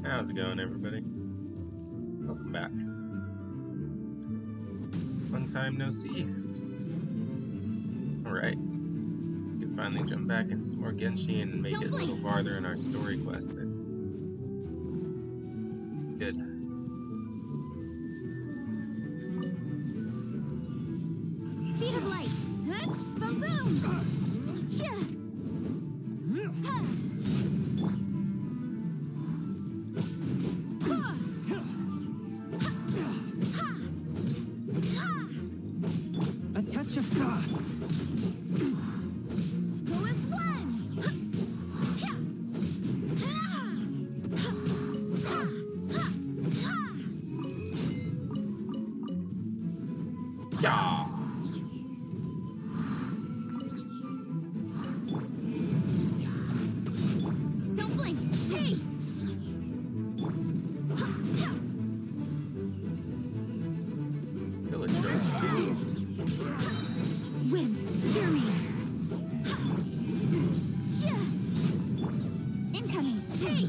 How's it going, everybody? Welcome back. Long time no see. Alright. We can finally jump back into some more Genshin and make it a little farther in our story quest. Good. Speed of light. Boom boom. A touch of frost. Go as one. Yeah. Don't blink. Hey. Village Ghost 2. Wind, hear me. Incoming. Hey.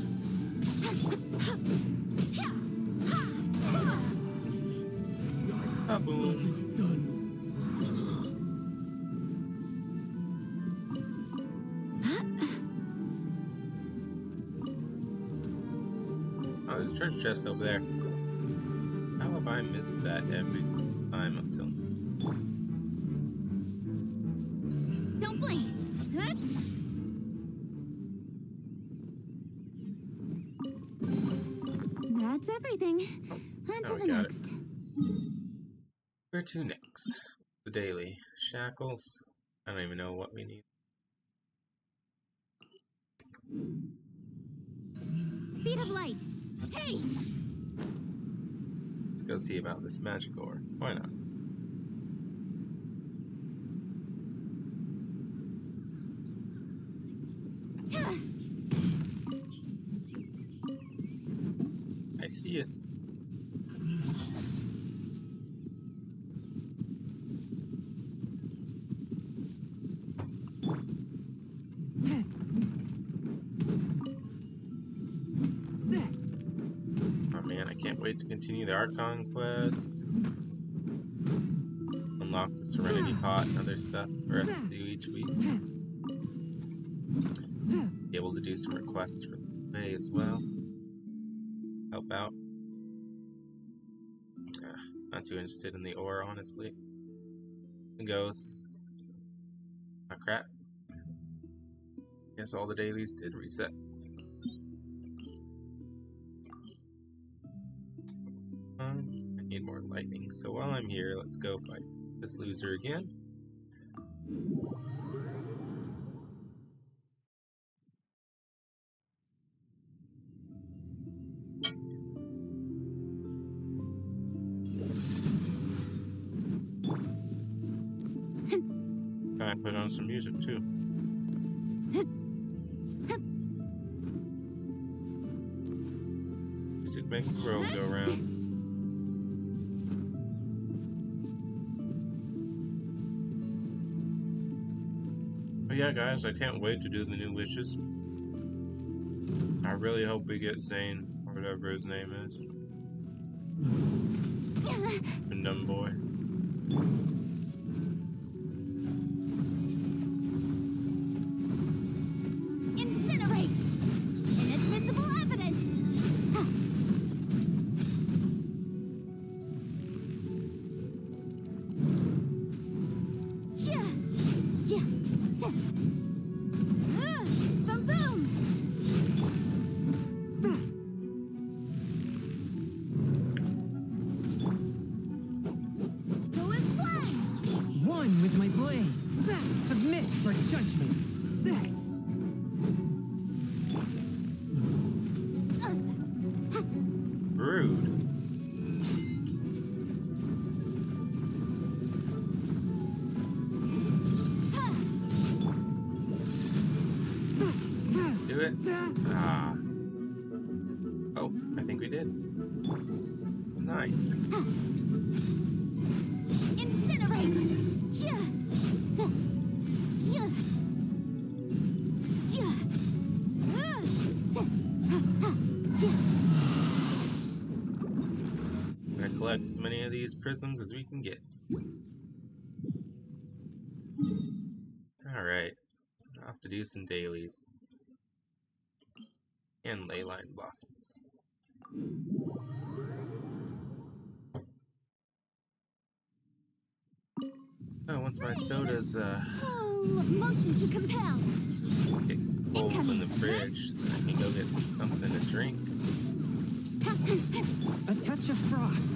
Boom. Done. Oh, there's a treasure chest over there. How have I missed that every time until now? Don't blink. That's everything. On Oh, to we the got it. next. Where to next? The daily. Shackles. I don't even know what we need. Speed of light. Hey. Let's go see about this magic ore. Why not? I see it. Oh man, I can't wait to continue the Archon quest. Unlock the Serenity Pot and other stuff for us to do each week. Be able to do some requests for the way as well. Help out. Not too interested in the ore, honestly. It goes. Oh crap. Guess all the dailies did reset. I need more lightning, so while I'm here, let's go fight this loser again. I put on some music too. Music makes the world go round. But yeah, guys, I can't wait to do the new wishes. I really hope we get Zane, or whatever his name is. And dumb boy. Incinerate. Inadmissible evidence. Boom boom. Go as one. One with my blade. Submit for judgment. Rude. it? Ah. Oh, I think we did. Nice. Incinerate! I'm gonna collect as many of these prisms as we can get. Alright. I'll have to do some dailies. And leyline blossoms. Oh, once my sodas Oh, motion to compel. get cold in the fridge, then I can go get something to drink. A touch of frost.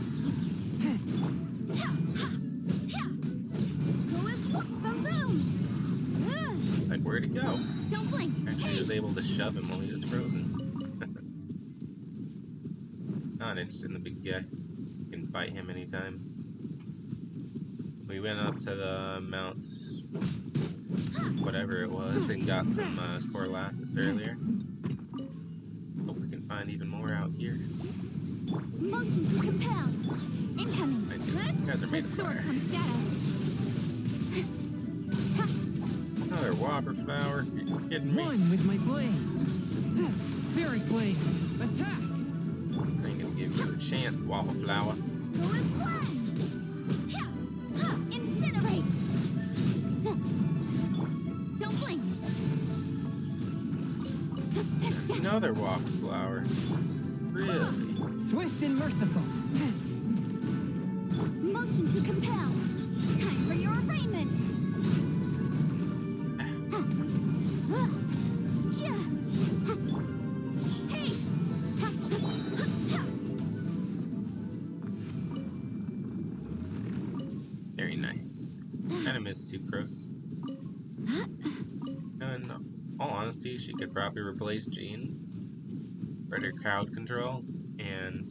Like, where'd he go? Don't blink. Actually, was able to shove him while he was frozen. Not interested in the big guy. You can fight him anytime. We went up to the Mount, whatever it was, and got some Corlathus earlier. Hope we can find even more out here. Motion to compel. Incoming. I do. You guys are made of Sword fire. comes shadow. Another whopper flower. Are you kidding me? One with my blade. Spirit blade. Attack. I ain't gonna give you a chance, wallflower. Go as one. Incinerate. Don't blink. Another wallflower. Really? Swift and merciful. Motion to compel. Time for your arraignment. Hey. Very nice. Kinda miss Sucrose. In all honesty, she could probably replace Jean. Better crowd control, and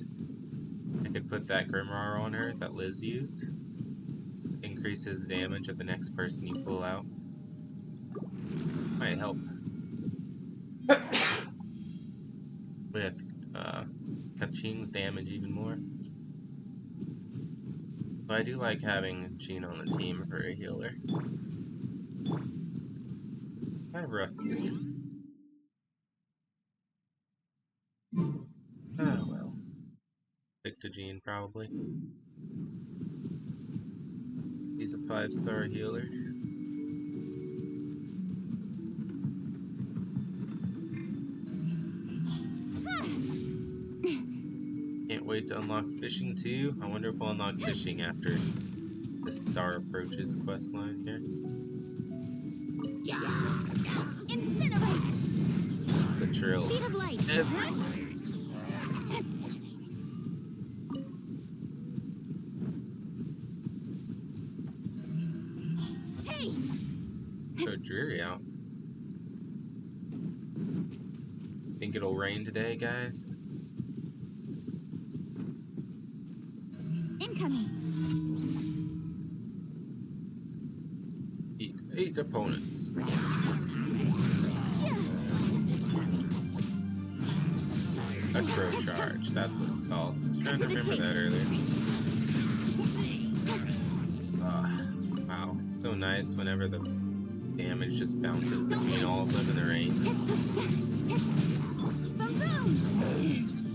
I could put that Grimoire on her that Liz used. Increases the damage of the next person you pull out. Might help. With Kaching's damage even more. But I do like having Jean on the team for a healer. Kind of rough decision. Oh well. Stick to Jean probably. He's a 5-star healer. Can't wait to unlock fishing too. I wonder if we'll unlock fishing after the Star Approaches questline here. Incinerate. The trail. Speed of light. Hey. So dreary out. Think it'll rain today, guys? Incoming. Beat 8 opponents. A crow charge, that's what it's called. I was trying to remember that earlier. Wow, it's so nice whenever the damage just bounces between all of them in the rain.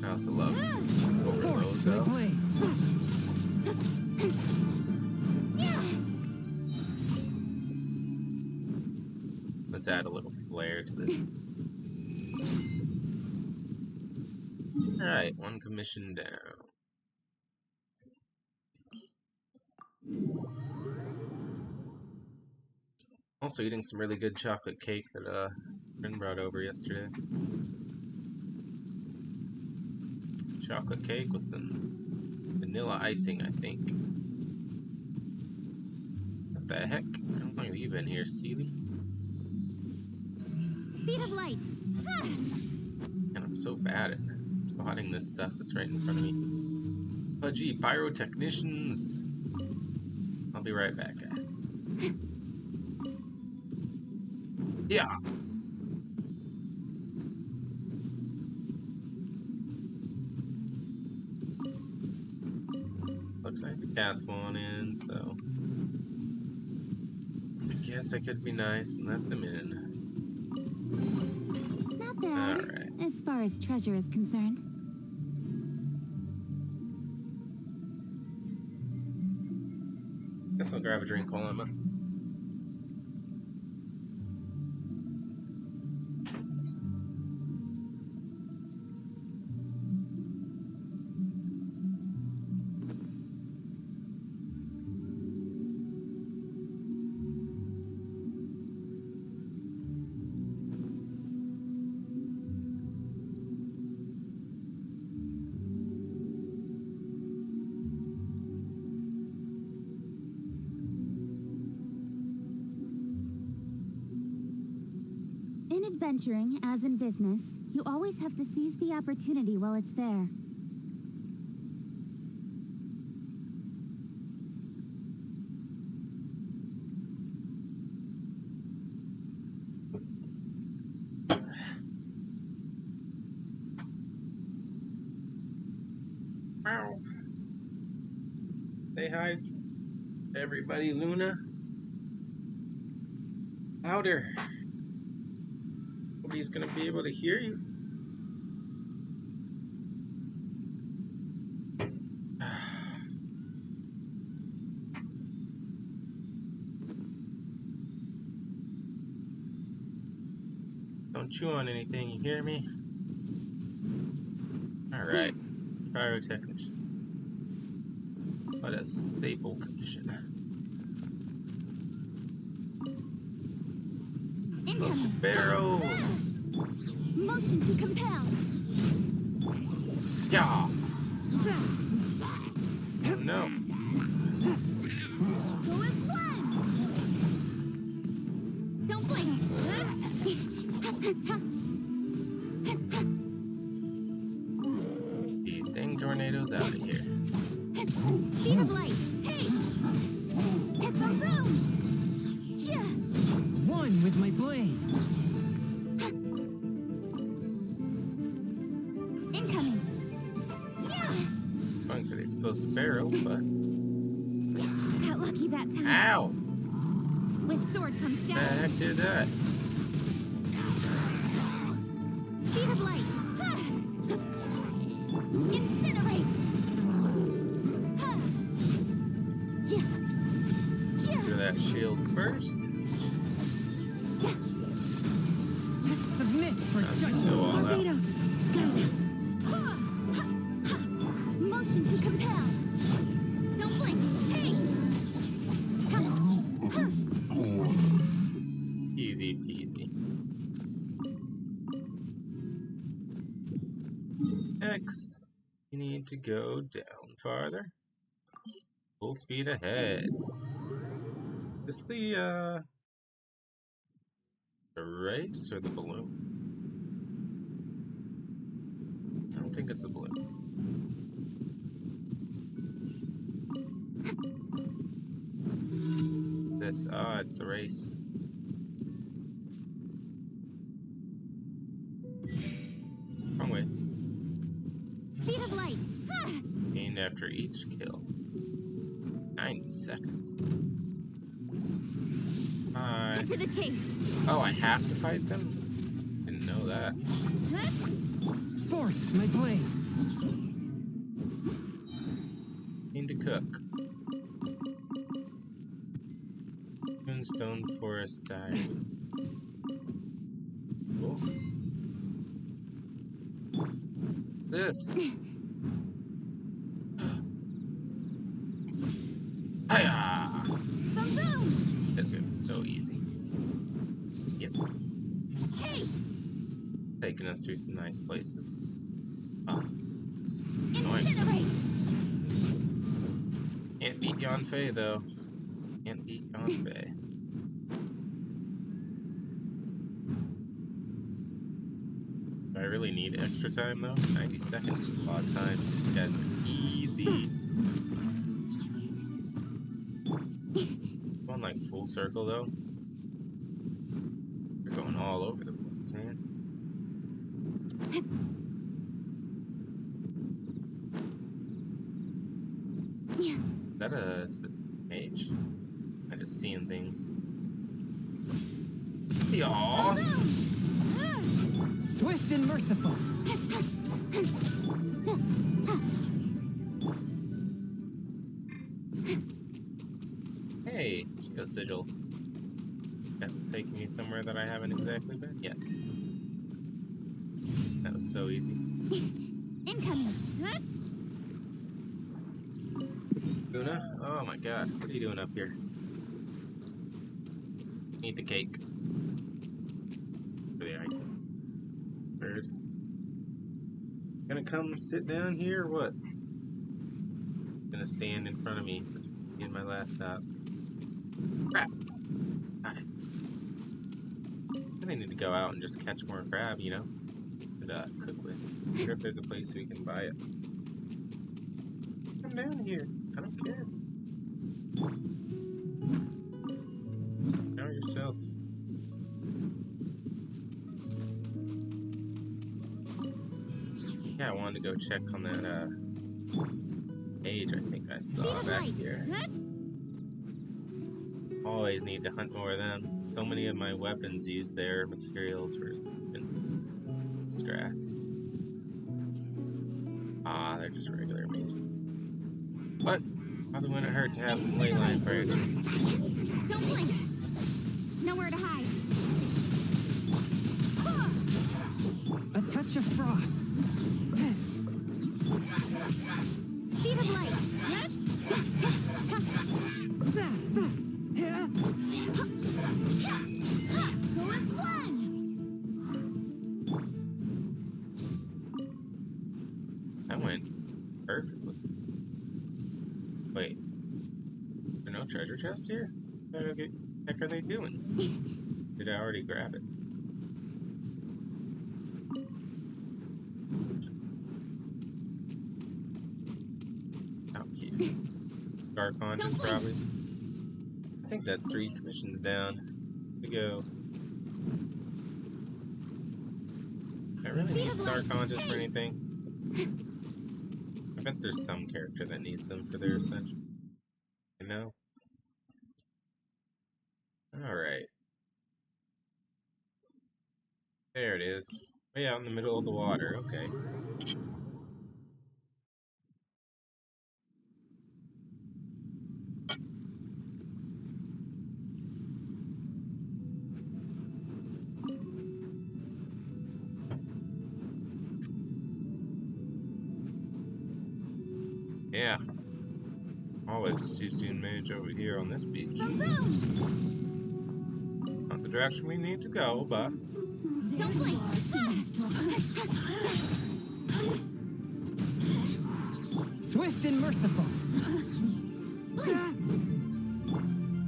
I also love overload though. Let's add a little flair to this. Alright, one commission down. Also eating some really good chocolate cake that friend brought over yesterday. Chocolate cake with some vanilla icing, I think. What the heck? How long have you been here, Seely? Speed of light. And I'm so bad at spotting this stuff that's right in front of me. Pudgy pyrotechnicians. I'll be right back, guys. Yeah. Looks like the cats want in, so I guess I could be nice and let them in. Not bad, Alright. as far as treasure is concerned. Guess I'll grab a drink while I'm up. In adventuring, as in business, you always have to seize the opportunity while it's there. Ow. Say hi, everybody, Luna. Louder. Nobody's gonna be able to hear you. Don't chew on anything, you hear me? Alright. Pyrotechnician. What a staple commission. Those barrels! Motion to compel. Yeah! Oh no. Go as one. Don't blink. These dang tornadoes out of here. Speed of light. Hey! Hit the boom! Yeah. One with my blade. Incoming. Yeah. Fun for the explosive barrel, but. Got lucky that time. Ow! With sword comes The shadow. heck did that? Speed of light. Ha! Incinerate. Ha! Yeah. Yeah. Do that shield first. Submit for That's judgment. so all out. Barbados, guide us. Ha! Ha! Ha! Motion to compel. Don't blink. Hey! Ha! Ha! Easy peasy. Next, you need to go down farther. Full speed ahead. Is the race or the balloon? I don't think it's the balloon. It's the race. Wrong way. Speed of light. Ha! Gained after each kill. 90 seconds. Hi. Get to the chase. Oh, I have to fight them? Didn't know that. Huh? Forth my blade. Need to cook. Moonstone Forest Diary. Cool. This. Hiya! Boom boom. This was so easy. Yep. Hey! Taking us through some nice places. Oh, annoying. Incinerate. Can't beat John Fay though. Can't beat John Fay. Do I really need extra time though? 90 seconds is a lot of time. These guys are easy. Going like full circle though. They're going all over the place, man. Is that a mage? I'm just seeing things. Y'all. Swift and merciful. Hey, Geo Sigils. Guess it's taking me somewhere that I haven't exactly been yet. That was so easy. Incoming. Luna? Oh my god, what are you doing up here? Eat the cake. For the icing. Bird. Gonna come sit down here or what? Gonna stand in front of me in my laptop. Crap! Got it. I need to go out and just catch more crab, you know? And cook with. I wonder if there's a place we can buy it. Come down here. I don't care. Know yourself. Yeah, I wanted to go check on that age I think I saw back here. Always need to hunt more of them. So many of my weapons use their materials for grass. Ah, they're just regular meat. But probably wouldn't hurt to have some ley line branches. Don't blink. Nowhere to hide. A touch of frost. Speed of light. Go as one. That went perfectly. Wait, there's no treasure chest here? What the heck are they doing? Did I already grab it? Out here. Dark Conscious, probably. I think that's 3 commissions down. To go. I really need Star Conscious for anything. I bet there's some character that needs them for their ascension. You know? Alright. There it is. Way out in the middle of the water, okay. Yeah. Always a CC mage over here on this beach. Not the direction we need to go, but... Don't blink. Swift and merciful.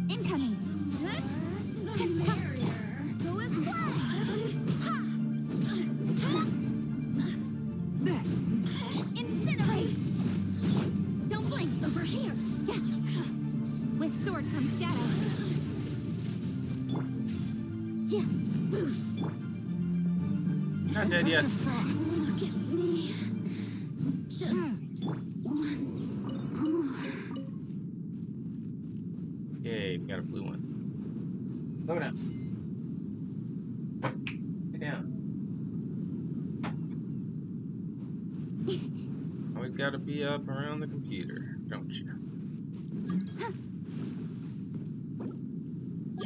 Incoming. Go as one. Incinerate. Don't blink. Over here. With sword comes shadow. Not dead yet. Look at me. Just once. Yay, we got a blue one. Load up. Get down. Always gotta be up around the computer, don't you?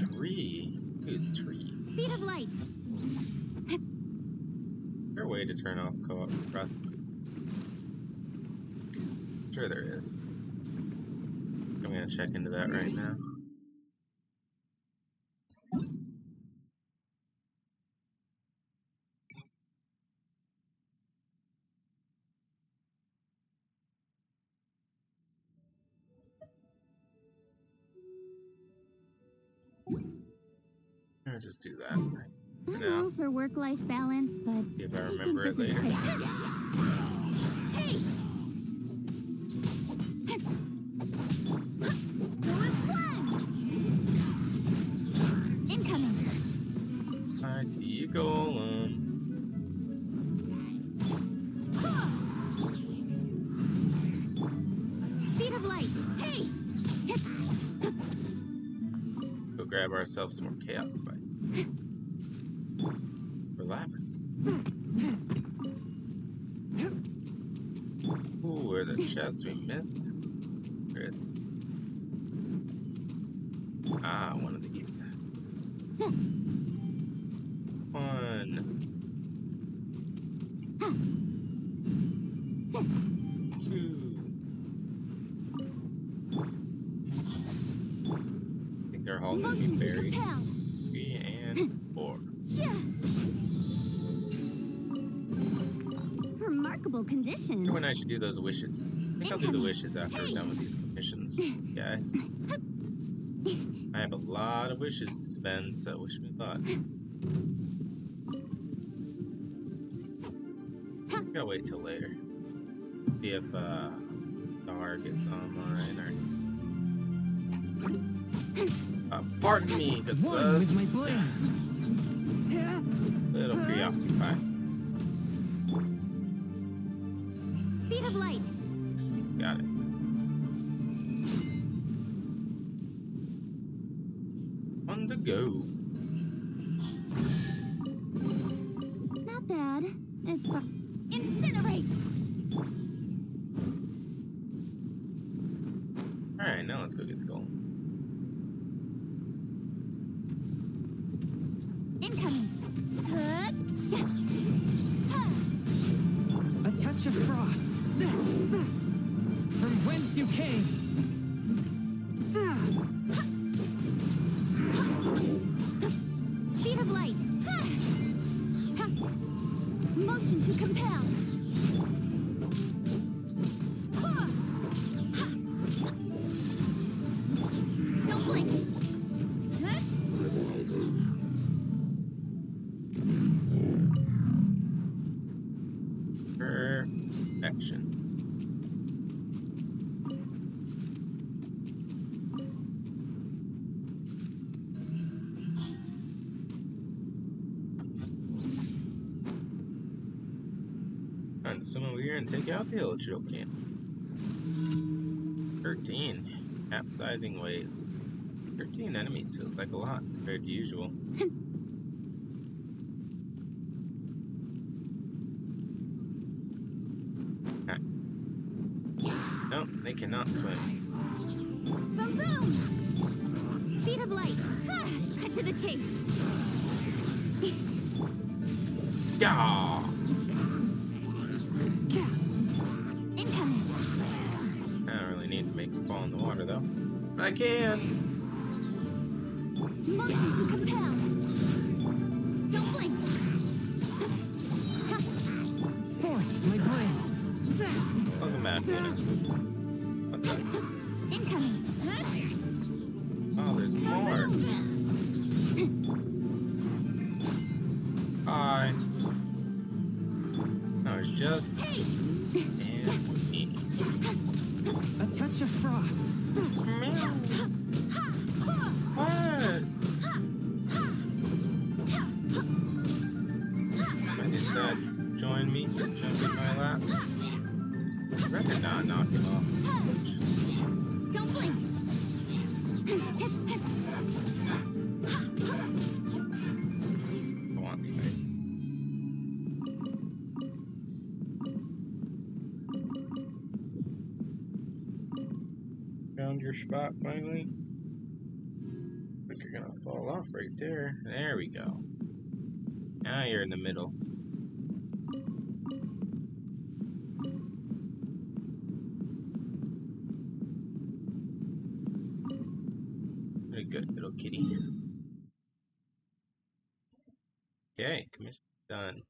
Tree? Who's tree? Speed of light. Is there a way to turn off co-op crusts? Sure there is. I'm gonna check into that right now. I'll just do that. I don't know for work-life balance, but If I I remember think it this is later. crazy. Hey! Go as one. Incoming. I see you, Golem. Speed of light. Hey! Go grab ourselves some more chaos to fight. For Lapis. Ooh, where's the chest we missed? There is. Ah, one of these. One. Two. I think they're all going to be Motion to buried. compel. 3 and 4. Remarkable condition. When I should do those wishes. I think I'll do the wishes after we're done with these missions, guys. I have a lot of wishes to spend, so wish me luck. I'll wait till later. See if Star gets online or. Pardon me, good sirs. Little preoccupied. Speed of light. Got it. On the go. Not bad. As far. Incinerate. Alright, now let's go get the gold. Incoming. A touch of frost. From whence you came. Speed of light. Motion to compel. Don't blink. Perfection. Time to swim over here and take out the Illichil camp. 13. Capsizing waves. 13 enemies feels like a lot compared to usual. Nope, they cannot swim. Boom boom. Speed of light. Cut to the chase. Yeah! Incoming. I don't really need to make them fall in the water though. But I can! Motion to compel. Don't blink. Forth, my blade. Welcome back, unit. What's up? Incoming. Oh, there's more! Hi! No, it's just... and me. A touch of frost. What? I decide join me, jump in my lap. I'd rather not knock him off. Don't blink. Come on, found your spot finally. I think you're gonna fall off right there. There we go. Now you're in the middle. Very good, little kitty. Okay, commission done.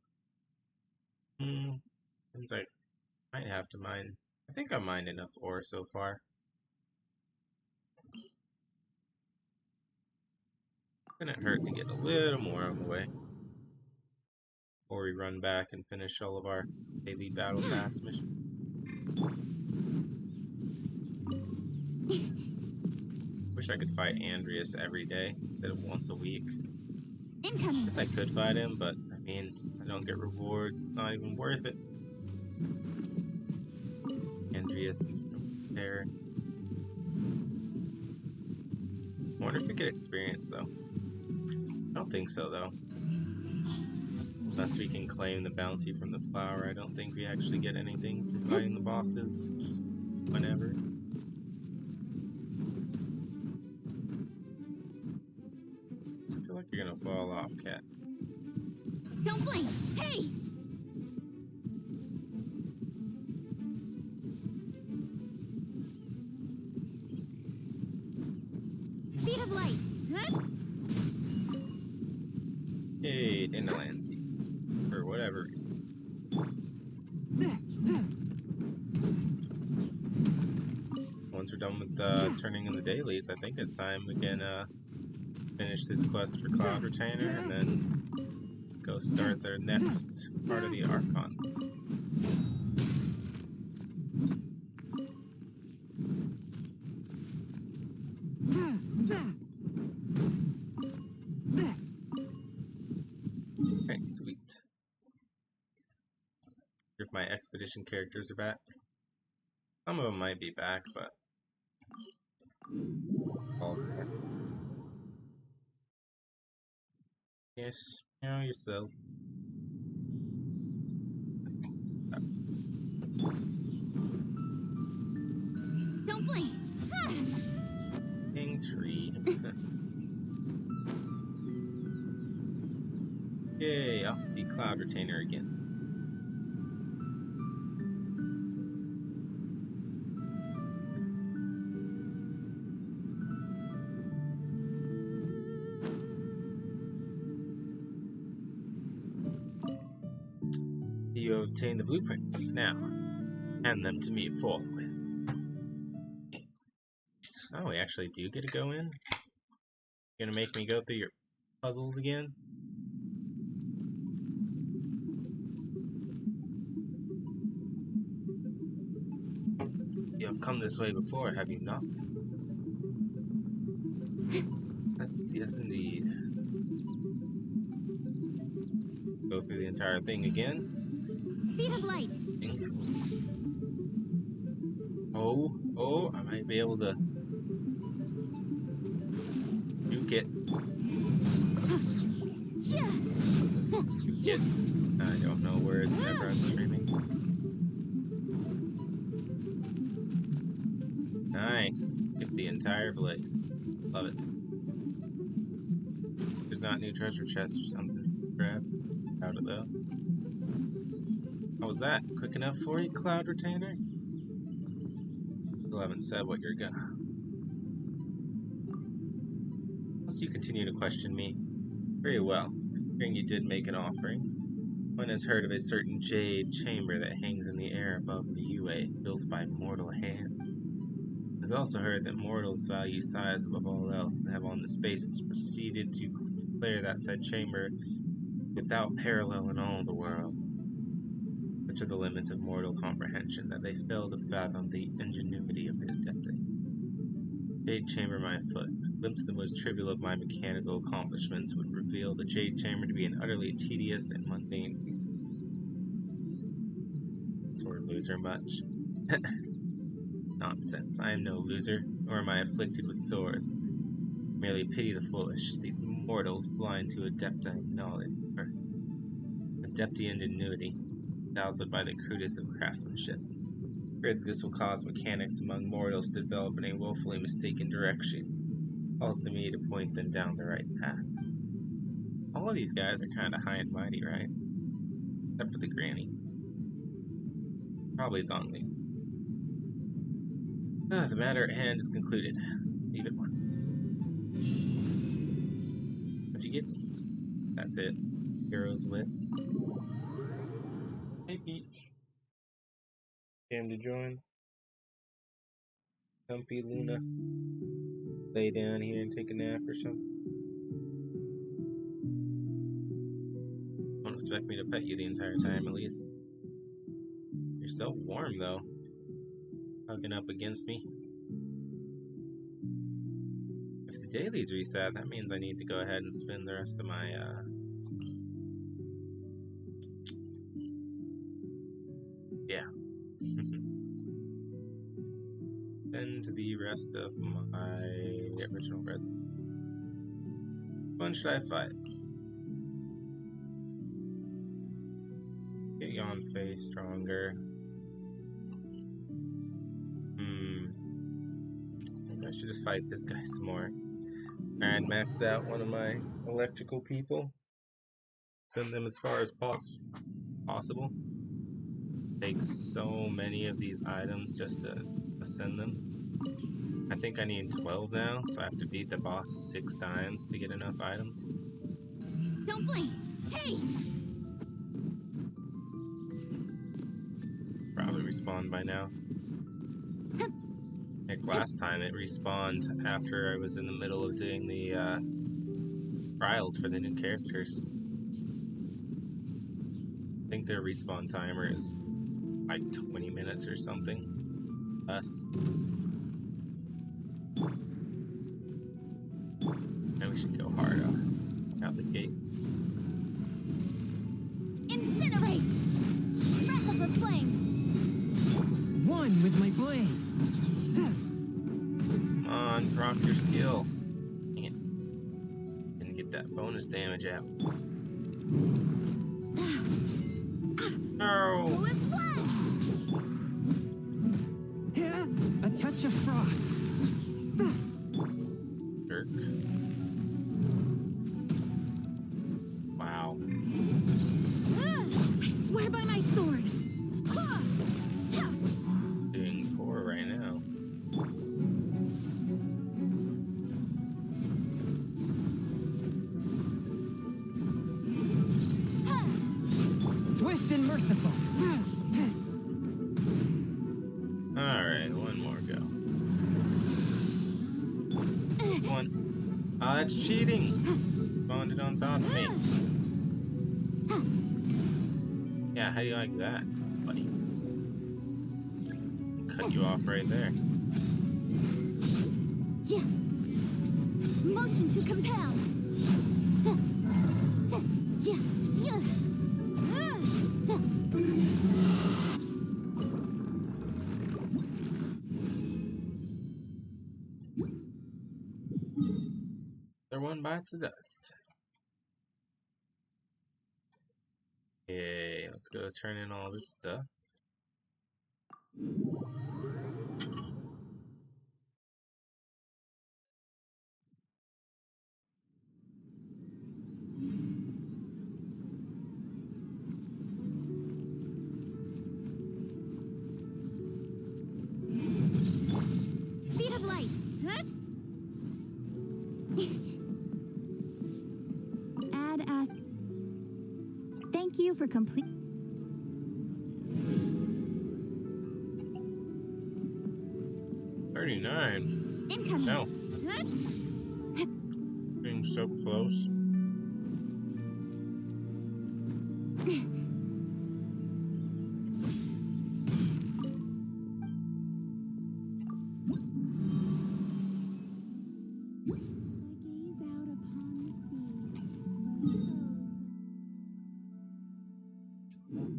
Seems like I might have to mine. I think I mined enough ore so far. Couldn't hurt to get a little more on the way. Before we run back and finish all of our daily battle pass mission. Wish I could fight Andreas every day instead of once a week. Incoming. Guess I could fight him, but I mean, since I don't get rewards, it's not even worth it. Andreas and Storm there. wonder if we get experience, though. I don't think so, though. Unless we can claim the bounty from the flower, I don't think we actually get anything from fighting the bosses. Just whenever. I feel like you're gonna fall off, cat. Don't blink! Hey! Speed of light! Huh? Yay, Dandelion Seed. For whatever reason. Once we're done with turning in the dailies, I think it's time we can finish this quest for Cloud Retainer and then go start their next part of the Archon. Okay, sweet. If my expedition characters are back. Some of them might be back, but all back. Yes, you know yourself. Don't blink! Ah! King tree. Yay, off to see Cloud Retainer again. You obtain the blueprints. Now, hand them to me forthwith. Oh, we actually do get to go in? You're gonna make me go through your puzzles again? You have come this way before, have you not? Yes, indeed. Go through the entire thing again. Speed of light! Oh, I might be able to nuke it. Nuke it. I don't know words whenever I'm streaming. Nice. Get the entire place. Love it. There's not new treasure chest or something to grab. Out of though. How was that? Quick enough for you, Cloud Retainer? Still haven't said what you're gonna. Unless you continue to question me. Very well, considering you did make an offering. One has heard of a certain jade chamber that hangs in the air above the UA, built by mortal hands. Has also heard that mortals value size above all else, and have on this basis proceeded to declare that said chamber without parallel in all the world. Such are the limits of mortal comprehension that they fail to fathom the ingenuity of the adepti. Jade chamber my foot. A glimpse of the most trivial of my mechanical accomplishments would reveal the jade chamber to be an utterly tedious and mundane piece. Sort of loser much. Nonsense. I am no loser, nor am I afflicted with sores. Merely pity the foolish, these mortals blind to adepti knowledge, or adepti ingenuity, dazzled by the crudest of craftsmanship. Fear that this will cause mechanics among mortals to develop in a woefully mistaken direction. Calls to me to point them down the right path. All of these guys are kind of high and mighty, right? Except for the granny. Probably Zhongli. The matter at hand is concluded. Leave at once. What'd you give me? That's it. Hero's Wit. Hey, Peach. Came to join. Comfy Luna. Lay down here and take a nap or something. Don't expect me to pet you the entire time, at least. You're so warm, though. Hugging up against me. If the dailies reset, that means I need to go ahead and spend the rest of my, yeah. Spend the rest of my original resume. When should I fight? Get Yon Fei stronger. Maybe I should just fight this guy some more. And max out one of my electrical people. Send them as far as possible. Takes so many of these items just to ascend them. I think I need 12 now, so I have to beat the boss 6 times to get enough items. Don't blink! Hey! Probably respawned by now. Like last time, it respawned after I was in the middle of doing the trials for the new characters. I think their respawn timer is like 20 minutes or something. Less. And we should go hard out the gate. Incinerate! Breath of the flame! One with my blade. Come on, proc your skill. Dang it. Didn't get that bonus damage out. No! Coolest flash! Yeah, a touch of frost. Jerk. Wow. I swear by my sword! Doing poor right now. Swift and merciful. Alright, one more go. This one. Oh, that's cheating! Bonded on top of me. Yeah, how do you like that, buddy? Cut you off right there. Motion to compel! They're one bites the dust. Okay, let's go turn in all this stuff. Speed of light! Add as... Thank you for complete... 39. Incoming! No. Being so close.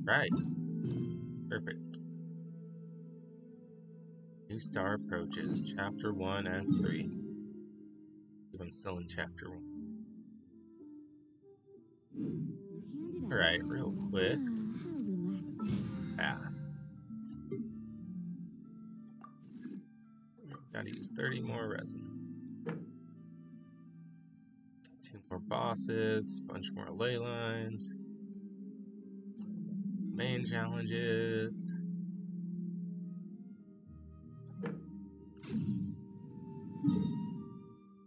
Right. Perfect. New star approaches. Chapter 1, Act 3. If I'm still in Chapter 1. Alright, real quick. Pass. Gotta use 30 more resin. 2 more bosses, bunch more ley lines. Main challenges.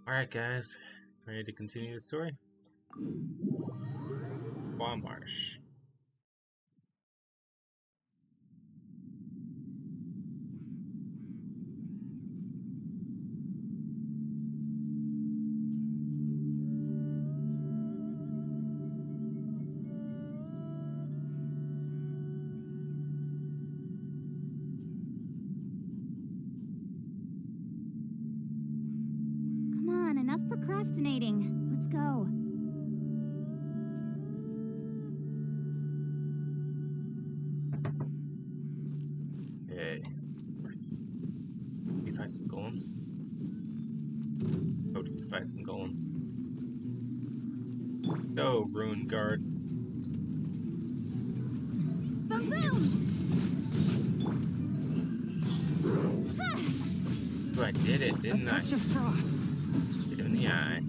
Alright guys, ready to continue the story? Marsh. Come on, enough procrastinating. Let's go. Okay. We fight some golems. Go to fight some golems. Go, Ruined Guard. Boom boom! Ooh, I did it, A didn't I? touch of frost. Hit him in the eye.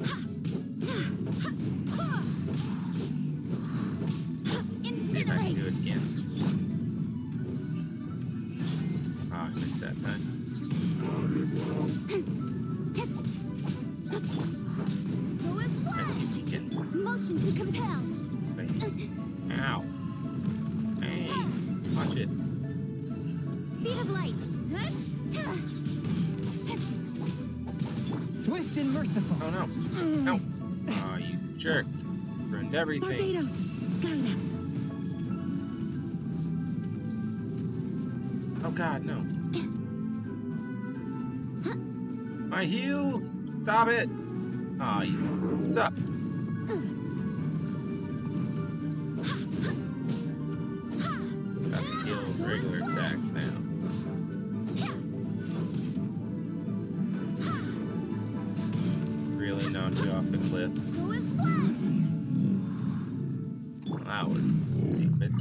See if I can do it again. Oh, I missed that time. As he weakened. Motion to compel. Wait. Ow. Hey, watch it. Speed of light. Swift and merciful. Oh no. No. Oh, you jerk. Ruined everything. Barbados, guide us. Oh god, no. My heels! Stop it! Aw, you suck. Got to heal regular attacks now. Really knocked you off the cliff. Go as one. Well, that was stupid.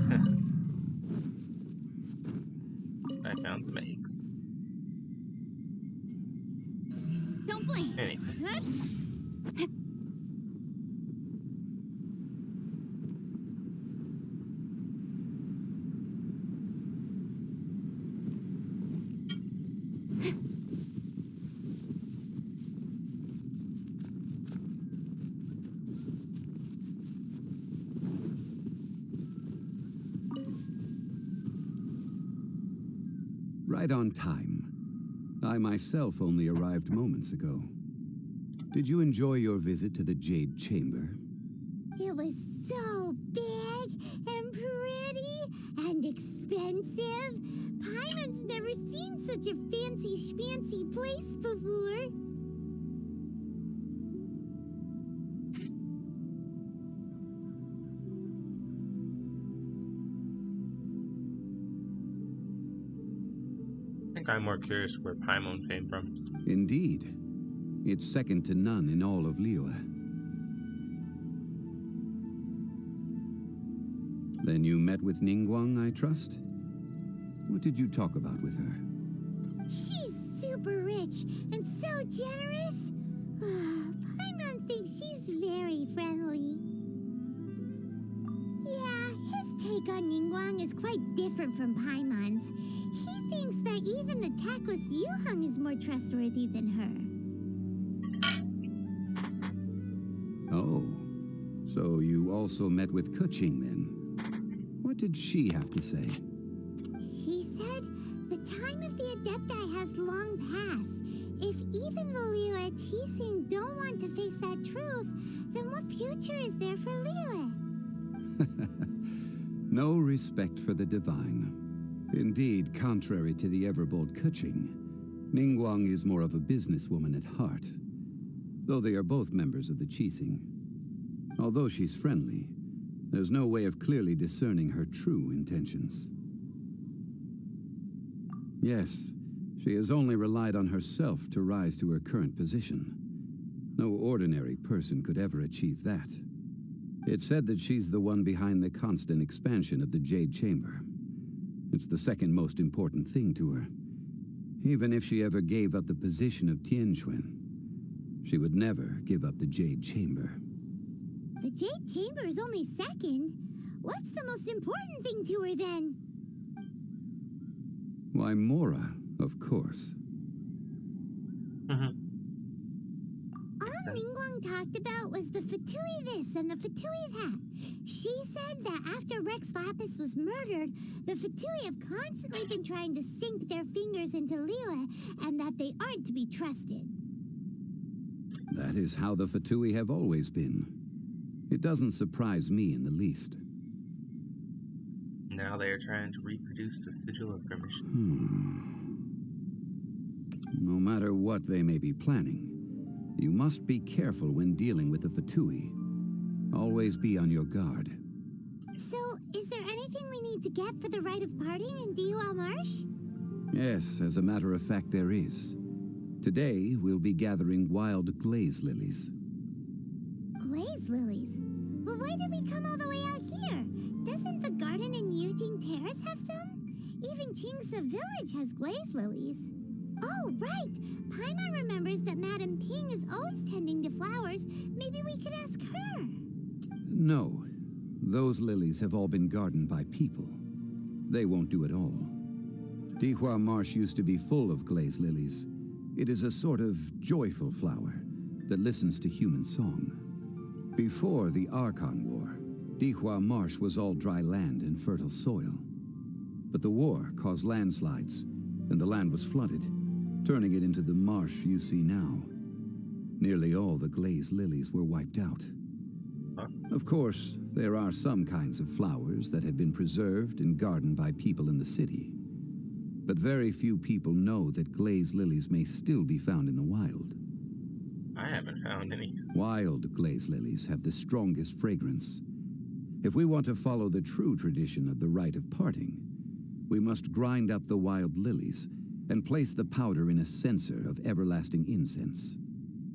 I found some eggs. Don't blink. Anyway. Right on time. I myself only arrived moments ago. Did you enjoy your visit to the Jade Chamber? It was so big and pretty and expensive. Paimon's never seen such a fancy schmancy place before. I think I'm more curious where Paimon came from. Indeed. It's second to none in all of Liyue. Then you met with Ningguang, I trust? What did you talk about with her? She's super rich and so generous. Paimon thinks she's very friendly. Yeah, his take on Ningguang is quite different from Paimon's. He thinks that even the tactless Yuheng is more trustworthy than her. Oh, so you also met with Keqing then? What did she have to say? She said the time of the Adepti has long passed. If even the Liyue Qixing don't want to face that truth, then what future is there for Liyue? No respect for the divine. Indeed, contrary to the ever-bold Keqing, Ningguang is more of a businesswoman at heart, though they are both members of the Qixing. Although she's friendly, there's no way of clearly discerning her true intentions. Yes, she has only relied on herself to rise to her current position. No ordinary person could ever achieve that. It's said that she's the one behind the constant expansion of the Jade Chamber. It's the second most important thing to her. Even if she ever gave up the position of Tianquan, she would never give up the Jade Chamber. The Jade Chamber is only second. What's the most important thing to her then? Why, Mora, of course. All Ningguang talked about was the Fatui this and the Fatui that. She said that after Rex Lapis was murdered, the Fatui have constantly been trying to sink their fingers into Liyue, and that they aren't to be trusted. That is how the Fatui have always been. It doesn't surprise me in the least. Now they are trying to reproduce the Sigil of Permission. No matter what they may be planning, you must be careful when dealing with the Fatui. Always be on your guard. So, is there anything we need to get for the rite of parting in Diuel Marsh? Yes, as a matter of fact, there is. Today, we'll be gathering wild glaze lilies. Glaze lilies? Well, why did we come all the way out here? Doesn't the garden in Eugene Terrace have some? Even Chingsa Village has glaze lilies. Oh, right. Paimon remembers that Madame Ping is always tending to flowers. Maybe we could ask her. No. Those lilies have all been gardened by people. They won't do it all. Dihua Marsh used to be full of glaze lilies. It is a sort of joyful flower that listens to human song. Before the Archon War, Dihua Marsh was all dry land and fertile soil. But the war caused landslides, and the land was flooded, turning it into the marsh you see now. Nearly all the glaze lilies were wiped out. Of course, there are some kinds of flowers that have been preserved and gardened by people in the city. But very few people know that glaze lilies may still be found in the wild. I haven't found any. Wild glaze lilies have the strongest fragrance. If we want to follow the true tradition of the rite of parting, we must grind up the wild lilies and place the powder in a censer of everlasting incense.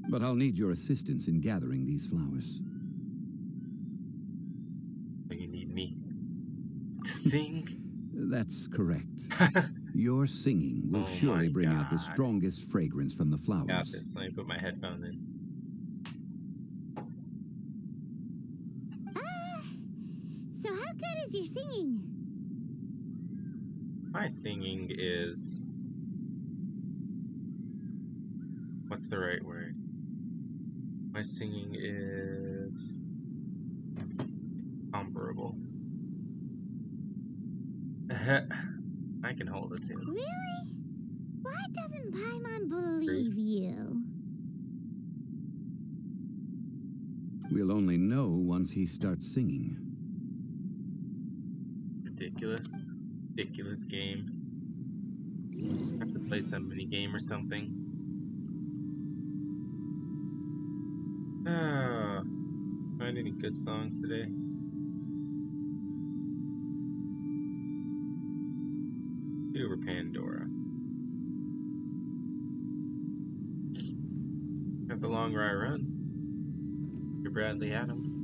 But I'll need your assistance in gathering these flowers. You need me to sing? That's correct. Your singing will surely bring out the strongest fragrance from the flowers. Got this. Let me put my headphones in. So how good is your singing? My singing is... What's the right word? My singing is... comparable. I can hold a tune. Really? Why doesn't Paimon believe you? We'll only know once he starts singing. Ridiculous. Ridiculous game. I have to play some mini game or something. Find any good songs today? Over Pandora. Have the longer I run. Your Bradley Adams.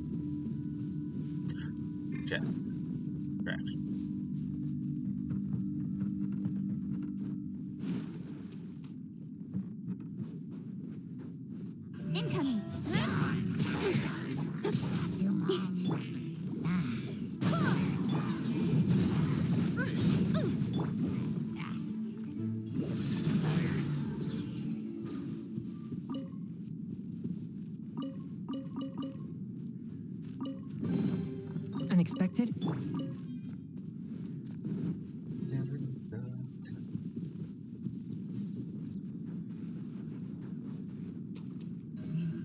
Chest. Distractions. Incoming. Unexpected?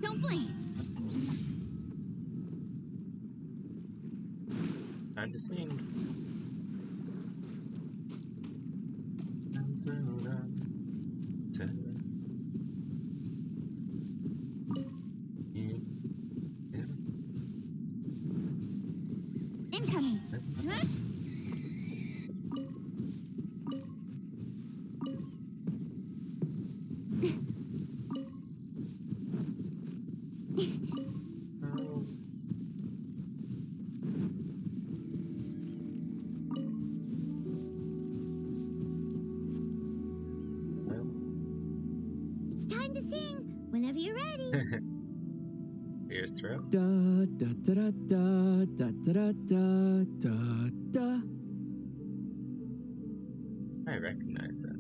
Don't blink. Time to sing. Incoming. It's time to sing whenever you're ready. Here's throat. Da da da da da da da da da. I recognize that.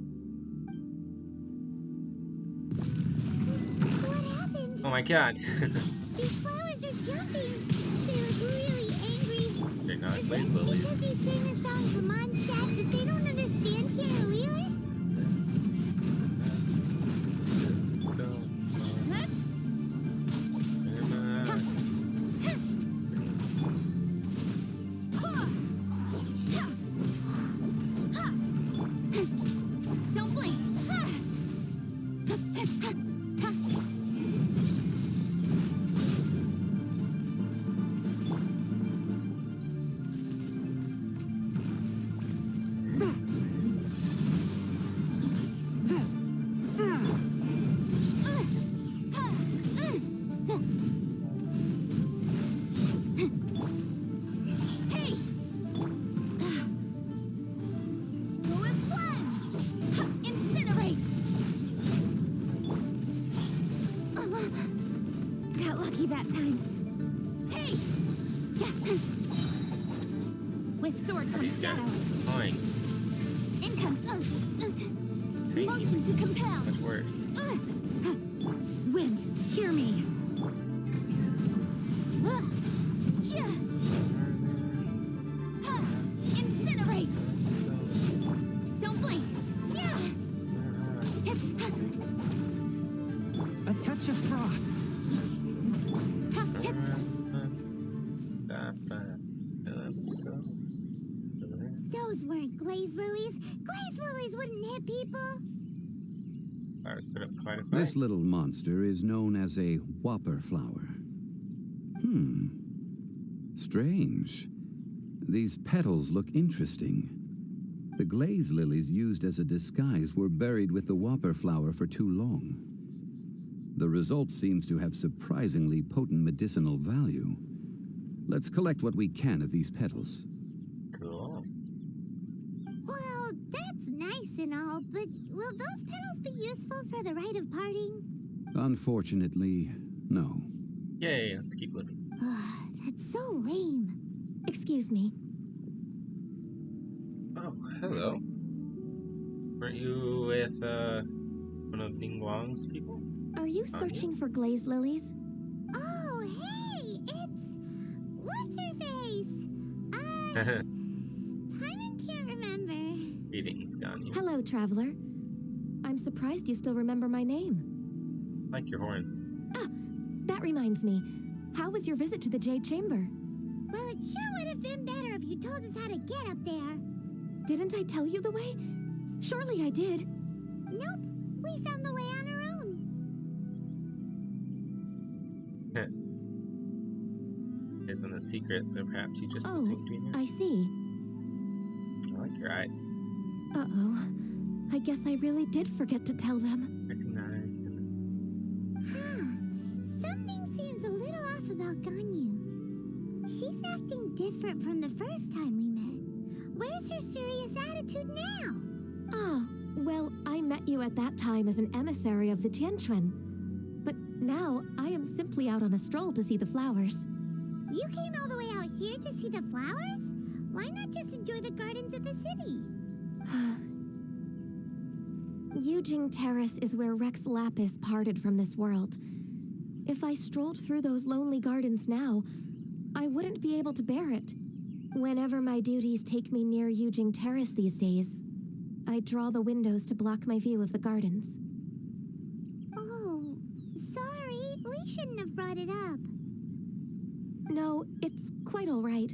What happened? Oh my god. These flowers are jumping. They look really angry. They're not Is glaze it lilies. because you sing the song Come On Chat that they don't understand Carolina? So Huh? Don't blink. lucky that time. Hey! With sword comes These shadow. guys are flying. In comes Tanky. motion to compel. Much worse. Wind, hear me. Incinerate. Don't blink. A touch of frost. Those weren't glaze lilies. Glaze lilies wouldn't hit people. Flowers put up quite a fight. This little monster is known as a whopper flower. Strange. These petals look interesting. The glaze lilies used as a disguise were buried with the whopper flower for too long. The result seems to have surprisingly potent medicinal value. Let's collect what we can of these petals. Cool. Well, that's nice and all, but will those petals be useful for the rite of parting? Unfortunately, no. Yay, let's keep looking. That's so lame. Excuse me. Oh, hello. Weren't you with, one of Ning Guang's people? Are you Anya? searching for glaze lilies? Oh, hey, it's... What's her face? Paimon can't remember. Greetings, Ganyu. Hello, traveler. I'm surprised you still remember my name. Like your horns. Ah, that reminds me. How was your visit to the Jade Chamber? Well, it sure would have been better if you told us how to get up there. Didn't I tell you the way? Surely I did. Nope, we found the way on our own. Isn't a secret, so perhaps you just assumed we knew. I see. I like your eyes. Uh-oh. I guess I really did forget to tell them. Recognized and Something seems a little off about Ganyu. She's acting different from the first time we met. Where's her serious attitude now? Oh, well, I met you at that time as an emissary of the Tianquan. But now I am simply out on a stroll to see the flowers. You came all the way out here to see the flowers? Why not just enjoy the gardens of the city? Yujing Terrace is where Rex Lapis parted from this world. If I strolled through those lonely gardens now, I wouldn't be able to bear it. Whenever my duties take me near Yujing Terrace these days, I draw the windows to block my view of the gardens. Oh, sorry. We shouldn't have brought it up. No, it's quite all right.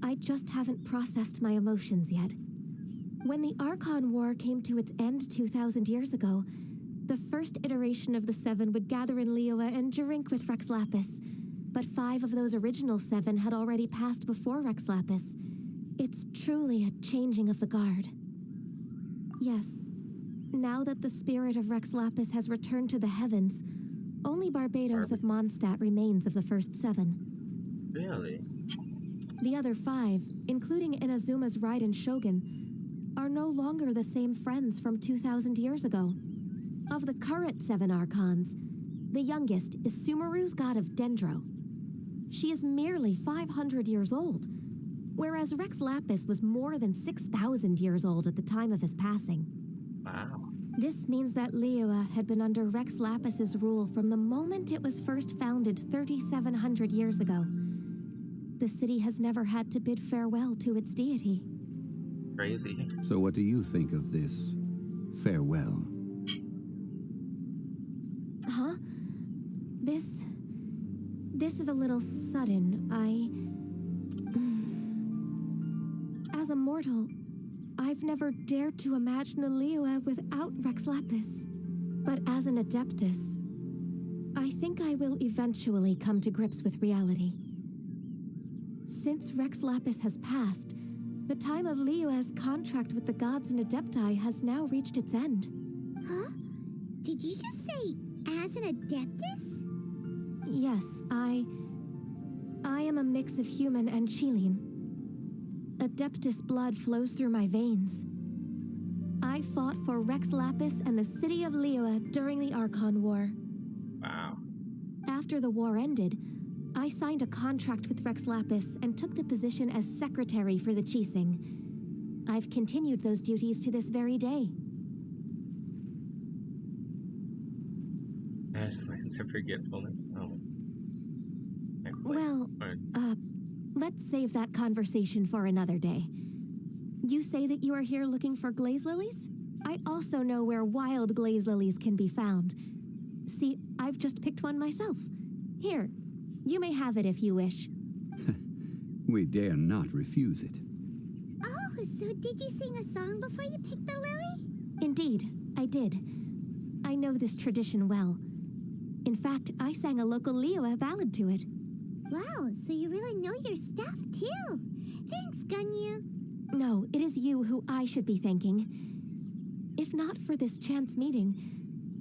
I just haven't processed my emotions yet. When the Archon War came to its end 2,000 years ago, the first iteration of the Seven would gather in Liyue and drink with Rex Lapis. But 5 of those original 7 had already passed before Rex Lapis. It's truly a changing of the guard. Yes, now that the spirit of Rex Lapis has returned to the heavens, only Barbados of Mondstadt remains of the first 7. really? The other 5, including Inazuma's Raiden Shogun, are no longer the same friends from 2,000 years ago. Of the current 7 Archons, the youngest is Sumeru's god of Dendro. She is merely 500 years old, whereas Rex Lapis was more than 6,000 years old at the time of his passing. Wow. This means that Liyue had been under Rex Lapis's rule from the moment it was first founded 3,700 years ago. The city has never had to bid farewell to its deity. Crazy. So what do you think of this farewell? Huh? This is a little sudden. As a mortal, I've never dared to imagine a Liyue without Rex Lapis. But as an Adeptus, I think I will eventually come to grips with reality. Since Rex Lapis has passed, the time of Liyue's contract with the gods and Adepti has now reached its end. Huh? Did you just say, as an Adeptus? Yes, I am a mix of human and Chilean. Adeptus blood flows through my veins. I fought for Rex Lapis and the city of Liyue during the Archon War. Wow. After the war ended, I signed a contract with Rex Lapis and took the position as secretary for the Qixing. I've continued those duties to this very day. Lands of Forgetfulness. Oh. Explain. Well, Words. let's save that conversation for another day. You say that you are here looking for glaze lilies? I also know where wild glaze lilies can be found. See, I've just picked one myself. Here, you may have it if you wish. We dare not refuse it. Oh, so did you sing a song before you picked the lily? Indeed, I did. I know this tradition well. In fact, I sang a local Liyue ballad to it. Wow, so you really know your stuff, too. Thanks, Gunyu. No, it is you who I should be thanking. If not for this chance meeting,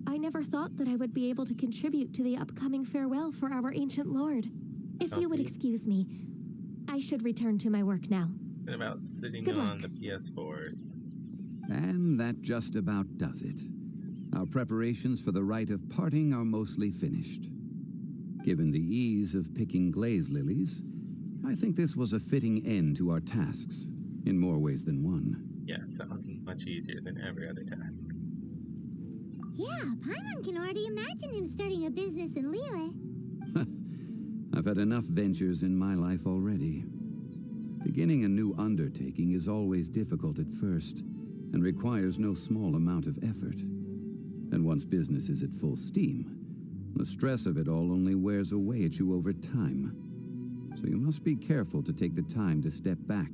I never thought that I would be able to contribute to the upcoming farewell for our ancient lord. If you would Okay. excuse me, I should return to my work now. And about sitting Good on luck. the PS4s. And that just about does it. Our preparations for the rite of parting are mostly finished. Given the ease of picking glaze lilies, I think this was a fitting end to our tasks, in more ways than one. Yes, that was much easier than every other task. Yeah, Paimon can already imagine him starting a business in Liyue. I've had enough ventures in my life already. Beginning a new undertaking is always difficult at first, and requires no small amount of effort. And once business is at full steam, the stress of it all only wears away at you over time. So you must be careful to take the time to step back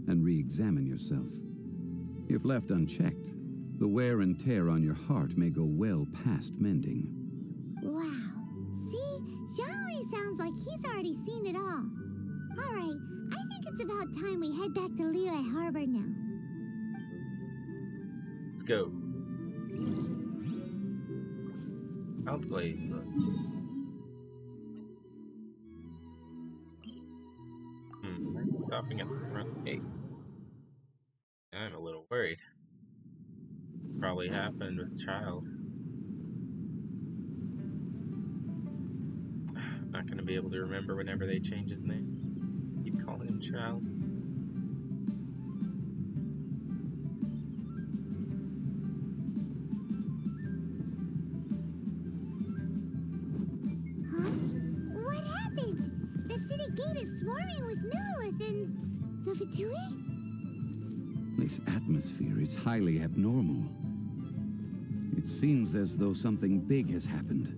and re-examine yourself. If left unchecked, the wear and tear on your heart may go well past mending. Wow. See, Zhongli sounds like he's already seen it all. All right, I think it's about time we head back to Liyue Harbor now. Let's go. Outglaze. Stopping at the front gate. I'm a little worried. Probably happened with Child. I'm not gonna be able to remember whenever they change his name. Keep calling him Child. Huh? What happened? The city gate is swarming with Millilith and the Fatui? This atmosphere is highly abnormal. It seems as though something big has happened.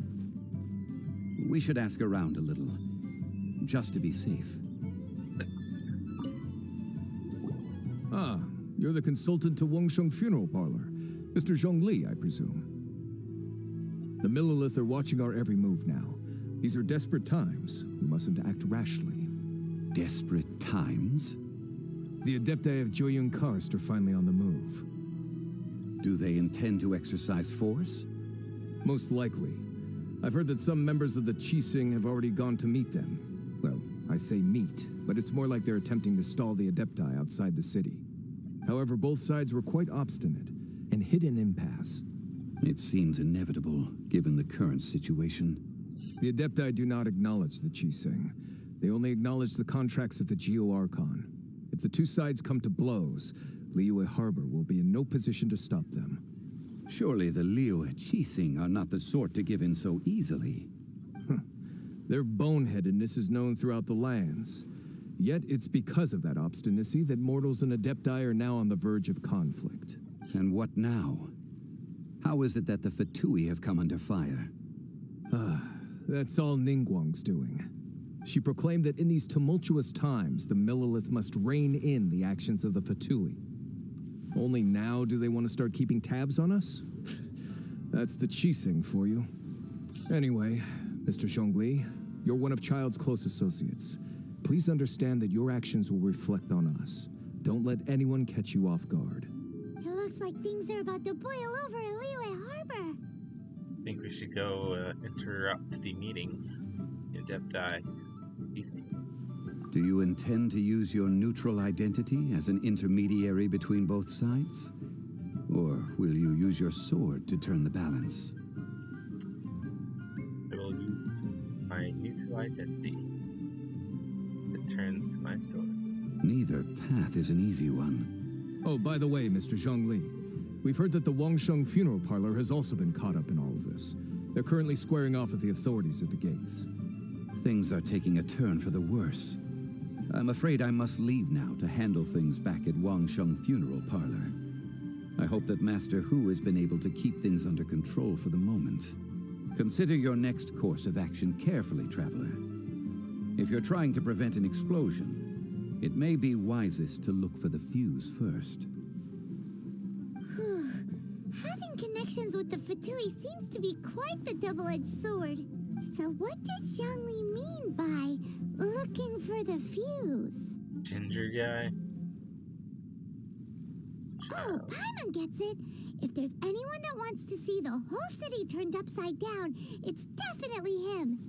We should ask around a little, just to be safe. Thanks. Ah, you're the consultant to Wengsheng Funeral Parlor. Mr. Zhongli, I presume. The Millilith are watching our every move now. These are desperate times. We mustn't act rashly. Desperate times? The Adepti of Joyun Karst are finally on the move. Do they intend to exercise force? Most likely. I've heard that some members of the Qixing have already gone to meet them. Well, I say meet, but it's more like they're attempting to stall the Adepti outside the city. However, both sides were quite obstinate and hit an impasse. It seems inevitable, given the current situation. The Adepti do not acknowledge the Qixing. They only acknowledge the contracts of the Geo-Archon. If the two sides come to blows, Liyue Harbor will be in no position to stop them. Surely the Liyue Qixing are not the sort to give in so easily. Their boneheadedness is known throughout the lands. Yet it's because of that obstinacy that mortals and Adepti are now on the verge of conflict. And what now? How is it that the Fatui have come under fire? That's all Ningguang's doing. She proclaimed that in these tumultuous times, the Millilith must rein in the actions of the Fatui. Only now do they want to start keeping tabs on us? That's the Qixing for you. Anyway, Mr. Zhongli, you're one of Child's close associates. Please understand that your actions will reflect on us. Don't let anyone catch you off guard. It looks like things are about to boil over in Liyue Harbor. I think we should go interrupt the meeting. Adepti. PC. Do you intend to use your neutral identity as an intermediary between both sides? Or will you use your sword to turn the balance? I will use my my neutral identity as it turns to my sword. Neither path is an easy one. Oh, by the way, Mr. Zhongli, we've heard that the Wangsheng funeral parlor has also been caught up in all of this. They're currently squaring off with the authorities at the gates. Things are taking a turn for the worse. I'm afraid I must leave now to handle things back at Wangsheng Funeral Parlor. I hope that Master Hu has been able to keep things under control for the moment. Consider your next course of action carefully, Traveler. If you're trying to prevent an explosion, it may be wisest to look for the fuse first. Having connections with the Fatui seems to be quite the double-edged sword. So what does Zhongli mean by looking for the fuse? Ginger guy? Oh, Paimon gets it. If there's anyone that wants to see the whole city turned upside down, it's definitely him.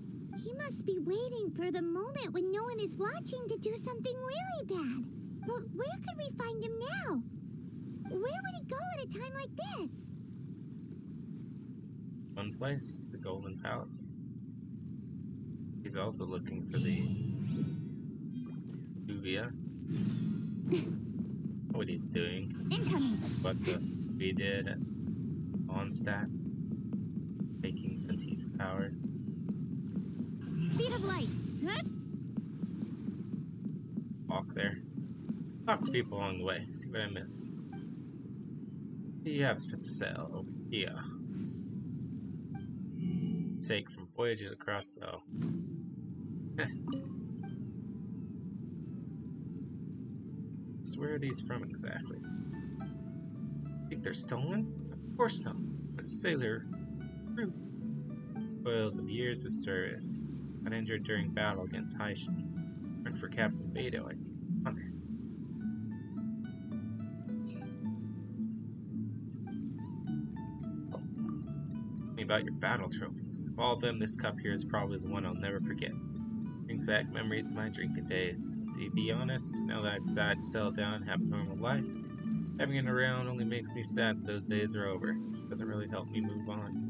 He must be waiting for the moment when no one is watching to do something really bad. But where could we find him now? Where would he go at a time like this? One place, the Golden Palace. He's also looking for the Uvia. What he's doing. Incoming. What we did at Onstadt. Taking Venti's powers. Speed of light. Huh? Walk there. Talk to people along the way. See what I miss. You have for sale over here. Take from voyages across the So where are these from exactly? Think they're stolen? Of course not. But sailor crew. Spoils of years of service. Got injured during battle against Haishin. Went for Captain Beto, I think. Honor. Tell me about your battle trophies. Of all of them, this cup here is probably the one I'll never forget. Brings back memories of my drinking days. To be honest, now that I've decided to settle down and have a normal life, having it around only makes me sad that those days are over. It doesn't really help me move on.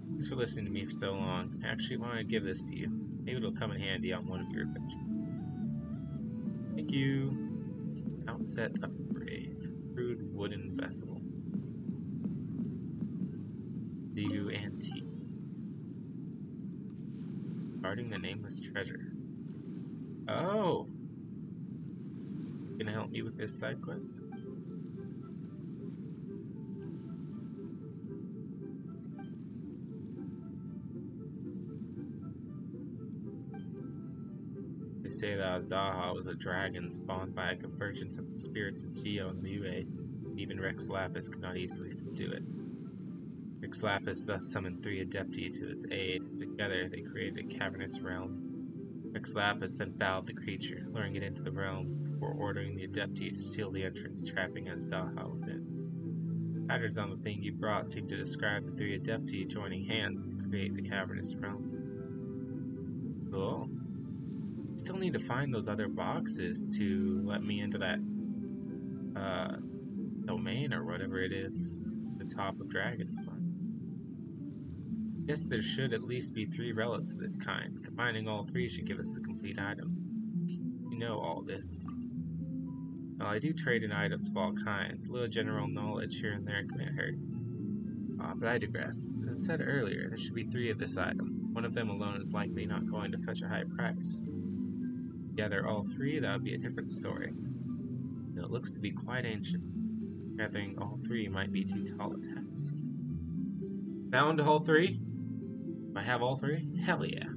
Thanks for listening to me for so long. I actually wanted to give this to you. Maybe it'll come in handy on one of your adventures. Thank you. Outset of the Brave. Crude wooden vessel. Digu Antiques. Guarding the nameless treasure. Oh! Gonna help me with this side quest? They say that Azdaha was a dragon spawned by a convergence of the spirits of Geo and Liyue. Even Rex Lapis could not easily subdue it. Rex Lapis thus summoned 3 Adepti to his aid, and together they created a cavernous realm. Rex Lapis then bowed the creature, luring it into the realm, before ordering the Adepti to seal the entrance, trapping Azdaha within. Patterns on the thing you brought seem to describe the 3 Adepti joining hands to create the cavernous realm. Cool. I still need to find those other boxes to let me into that domain or whatever it is, the top of Dragonspawn. Guess there should at least be 3 relics of this kind. Combining all 3 should give us the complete item. You know all this. Well, I do trade in items of all kinds. A little general knowledge here and there couldn't hurt. But I digress. As said earlier, there should be 3 of this item. One of them alone is likely not going to fetch a high price. Together, all 3, that would be a different story. And it looks to be quite ancient. Gathering all 3 might be too tall a task. Found all 3? Do I have all 3? Hell yeah.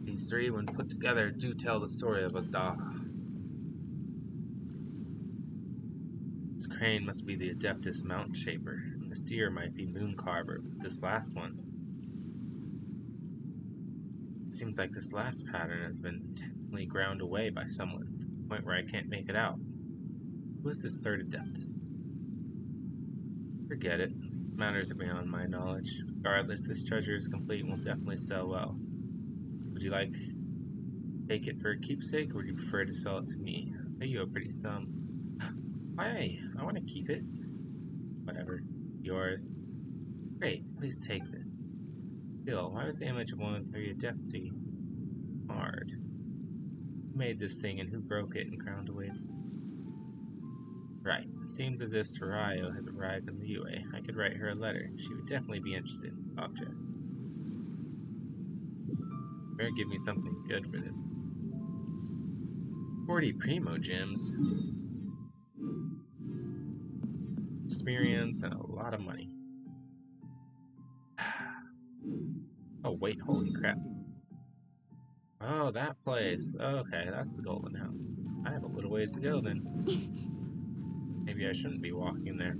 These 3, when put together, do tell the story of Azdaha. This crane must be the Adeptus Mountain Shaper, and this deer might be Mooncarver, but this last one. It seems like this last pattern has been intentionally ground away by someone, to the point where I can't make it out. Who is this 3rd Adeptus? Forget it. Matters are beyond my knowledge. Regardless, this treasure is complete and will definitely sell well. Would you like to take it for a keepsake, or would you prefer to sell it to me? I'll pay you a pretty sum. Why? I want to keep it. Whatever. Yours. Great, please take this. Bill, why was the image of 113 a deputy marred? Who made this thing and who broke it and ground away? Right. It seems as if Soraya has arrived in the UA. I could write her a letter. She would definitely be interested in the object. Better give me something good for this. 40 Primo gems. Experience and a lot of money. Oh wait, holy crap. Oh, that place. Okay, that's the Golden House. I have a little ways to go then. Maybe I shouldn't be walking there.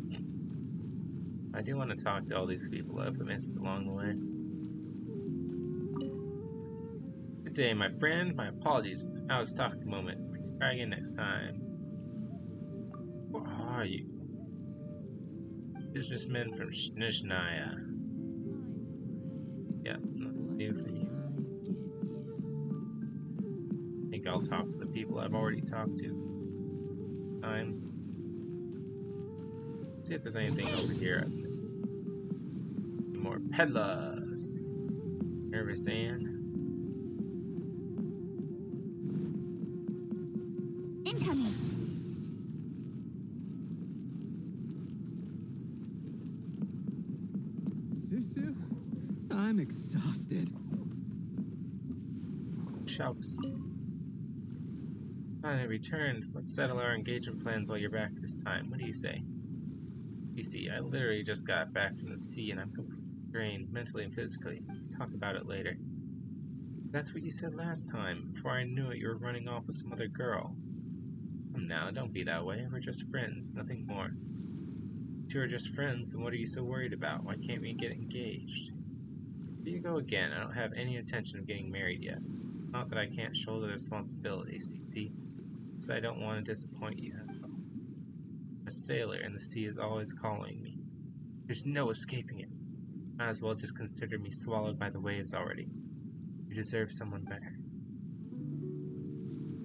I do want to talk to all these people I've missed along the way. Good day, my friend. My apologies. Out of stock at the moment. Please try again next time. Who are you? Businessmen from Snizhnaya. Yeah, nothing new for you. I think I'll talk to the people I've already talked to. Times. See if there's anything over here I've missed. More peddlers. Nervous Ann. Incoming. Susu? I'm exhausted. Shouts. Finally returned. Let's settle our engagement plans while you're back this time. What do you say? You see, I literally just got back from the sea and I'm completely drained, mentally and physically. Let's talk about it later. That's what you said last time. Before I knew it, you were running off with some other girl. Come now, don't be that way. We're just friends, nothing more. If you are just friends, then what are you so worried about? Why can't we get engaged? Here you go again. I don't have any intention of getting married yet. Not that I can't shoulder the responsibility, see? It's that I don't want to disappoint you. I'm a sailor, and the sea is always calling me. There's no escaping it. Might as well just consider me swallowed by the waves already. You deserve someone better.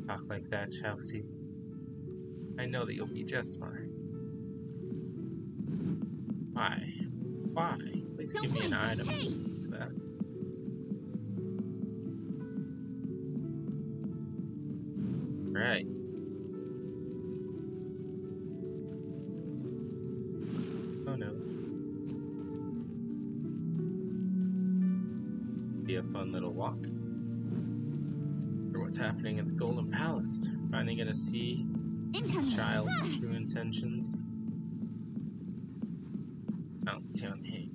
Talk like that, Chelsea. I know that you'll be just fine. Why? Why? Please give me an item for that. Right. Oh no. Be a fun little walk. For what's happening at the Golden Palace. Finally gonna see Incoming. child's true intentions. Mount Tianhe.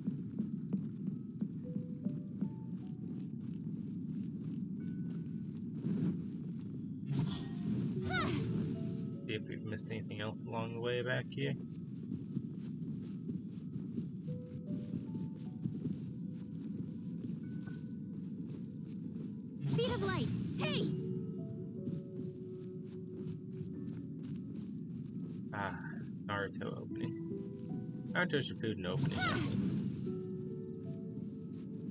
See if we've missed anything else along the way back here. Speed of light. Hey! Ah, Naruto opening. Naruto Shippuden opening.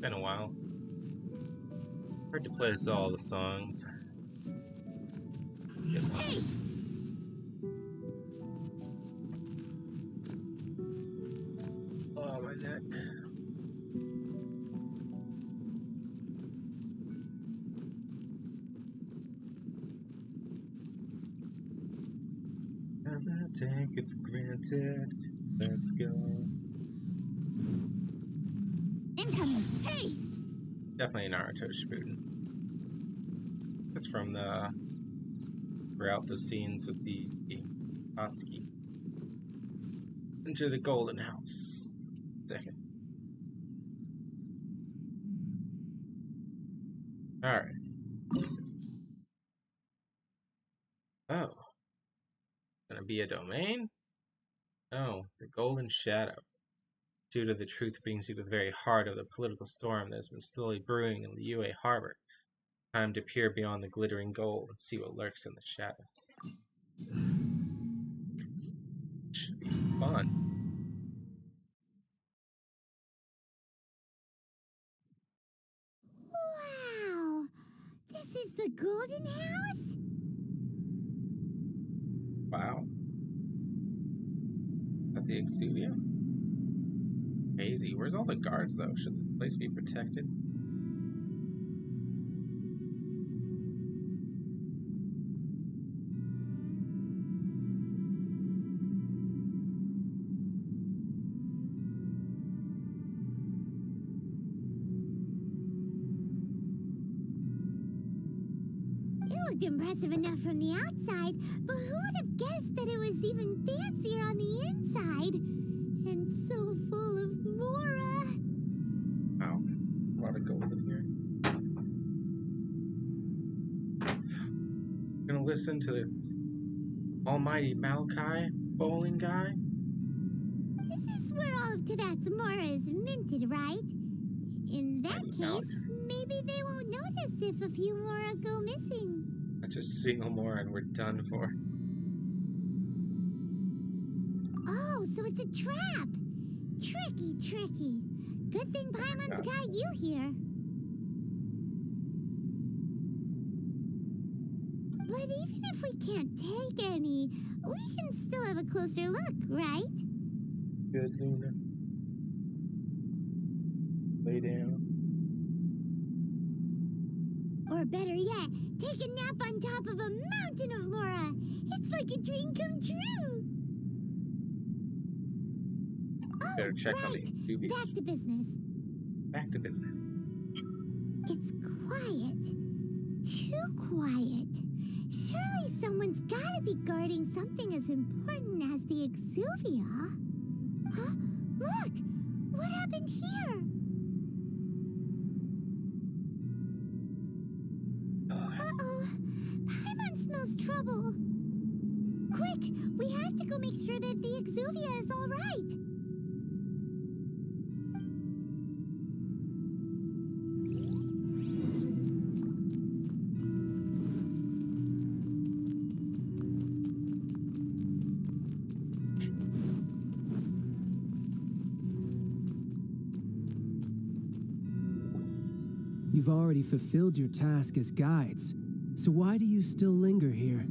Been a while. Hard to place all the songs. Good one. Hey! Oh, my neck. Never take it for granted. Let's go. Incoming. Hey! Definitely Naruto Shippuden. It's from the throughout the scenes with the Atsuki. Into the Golden House. Second. Alright. Oh. Gonna be a domain? No, the Golden Shadow. Due to the truth brings you to the very heart of the political storm that has been slowly brewing in the UA harbor. Time to peer beyond the glittering gold and see what lurks in the shadows. Should be fun. Wow! This is the Golden House? Wow. At the Exuvia? Crazy. Where's all the guards, though? Should the place be protected? It looked impressive enough from the outside, but who would have guessed that it was even fancier on the inside? And so full of Mora. Wow. A lot of gold in here. Gonna listen to the almighty Maokai bowling guy? This is where all of Teyvat's Mora is minted, right? In that Mighty case, Maokai. maybe they won't notice if a few Mora go missing. Not just single more and we're done for. Oh, so it's a trap. Tricky, tricky. Good thing Paimon's got you here. But even if we can't take any, we can still have a closer look, right? Good, Luna. Lay down. Or better yet, take a nap on top of a mountain of Mora. It's like a dream come true. Oh, Better check on the right. Exuvius. Back to business. Back to business. It's quiet. Too quiet. Surely someone's gotta be guarding something as important as the Exuvia. Huh? Look! What happened here? Uh-oh. Paimon smells trouble. Quick! We have to go make sure that the Exuvia is all right. You've already fulfilled your task as guides, so why do you still linger here?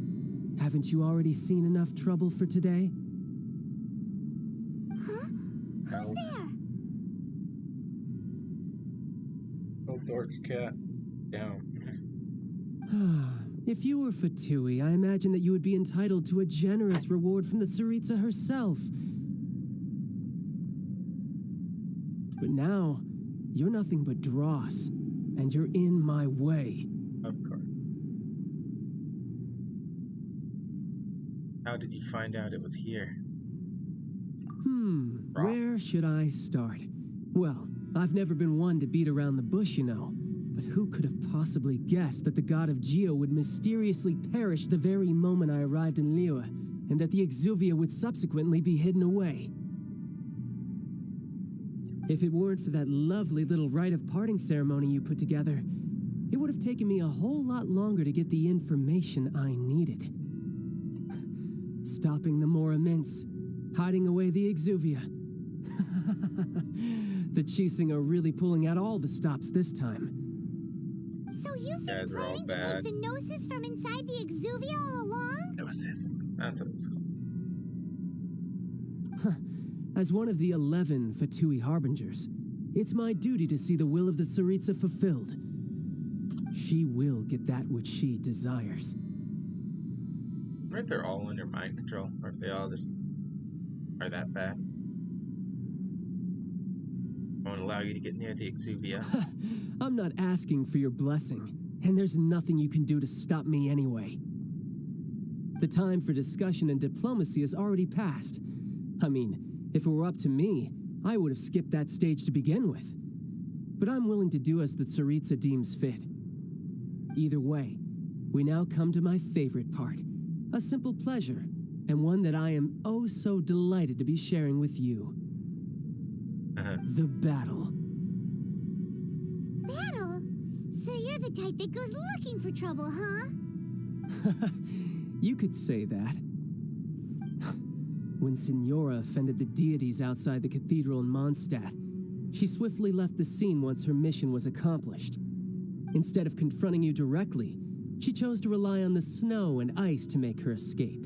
Haven't you already seen enough trouble for today? Huh? Who's there? Oh, dork cat. Down. If you were Fatui, I imagine that you would be entitled to a generous reward from the Tsaritsa herself. But now, you're nothing but dross, and you're in my way. Of course. How did you find out it was here? Where should I start? Well, I've never been one to beat around the bush, you know. But who could have possibly guessed that the god of Geo would mysteriously perish the very moment I arrived in Liyue, and that the Exuvia would subsequently be hidden away? If it weren't for that lovely little rite of parting ceremony you put together, it would have taken me a whole lot longer to get the information I needed. Stopping the Mora Mints, hiding away the Exuvia. The Chising are really pulling out all the stops this time. So you've been Guys are all planning to bad. take the Gnosis from inside the Exuvia all along? Gnosis. That's what it was called. As one of the 11 Fatui Harbingers, it's my duty to see the will of the Tsaritsa fulfilled. She will get that which she desires. I wonder if they're all under mind control, or if they all just are that bad. I won't allow you to get near the Exuvia. I'm not asking for your blessing, and there's nothing you can do to stop me anyway. The time for discussion and diplomacy has already passed. I mean, if it were up to me, I would have skipped that stage to begin with. But I'm willing to do as the Tsaritsa deems fit. Either way, we now come to my favorite part. A simple pleasure, and one that I am oh so delighted to be sharing with you. The battle. Battle? So you're the type that goes looking for trouble, huh? You could say that. When Signora offended the deities outside the cathedral in Mondstadt, she swiftly left the scene once her mission was accomplished. Instead of confronting you directly, she chose to rely on the snow and ice to make her escape.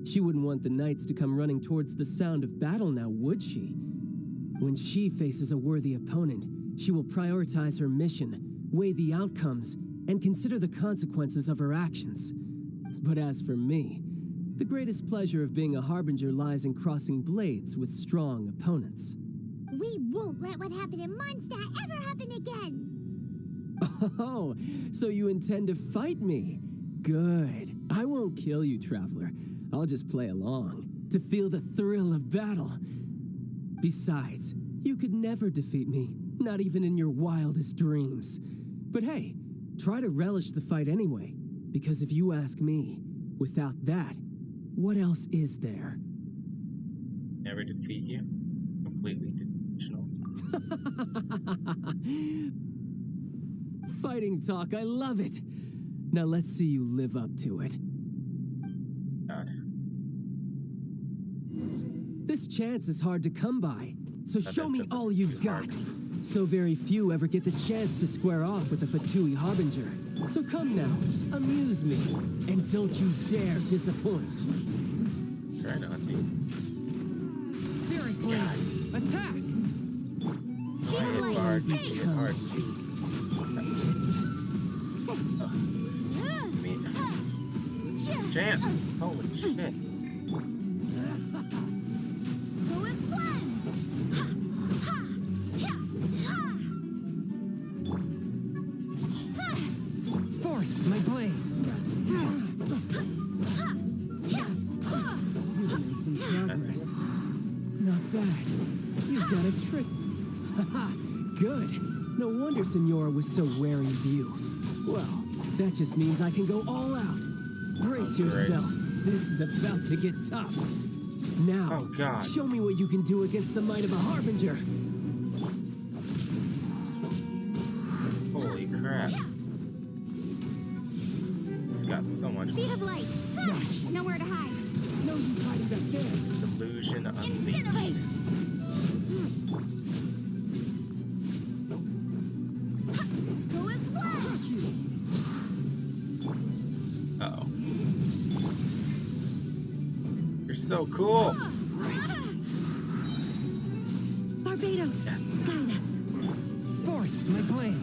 She wouldn't want the knights to come running towards the sound of battle now, would she? When she faces a worthy opponent, she will prioritize her mission, weigh the outcomes, and consider the consequences of her actions. But as for me, the greatest pleasure of being a harbinger lies in crossing blades with strong opponents. We won't let what happened in Mondstadt ever happen again! Oh, so you intend to fight me? Good. I won't kill you, Traveler. I'll just play along, to feel the thrill of battle. Besides, you could never defeat me, not even in your wildest dreams. But hey, try to relish the fight anyway, because if you ask me, without that, what else is there? Never defeat you? Completely delusional. Fighting talk, I love it. Now let's see you live up to it. God. This chance is hard to come by, so I show bet me that's all you've too hard. got. So very few ever get the chance to square off with a Fatui Harbinger. So come now, amuse me, and don't you dare disappoint. Try not to. Spirit Blade! Attack! I hit hard, you hit hard too. Chance! Holy shit. Forth, my blade! You've made some That's progress. Not bad. You've got a trick. Haha, good. No wonder Senora was so wary of you. Well, that just means I can go all out. Brace Great. yourself. This is about to get tough. Now, Oh, God. show me what you can do against the might of a Harbinger. Holy crap. He's got so much Speed of light! Nowhere to hide! No use hiding back there. delusion unleashed. Incinerate! Go as flash! Uh-oh. You're so cool! Barbados, Yes. guide us. Forth, my blade!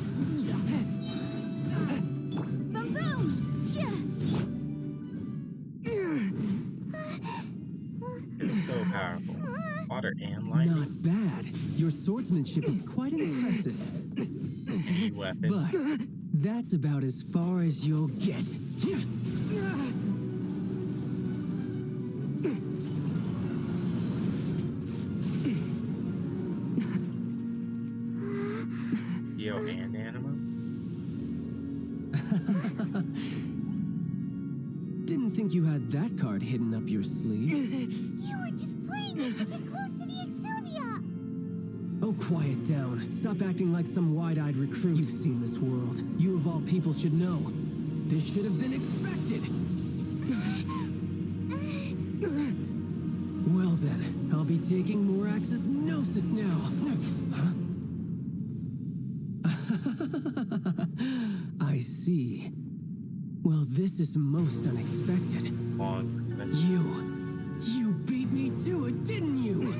Boom boom! It's so powerful. Water and lightning. Not bad. Your swordsmanship is quite impressive. Any weapon. But that's about as far as you'll get. Yo and Anima. Didn't think you had that card hidden up your sleeve. You were just playing us to get close to the Exuvia! Oh, quiet down. Stop acting like some wide-eyed recruit. You've seen this world. You of all people should know. This should have been expected. Well then, I'll be taking Morax's Gnosis now. I see. Well, this is most unexpected. Long expensive. You beat me to it, didn't you?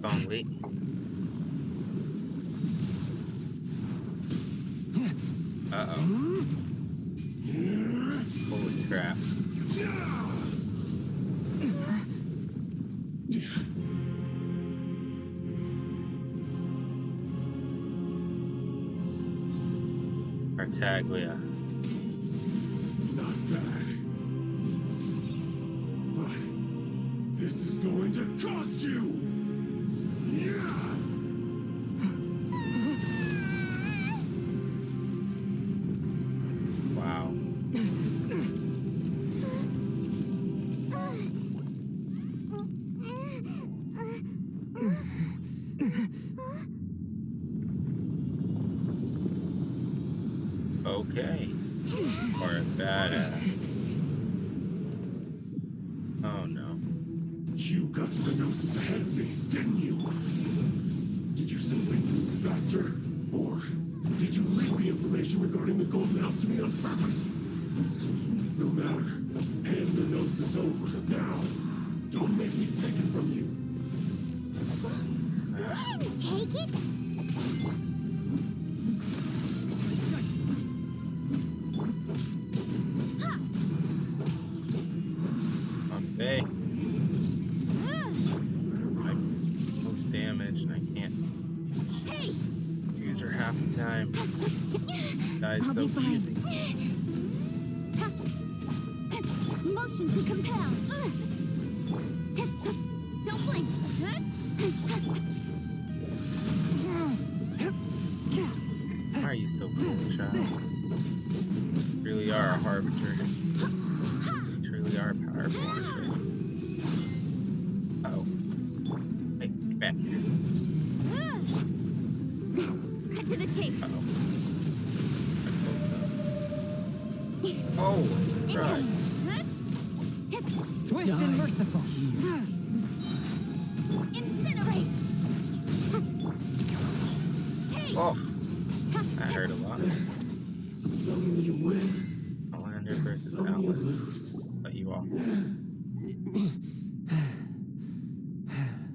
Only. Uh-oh. Holy crap. Tartaglia. Not bad. But this is going to cost you! Yeah! Wow. Okay. Or a badass. Oh no. You got to the Gnosis ahead of me, didn't you? Did you simply move faster? Or did you leak the information regarding the Golden House to me on purpose? No matter. Hand the Gnosis over now. Don't make me take it from you. I didn't take it. Hey. Like, most damage, and I can't use her half the time. Dies so easy. Motion to compel. Don't blink. Why are you so cool, child? You really are a harbinger. You truly are powerful. Oh. Hey, get back here. Cut to the chase. Uh-oh. Oh, right. Swift and merciful. Incinerate. Oh, that hurt a lot. Some you win, Alander versus some you Alice. lose. But you off.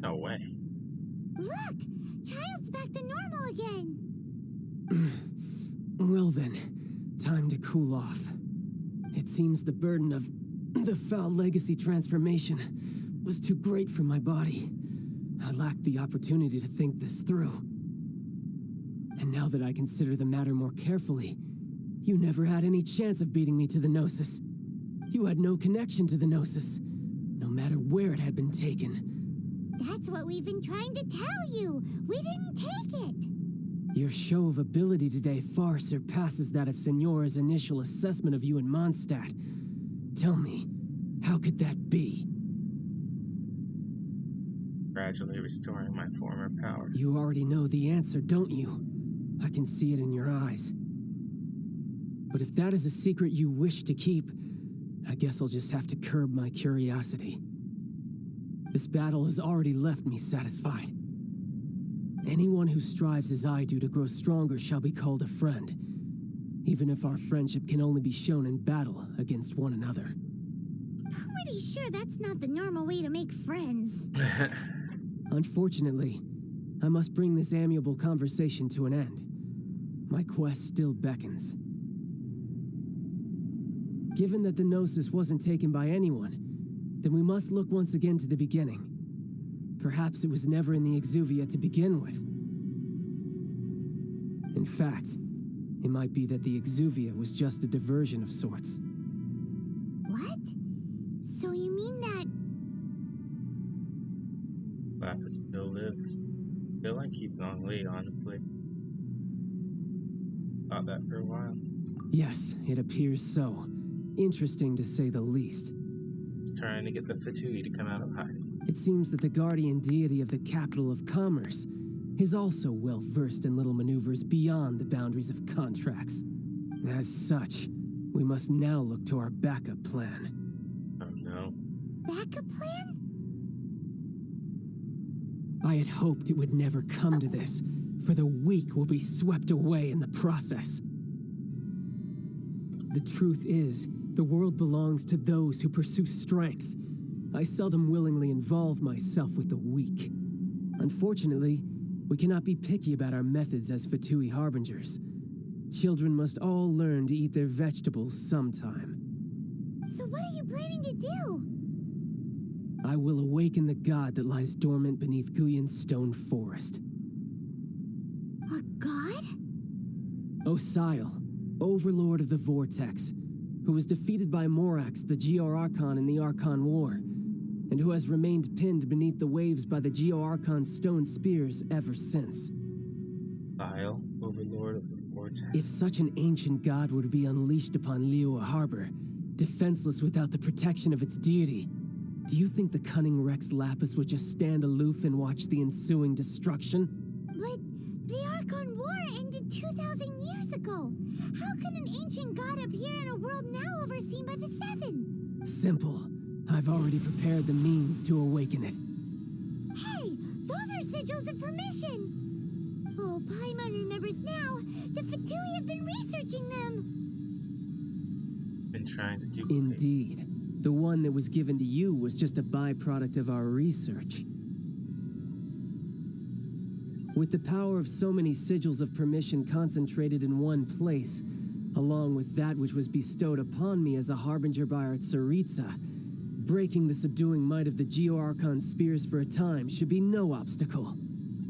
No way. Look, Child's back to normal again. Well then, time to cool off. It seems the burden of the foul legacy transformation was too great for my body. I lacked the opportunity to think this through. And now that I consider the matter more carefully, you never had any chance of beating me to the Gnosis. You had no connection to the Gnosis, no matter where it had been taken. That's what we've been trying to tell you. We didn't take it. Your show of ability today far surpasses that of Signora's initial assessment of you in Mondstadt. Tell me, how could that be? Gradually restoring my former power. You already know the answer, don't you? I can see it in your eyes. But if that is a secret you wish to keep, I guess I'll just have to curb my curiosity. This battle has already left me satisfied. Anyone who strives as I do to grow stronger shall be called a friend, even if our friendship can only be shown in battle against one another. Pretty sure that's not the normal way to make friends. Unfortunately, I must bring this amiable conversation to an end. My quest still beckons. Given that the Gnosis wasn't taken by anyone, then we must look once again to the beginning. Perhaps it was never in the Exuvia to begin with. In fact, it might be that the Exuvia was just a diversion of sorts. What? So you mean that... Lapis still lives. I feel like he's on Lee, honestly. Thought that for a while. Yes, it appears so. Interesting to say the least. He's trying to get the Fatui to come out of hiding. It seems that the guardian deity of the capital of commerce is also well versed in little maneuvers beyond the boundaries of contracts. As such, we must now look to our backup plan. Oh no. backup plan? I had hoped it would never come to this, for the weak will be swept away in the process. The truth is, the world belongs to those who pursue strength. I seldom willingly involve myself with the weak. Unfortunately, we cannot be picky about our methods as Fatui harbingers. Children must all learn to eat their vegetables sometime. So what are you planning to do? I will awaken the god that lies dormant beneath Guyan's stone forest. A god? Osial, overlord of the Vortex, who was defeated by Morax, the Geo-Archon in the Archon War, and who has remained pinned beneath the waves by the Geo-Archon's stone spears ever since. Vile, overlord of the Vortex. If such an ancient god were to be unleashed upon Liyue Harbor, defenseless without the protection of its deity, do you think the cunning Rex Lapis would just stand aloof and watch the ensuing destruction? But the Archon War ended 2,000 years ago. How can an ancient god appear in a world now overseen by the Seven? Simple. I've already prepared the means to awaken it. Hey, those are sigils of permission. Oh, Paimon remembers now. The Fatui have been researching them. Been trying to duplicate. Indeed. The one that was given to you was just a byproduct of our research. With the power of so many sigils of permission concentrated in one place, along with that which was bestowed upon me as a harbinger by our Tsaritsa, breaking the subduing might of the Geo-Archon spears for a time should be no obstacle.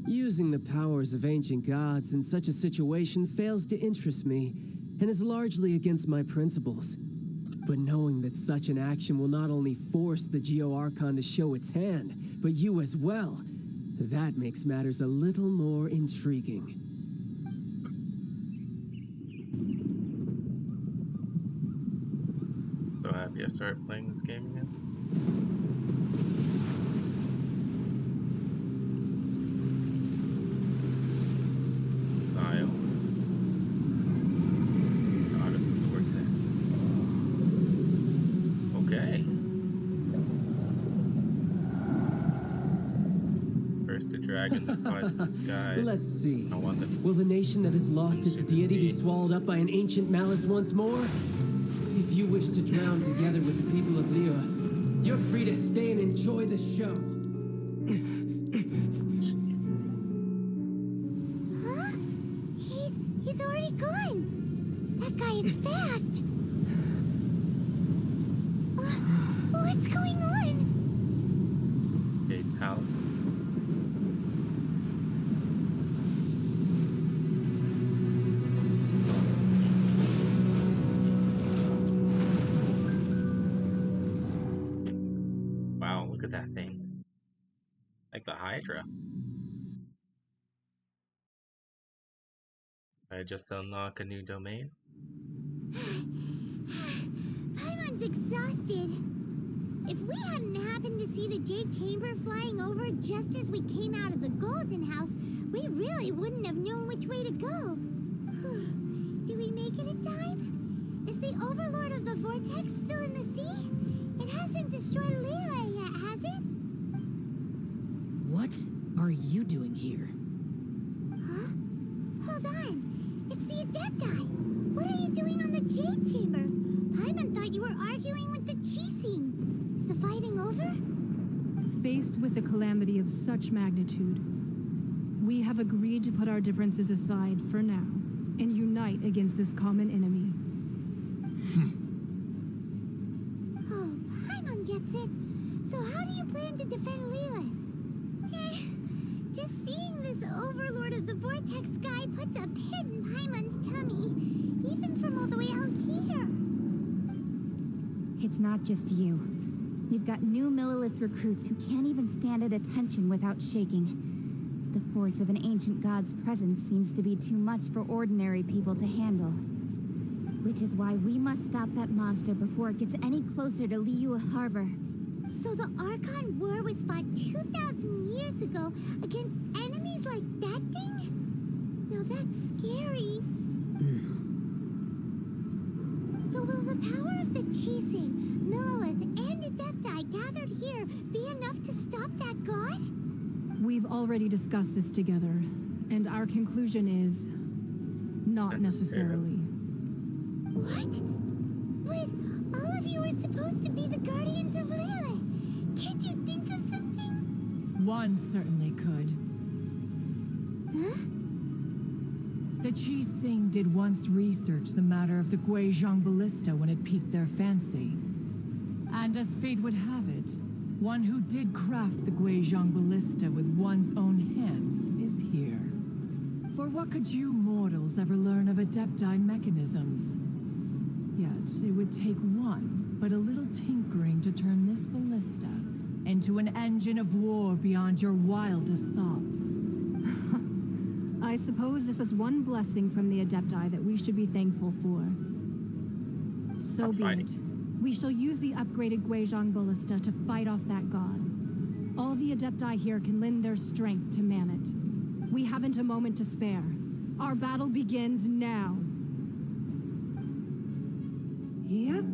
Using the powers of ancient gods in such a situation fails to interest me, and is largely against my principles. But knowing that such an action will not only force the Geo-Archon to show its hand, but you as well, that makes matters a little more intriguing. So have you started playing this game again? Style. God of the Vortex. Okay. First, a dragon that flies in the skies. Let's see. I want them. Will the nation that has lost its Into the deity be sea. swallowed up by an ancient malice once more? If you wish to drown together with the people of Liyue, you're free to stay and enjoy the show. Huh? He's already gone. That guy is fast. What's going on? Jade Palace. Wow, look at that thing. Like the Hydra. I just unlock a new domain. Paimon's exhausted. If we hadn't happened to see the Jade Chamber flying over just as we came out of the Golden House, we really wouldn't have known which way to go. Do we make it in time? Is the Overlord of the Vortex still in the sea? It hasn't destroyed Liyue yet, has it? What are you doing here? Huh? Hold on. It's the Adepti. What are you doing on the Jade Chamber? Paimon thought you were arguing with the Chising. Is the fighting over? Faced with a calamity of such magnitude, we have agreed to put our differences aside for now and unite against this common enemy. Oh, Paimon gets it. So how do you plan to defend Liyue? Just seeing this Overlord of the Vortex guy puts a pit in Paimon's tummy, even from all the way out here. It's not just you. We've got new Millilith recruits who can't even stand at attention without shaking. The force of an ancient god's presence seems to be too much for ordinary people to handle. Which is why we must stop that monster before it gets any closer to Liyue Harbor. So the Archon War was fought 2,000 years ago against enemies like that thing? Now that's scary. So will the power of the Chising, Millilith, and Adepti gathered here be enough to stop that god? We've already discussed this together, and our conclusion is not necessarily. What? But all of you were supposed to be the guardians of Liyue. Can't you think of something? One certainly could. Huh? The Chising did once research the matter of the Guizhong ballista when it piqued their fancy. And as fate would have it, one who did craft the Guizhong ballista with one's own hands is here. For what could you mortals ever learn of Adepti mechanisms? Yet it would take but a little tinkering to turn this ballista into an engine of war beyond your wildest thoughts. I suppose this is one blessing from the Adepti that we should be thankful for. So be it. We shall use the upgraded Guizhong ballista to fight off that god. All the Adepti here can lend their strength to man it. We haven't a moment to spare. Our battle begins now. Yep.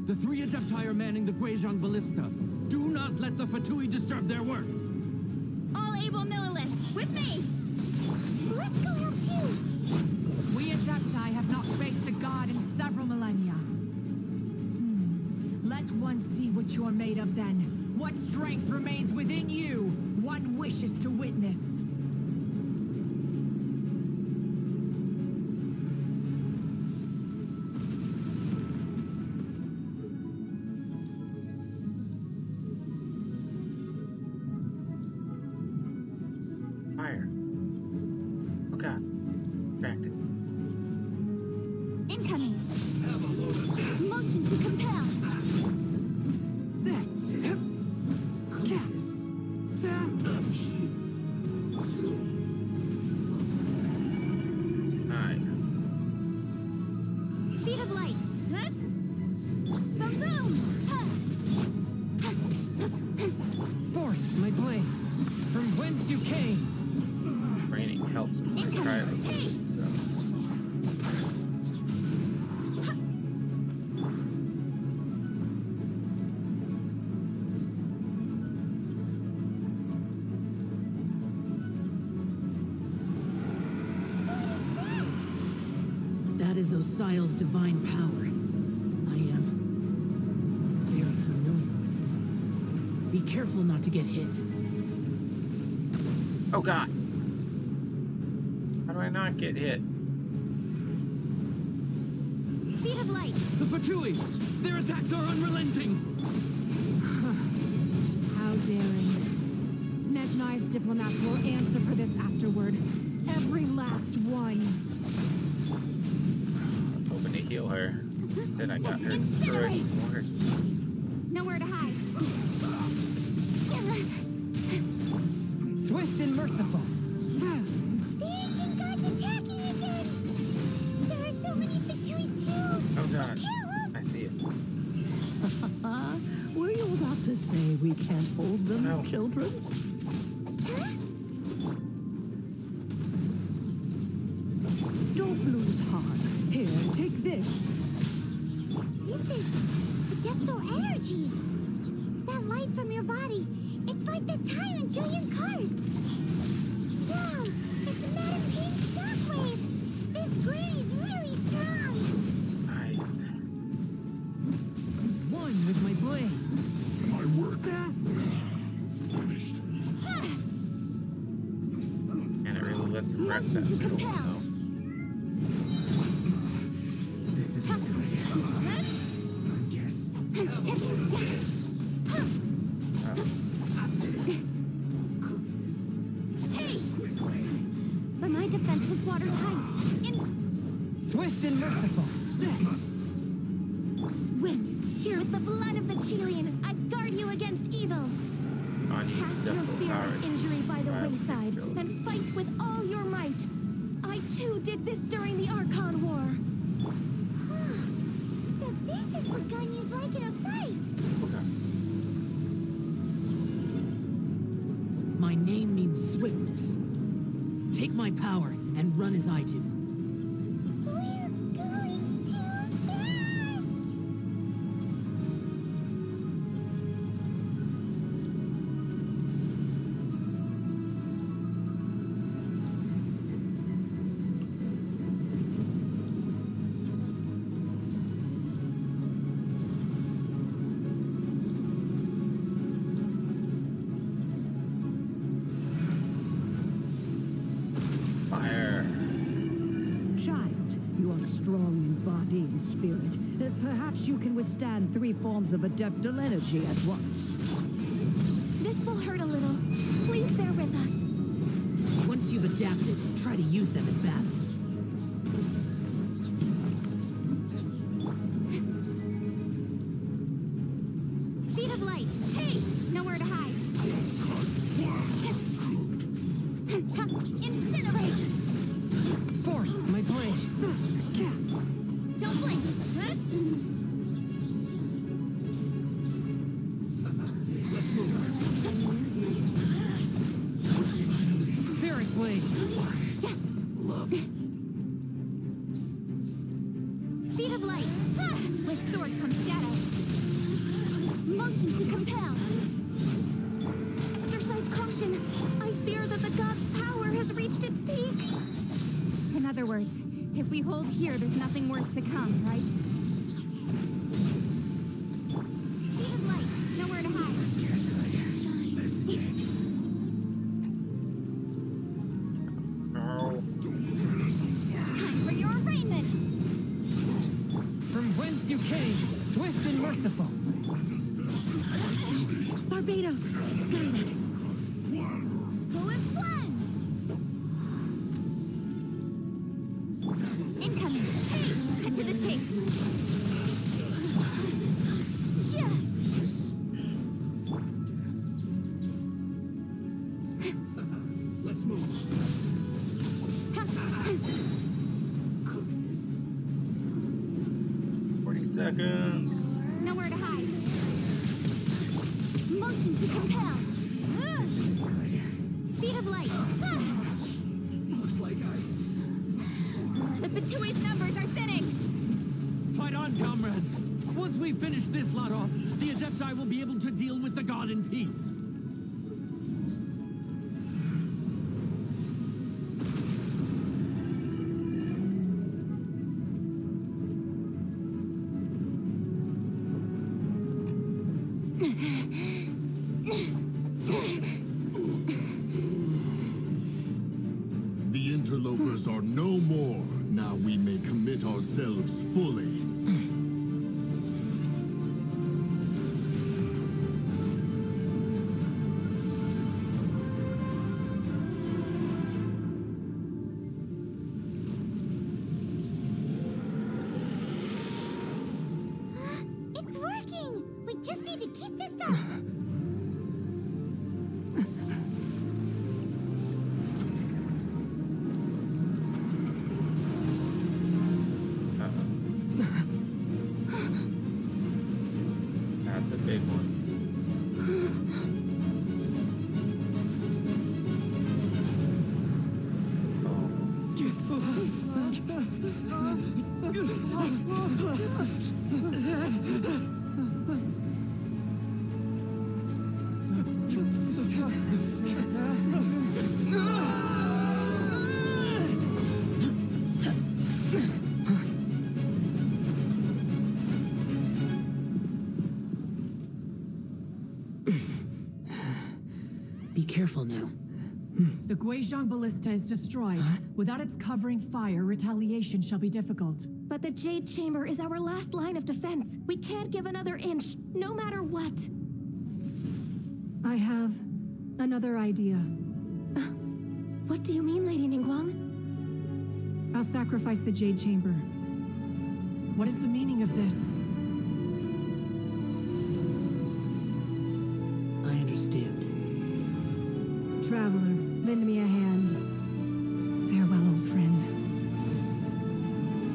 The 3 Adepti are manning the Guizhong Ballista. Do not let the Fatui disturb their work. All able Millilith, with me! Let's go help too! We Adepti have not faced a god in several millennia. Let one see what you're made of then. What strength remains within you? One wishes to witness. Fire. Oh god. Distracted. Incoming! Motion to compel! Nice. Speed of light! Huh? Boom! Forth, my blade. From whence you came. Raining helps describe stuff. That is Osial's divine power. I am very familiar with it. Be careful not to get hit. Oh god. How do I not get hit? Speed of light! The Fatui! Their attacks are unrelenting! How daring. Snezhnai's diplomats will answer for this afterward. Every last one. I was hoping to heal her. Instead I got her destroyed even worse. Nowhere to hide. Swift and merciful. The ancient god's attacking again! There are so many Fatui too! Oh god. I see it. Were you about to say we can't hold them, No. children? Don't lose heart. Here, take this. This is adeptal energy! That light from your body, it's like the time in Julian Karst! Wow, it's Madame Pain's shockwave! This grady's really strong! Nice. One with my blade. My work finished. And it really let them rest that Motion to middle compel. one This is Hey! But my defense was watertight. swift and merciful. Wind, here with the blood of the Chilean, I guard you against evil! on use Cast your adeptal fear powers of to injury by the survive wayside, children. and fight with all your might! I too did this during the Archon War! So this is what Ganya's like in a fight! My name means swiftness. Take my power and run as I do. We're going too fast! Fire. Child, you are strong in body and spirit. Perhaps you can withstand 3 forms of adeptal energy at once. This will hurt a little. Please bear with us. Once you've adapted, try to use them in battle. Speed of light. Hey! Nowhere to hide. Incinerate! Forth, my blade. Don't blink. Spirit blade. Speed of light. light. With sword comes shadow. Motion to compel. Exercise caution. I fear that the god's power has reached its peak. In other words, if we hold here, there's nothing worse to come, right? Speed of light. Nowhere to hide. Time for your arraignment. From whence you came, swift and merciful. Barbados, guide us. Who is one? Incoming. Hey, cut to the chase. Yeah. Let's move. 40 seconds. Nowhere to hide. Motion to compel. Speed of light. Looks like The Fatui's numbers are thinning. Fight on, comrades. Once we finish this lot off, the Adepti will be able to deal with the god in peace. The interlopers are no more. Now we may commit ourselves fully. It's working! We just need to keep this up! That's a big one. Be careful now. The Guizhong Ballista is destroyed. Without its covering fire, retaliation shall be difficult. But the Jade Chamber is our last line of defense. We can't give another inch, no matter what. I have another idea. What do you mean, Lady Ningguang? I'll sacrifice the Jade Chamber. What is the meaning of this? I understand. Traveler, lend me a hand. Farewell, old friend.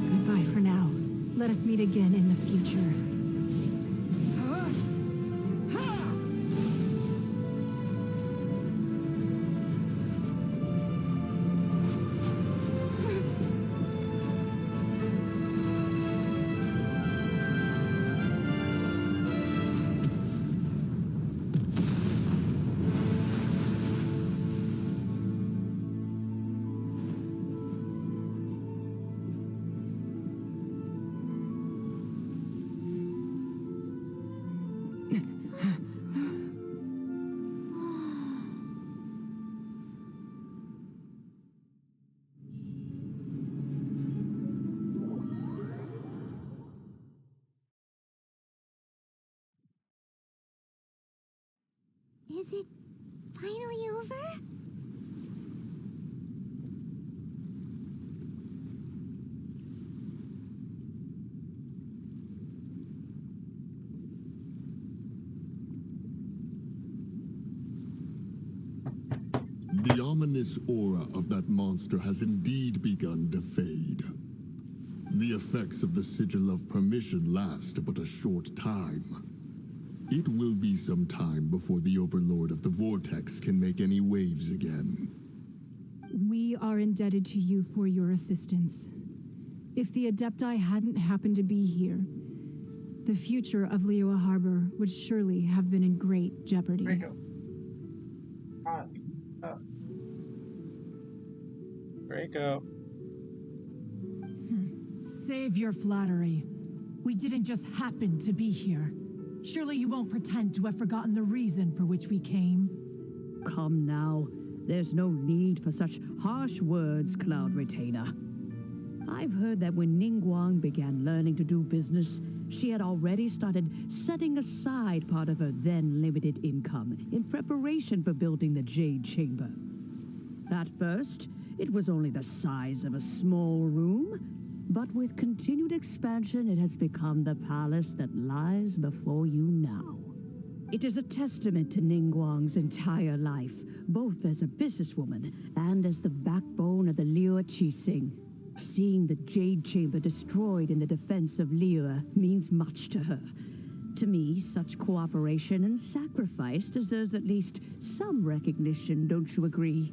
Goodbye for now. Let us meet again in the future. Is it finally over? The ominous aura of that monster has indeed begun to fade. The effects of the Sigil of Permission last but a short time. It will be some time before the Overlord of the Vortex can make any waves again. We are indebted to you for your assistance. If the Adepti hadn't happened to be here, the future of Liyue Harbor would surely have been in great jeopardy. Draco. Draco. Save your flattery. We didn't just happen to be here. Surely you won't pretend to have forgotten the reason for which we came. Come now. There's no need for such harsh words, Cloud Retainer. I've heard that when Ningguang began learning to do business, she had already started setting aside part of her then limited income in preparation for building the Jade Chamber. At first, it was only the size of a small room, but with continued expansion, it has become the palace that lies before you now. It is a testament to Ningguang's entire life, both as a businesswoman and as the backbone of the Liyue Qixing. Seeing the Jade Chamber destroyed in the defense of Liyue means much to her. To me, such cooperation and sacrifice deserves at least some recognition, don't you agree?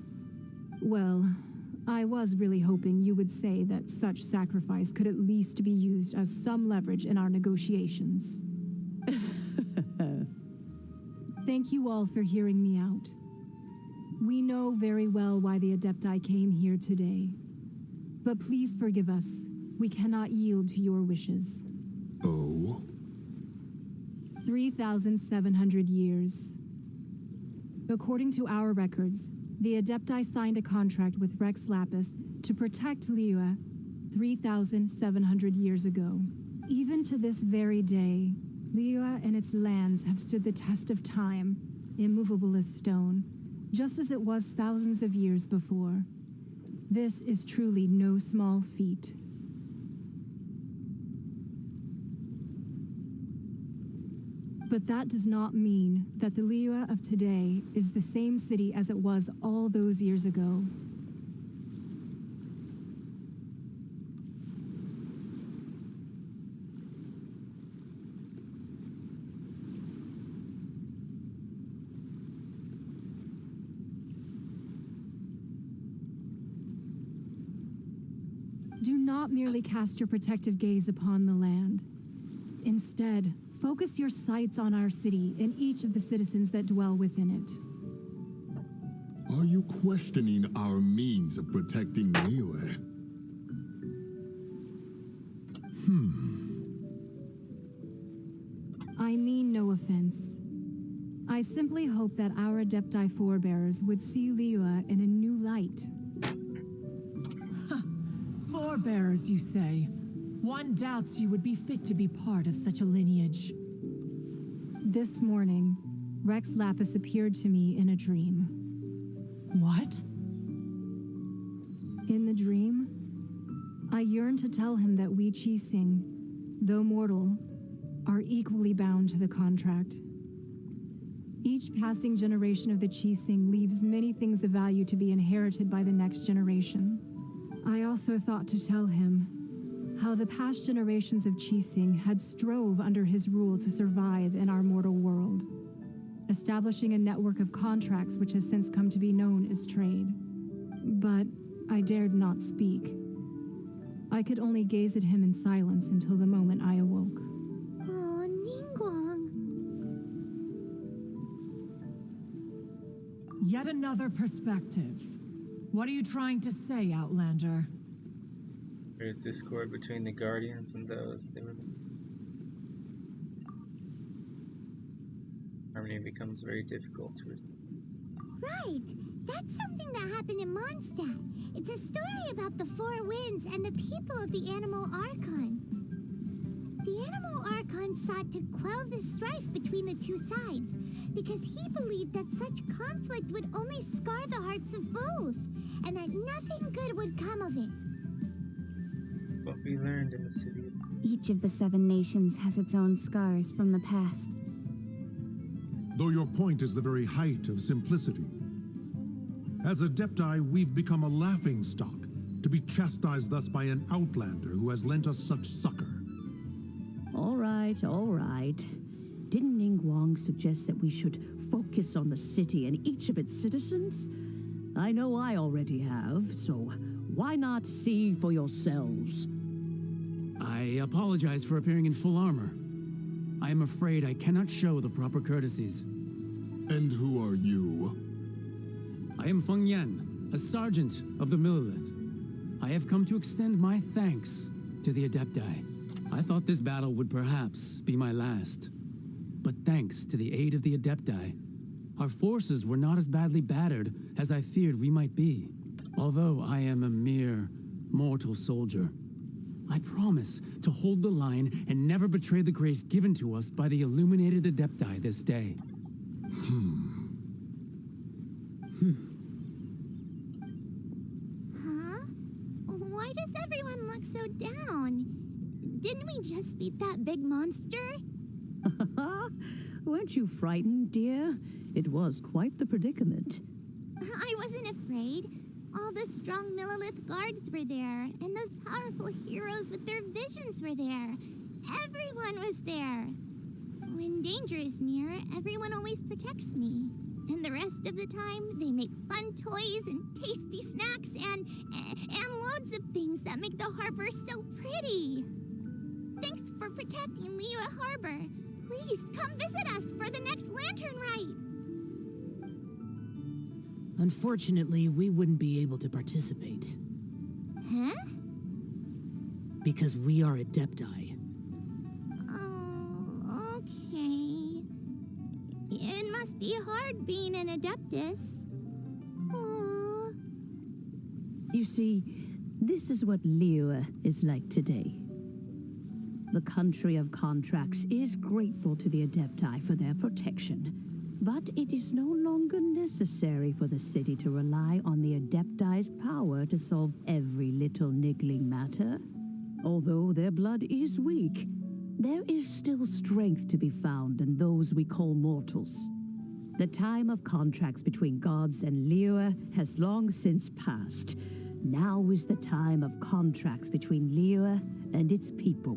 Well, I was really hoping you would say that such sacrifice could at least be used as some leverage in our negotiations. Thank you all for hearing me out. We know very well why the Adepti came here today. But please forgive us. We cannot yield to your wishes. Oh? 3,700 years. According to our records, the Adepti signed a contract with Rex Lapis to protect Liyue 3,700 years ago. Even to this very day, Liyue and its lands have stood the test of time, immovable as stone, just as it was thousands of years before. This is truly no small feat. But that does not mean that the Liyue of today is the same city as it was all those years ago. Do not merely cast your protective gaze upon the land. Instead, focus your sights on our city and each of the citizens that dwell within it. Are you questioning our means of protecting Liyue? I mean no offense. I simply hope that our Adepti forebears would see Liyue in a new light. Forebears, you say? One doubts you would be fit to be part of such a lineage. This morning, Rex Lapis appeared to me in a dream. What? In the dream, I yearned to tell him that we Qixing, though mortal, are equally bound to the contract. Each passing generation of the Qixing leaves many things of value to be inherited by the next generation. I also thought to tell him how the past generations of Qixing had strove under his rule to survive in our mortal world, establishing a network of contracts which has since come to be known as trade. But I dared not speak. I could only gaze at him in silence until the moment I awoke. Oh, Ningguang. Yet another perspective. What are you trying to say, Outlander? There's discord between the Guardians and those they were. Harmony becomes very difficult to. Right! That's something that happened in Mondstadt. It's a story about the Four Winds and the people of the Animal Archon. The Animal Archon sought to quell the strife between the two sides because he believed that such conflict would only scar the hearts of both, and that nothing good would come of it. What we learned in the city. Each of the 7 nations has its own scars from the past. Though your point is the very height of simplicity. As Adepti, we've become a laughingstock, to be chastised thus by an outlander who has lent us such succor. All right, all right. Didn't Ningguang suggest that we should focus on the city and each of its citizens? I know I already have, so why not see for yourselves? I apologize for appearing in full armor. I am afraid I cannot show the proper courtesies. And who are you? I am Feng Yan, a sergeant of the Millelith. I have come to extend my thanks to the Adepti. I thought this battle would perhaps be my last. But thanks to the aid of the Adepti, our forces were not as badly battered as I feared we might be. Although I am a mere mortal soldier, I promise to hold the line and never betray the grace given to us by the illuminated Adepti this day. Huh? Why does everyone look so down? Didn't we just beat that big monster? Weren't you frightened, dear? It was quite the predicament. I wasn't afraid. All the strong Millelith guards were there, and those powerful heroes with their visions were there. Everyone was there. When danger is near, everyone always protects me. And the rest of the time, they make fun toys and tasty snacks and loads of things that make the harbor so pretty. Thanks for protecting Liyue Harbor. Please come visit us for the next lantern rite. Unfortunately, we wouldn't be able to participate. Huh? Because we are Adepti. Oh, okay. It must be hard being an Adeptus. Aww. You see, this is what Liyue is like today. The country of contracts is grateful to the Adepti for their protection, but it is no longer necessary for the city to rely on the Adepti's power to solve every little niggling matter. Although their blood is weak, there is still strength to be found in those we call mortals. The time of contracts between gods and Liyue has long since passed. Now is the time of contracts between Liyue and its people.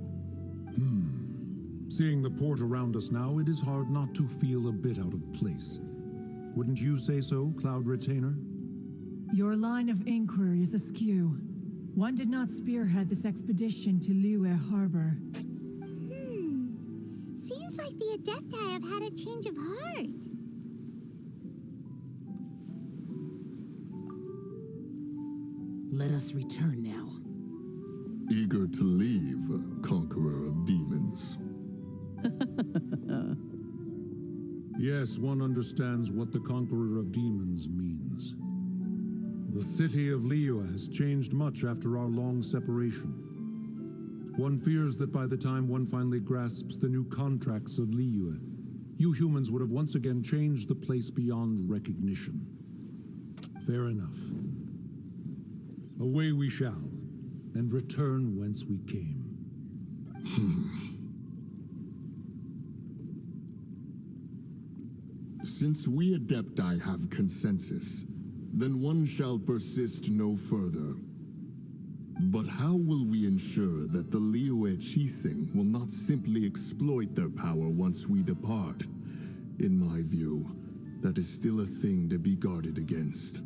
Seeing the port around us now, it is hard not to feel a bit out of place. Wouldn't you say so, Cloud Retainer? Your line of inquiry is askew. One did not spearhead this expedition to Liyue Harbor. Seems like the Adepti have had a change of heart. Let us return now. Eager to leave, conqueror of demons. Yes, one understands what the Conqueror of Demons means. The city of Liyue has changed much after our long separation. One fears that by the time one finally grasps the new contracts of Liyue, you humans would have once again changed the place beyond recognition. Fair enough. Away we shall, and return whence we came. Since we Adepti have consensus, then one shall persist no further. But how will we ensure that the Liyue Chising will not simply exploit their power once we depart? In my view, that is still a thing to be guarded against.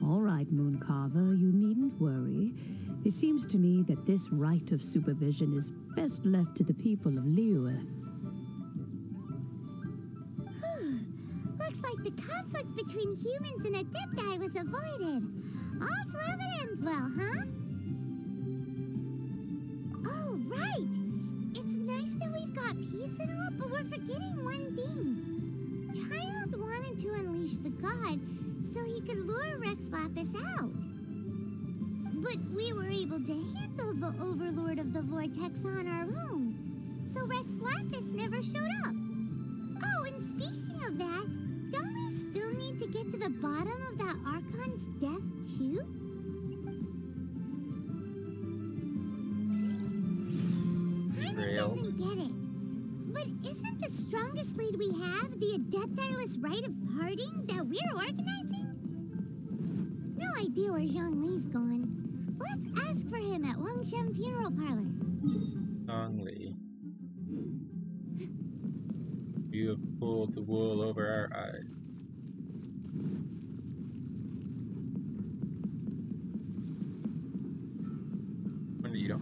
All right, Mooncarver, you needn't worry. It seems to me that this right of supervision is best left to the people of Liyue. Looks like the conflict between humans and Adepti was avoided. All's well that ends well, huh? Oh, right! It's nice that we've got peace and all, but we're forgetting one thing. Child wanted to unleash the god so he could lure Rex Lapis out. But we were able to handle the Overlord of the Vortex on our own, so Rex Lapis never showed up. Oh, and speaking of that, don't we still need to get to the bottom of that Archon's death, too? Hyman doesn't get it. But isn't the strongest lead we have the Adepti-less rite of parting that we're organizing? No idea where Zhang Li's gone. Let's ask for him at Wangshem Funeral Parlor. Zhang Li. You have pulled the wool over our eyes.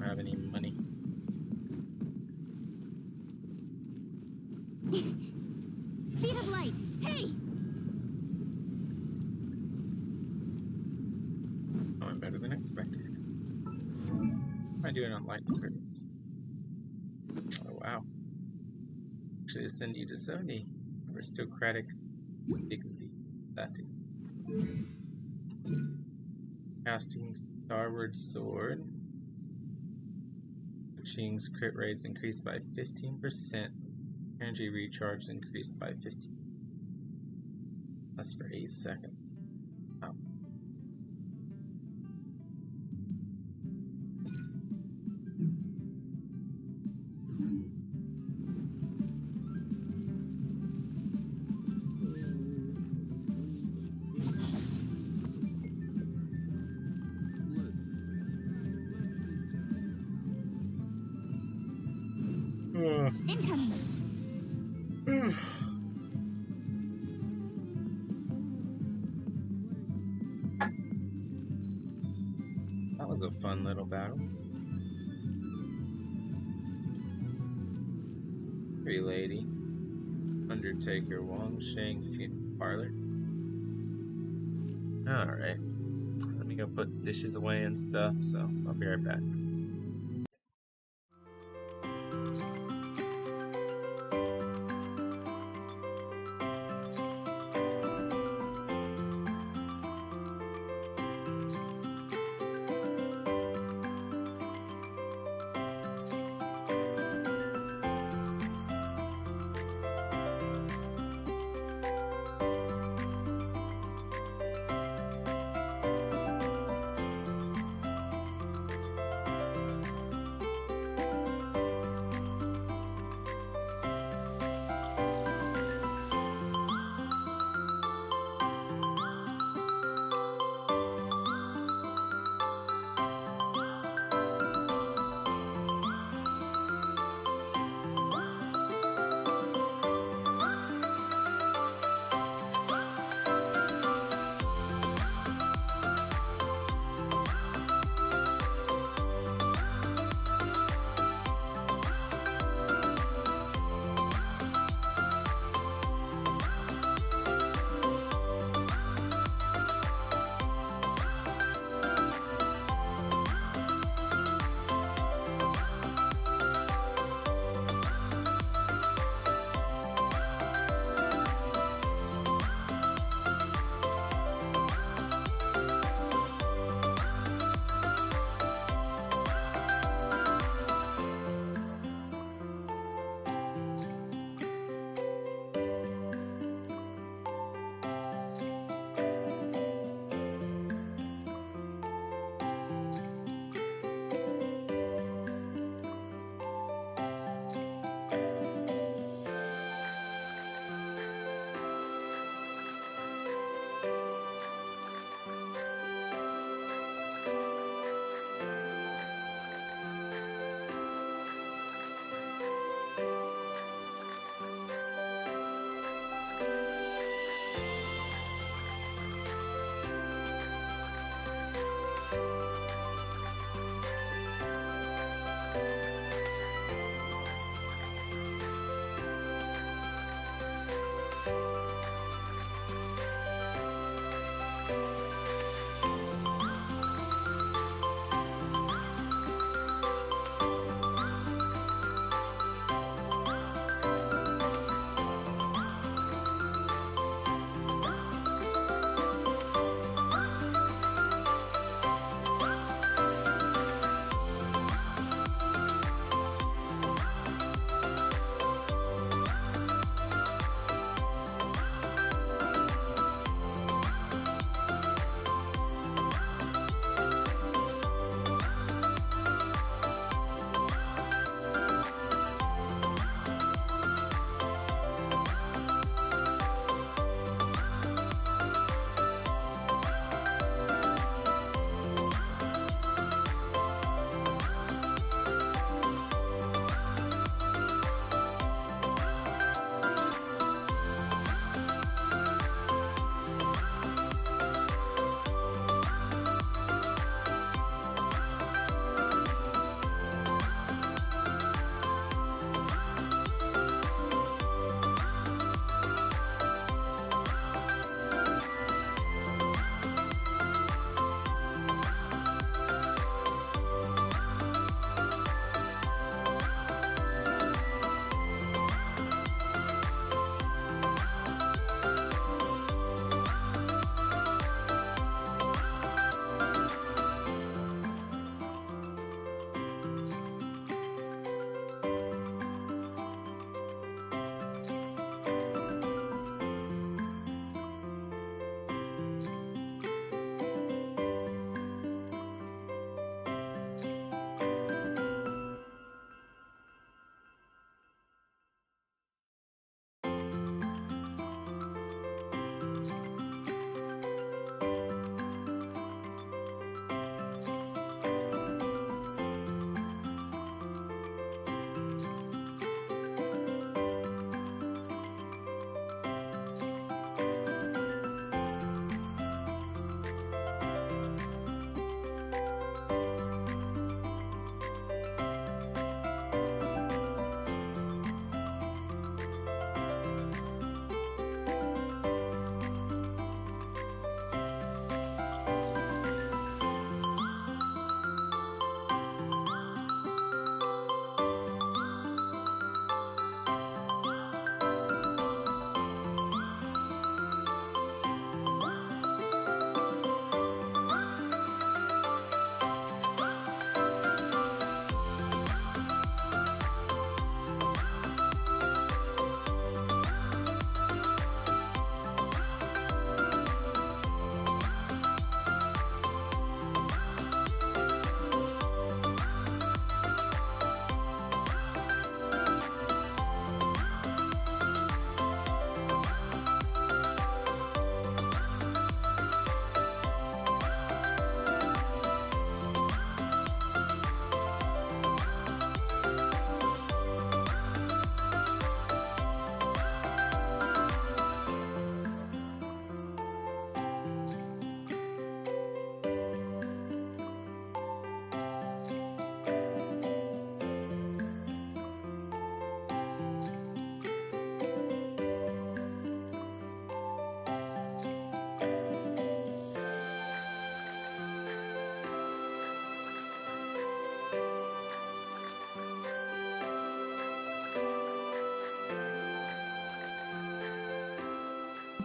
don't have any money. Speed of light! Hey! Oh, I'm better than expected. What am I doing on lightning prisms? Oh, wow. Actually, send you to 70. Aristocratic dignity. That too. Casting Starward Sword. Ching's crit rates increased by 15%. Energy recharge increased by 15. That's for 8 seconds. Wow. Incoming! That was a fun little battle. Free Lady. Undertaker Wong Shang Funeral Parlor. Alright. Let me go put the dishes away and stuff, so I'll be right back.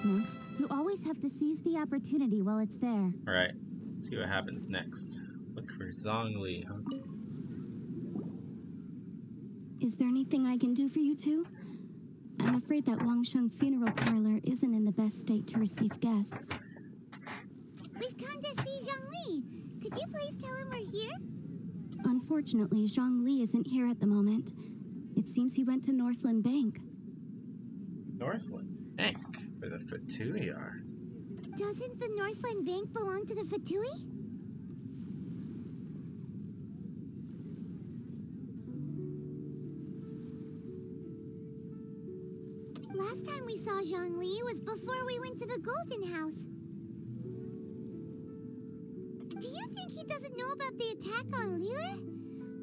business. You always have to seize the opportunity while it's there. Alright, let's see what happens next. Look for Zhongli, huh? Is there anything I can do for you two? I'm afraid that Wangsheng Funeral Parlor isn't in the best state to receive guests. We've come to see Zhongli. Could you please tell him we're here? Unfortunately, Zhongli isn't here at the moment. It seems he went to Northland Bank. Northland Bank, where the Fatui are. Doesn't the Northland Bank belong to the Fatui? Last time we saw Zhongli was before we went to the Golden House. Do you think he doesn't know about the attack on Liyue?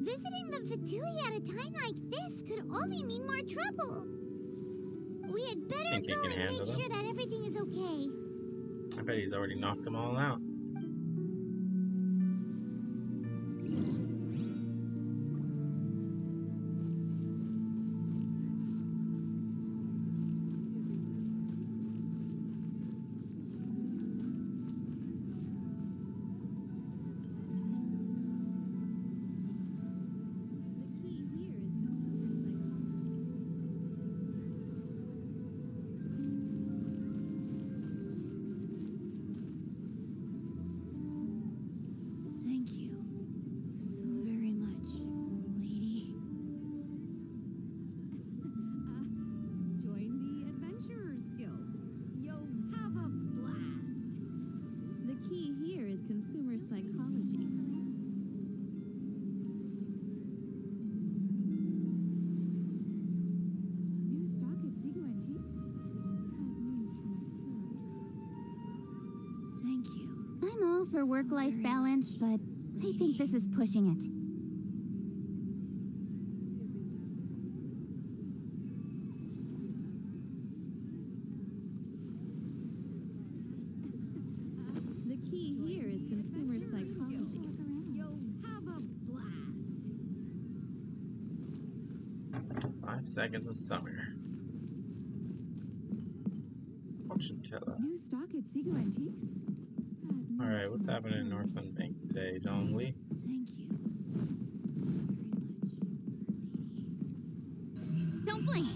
Visiting the Fatui at a time like this could only mean more trouble. We had better go and make sure that everything is okay. I bet he's already knocked them all out. For work-life balance, but I think this is pushing it. The key here is consumer psychology. You'll have a blast. 5 seconds of summer. Fortune teller. New stock at Seago Antiques? Alright, what's happening in Northland Bank today, Zhongli? Thank you. Don't blink!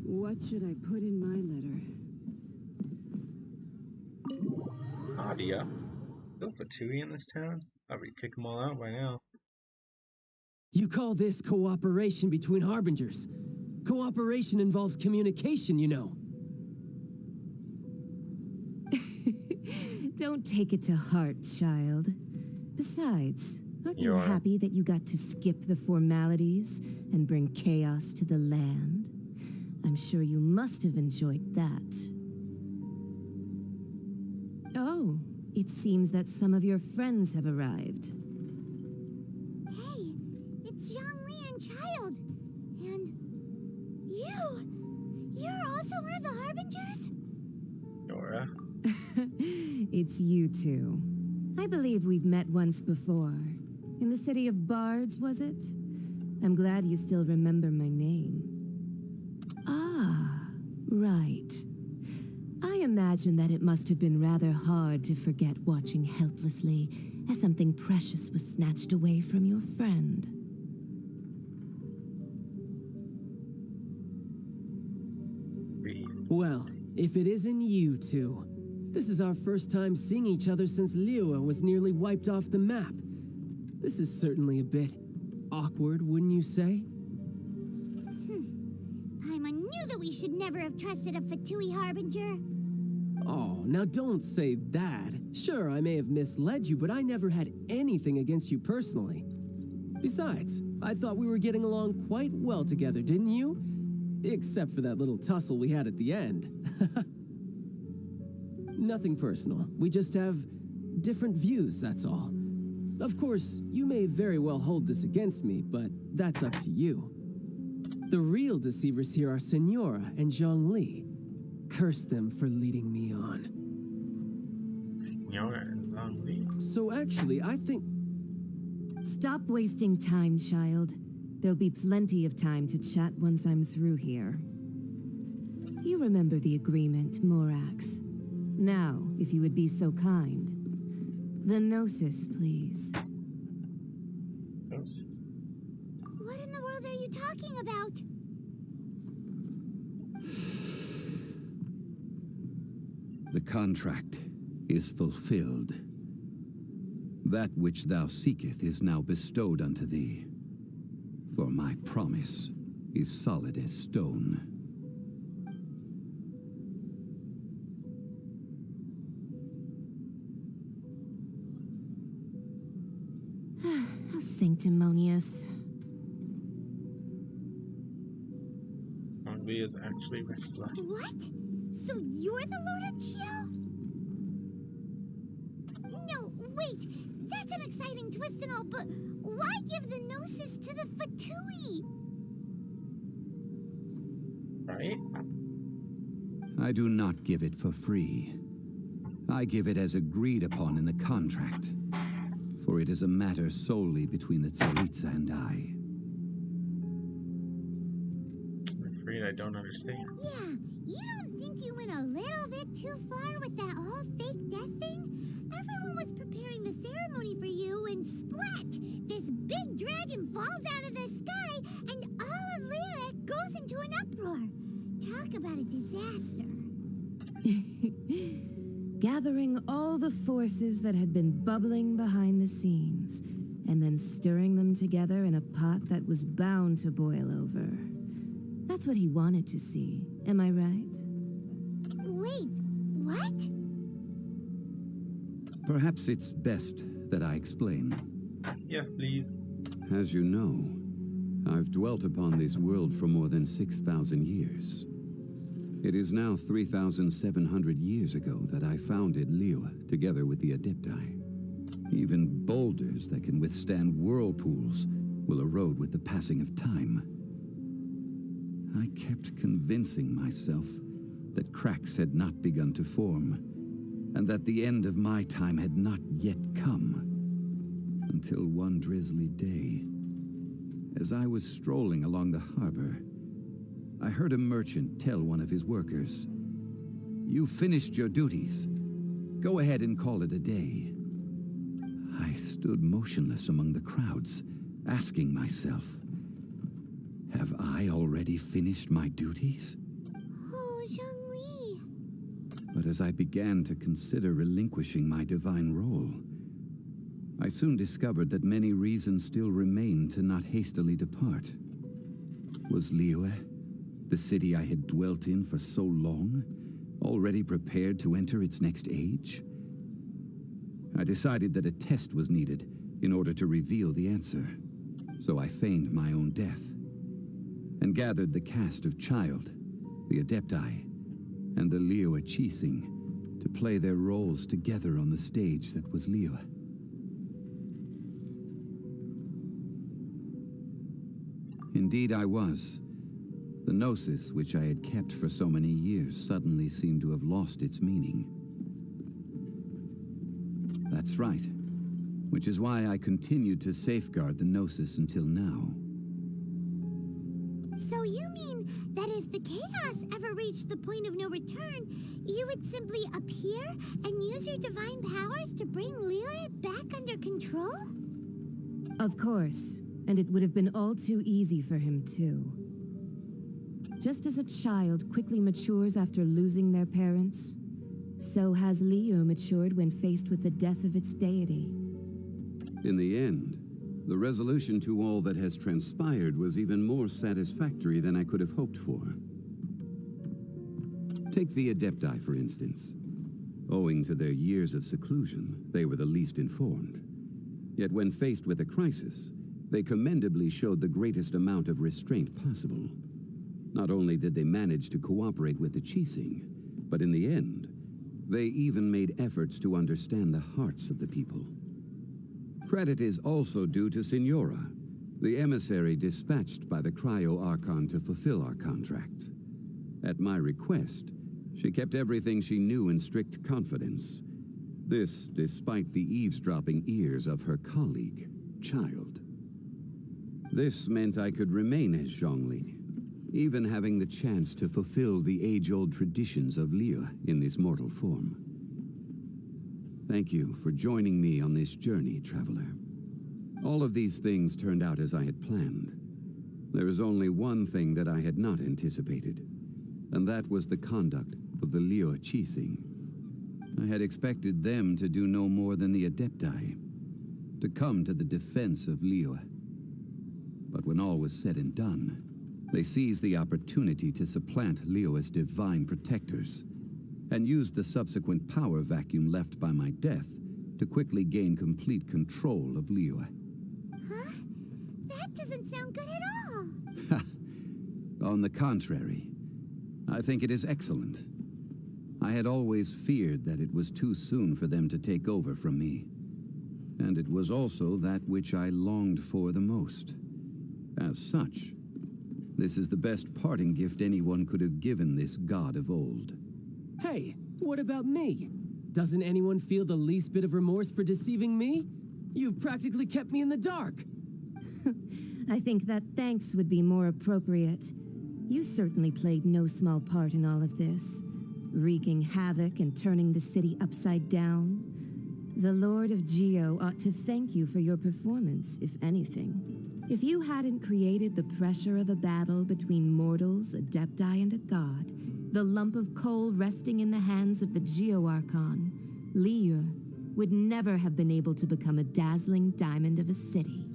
What should I put in my letter? Nadia? No Fatui in this town? Thought we'd kick them all out by now. You call this cooperation between harbingers? Cooperation involves communication, you know. Don't take it to heart, child. Besides, aren't you happy that you got to skip the formalities and bring chaos to the land? I'm sure you must have enjoyed that. Oh, it seems that some of your friends have arrived. Hey, it's Zhongli and Child. And you're also one of the Harbingers? Nora. It's you two. I believe we've met once before. In the city of Bards, was it? I'm glad you still remember my name. Ah, right. I imagine that it must have been rather hard to forget watching helplessly as something precious was snatched away from your friend. Well, if it isn't you two. This is our first time seeing each other since Liyue was nearly wiped off the map. This is certainly a bit awkward, wouldn't you say? Paimon knew that we should never have trusted a Fatui Harbinger. Oh, now don't say that. Sure, I may have misled you, but I never had anything against you personally. Besides, I thought we were getting along quite well together, didn't you? Except for that little tussle we had at the end. Nothing personal. We just have different views, that's all. Of course, you may very well hold this against me, but that's up to you. The real deceivers here are Senora and Zhongli. Curse them for leading me on. Senora and Zhongli. So actually, I think... Stop wasting time, child. There'll be plenty of time to chat once I'm through here. You remember the agreement, Morax. Now, if you would be so kind. The Gnosis, please. Gnosis? What in the world are you talking about? The contract is fulfilled. That which thou seeketh is now bestowed unto thee. For my promise is solid as stone. How sanctimonious. Zhongli is actually Rex Lapis. What? So you're the Lord of Geo? No, wait. That's an exciting twist and all, but why give the Gnosis to the Fatui? Right? I do not give it for free. I give it as agreed upon in the contract. For it is a matter solely between the Tsaritsa and I. I'm afraid I don't understand. Yeah, you don't think you went a little bit too far with that whole fake death thing? Everyone was preparing the ceremony for you, and splat! This big dragon falls out of the sky, and all of Lyric goes into an uproar. Talk about a disaster. Gathering all the forces that had been bubbling behind the scenes, and then stirring them together in a pot that was bound to boil over. That's what he wanted to see, am I right? Wait, what? Perhaps it's best that I explain. Yes, please. As you know, I've dwelt upon this world for more than 6,000 years. It is now 3,700 years ago that I founded Liyue together with the Adepti. Even boulders that can withstand whirlpools will erode with the passing of time. I kept convincing myself that cracks had not begun to form, and that the end of my time had not yet come. Until one drizzly day, as I was strolling along the harbor, I heard a merchant tell one of his workers, "You finished your duties. Go ahead and call it a day." I stood motionless among the crowds, asking myself, have I already finished my duties? Oh, Zhongli. But as I began to consider relinquishing my divine role, I soon discovered that many reasons still remained to not hastily depart. Was Liyue, the city I had dwelt in for so long, already prepared to enter its next age? I decided that a test was needed in order to reveal the answer. So I feigned my own death and gathered the cast of Child, the Adepti, and the Liyue Qixing to play their roles together on the stage that was Liyue. Indeed I was. The Gnosis, which I had kept for so many years, suddenly seemed to have lost its meaning. That's right. Which is why I continued to safeguard the Gnosis until now. So you mean that if the chaos ever reached the point of no return, you would simply appear and use your divine powers to bring Liyue back under control? Of course, and it would have been all too easy for him too. Just as a child quickly matures after losing their parents, so has Liyue matured when faced with the death of its deity. In the end, the resolution to all that has transpired was even more satisfactory than I could have hoped for. Take the Adepti, for instance. Owing to their years of seclusion, they were the least informed. Yet when faced with a crisis, they commendably showed the greatest amount of restraint possible. Not only did they manage to cooperate with the Qixing, but in the end, they even made efforts to understand the hearts of the people. Credit is also due to Signora, the emissary dispatched by the Cryo-Archon to fulfill our contract. At my request, she kept everything she knew in strict confidence. This despite the eavesdropping ears of her colleague, Child. This meant I could remain as Zhongli, even having the chance to fulfill the age-old traditions of Liyue in this mortal form. Thank you for joining me on this journey, traveler. All of these things turned out as I had planned. There is only one thing that I had not anticipated, and that was the conduct of the Liyue Qixing. I had expected them to do no more than the Adepti, to come to the defense of Liyue. But when all was said and done, they seized the opportunity to supplant Liyue's divine protectors, and used the subsequent power vacuum left by my death to quickly gain complete control of Liyue. Huh? That doesn't sound good at all. On the contrary, I think it is excellent. I had always feared that it was too soon for them to take over from me, and it was also that which I longed for the most. As such, this is the best parting gift anyone could have given this god of old. Hey, what about me? Doesn't anyone feel the least bit of remorse for deceiving me? You've practically kept me in the dark. I think that thanks would be more appropriate. You certainly played no small part in all of this, wreaking havoc and turning the city upside down. The Lord of Geo ought to thank you for your performance, if anything. If you hadn't created the pressure of a battle between mortals, Adepti, and a god, the lump of coal resting in the hands of the Geo Archon, Liyue, would never have been able to become a dazzling diamond of a city.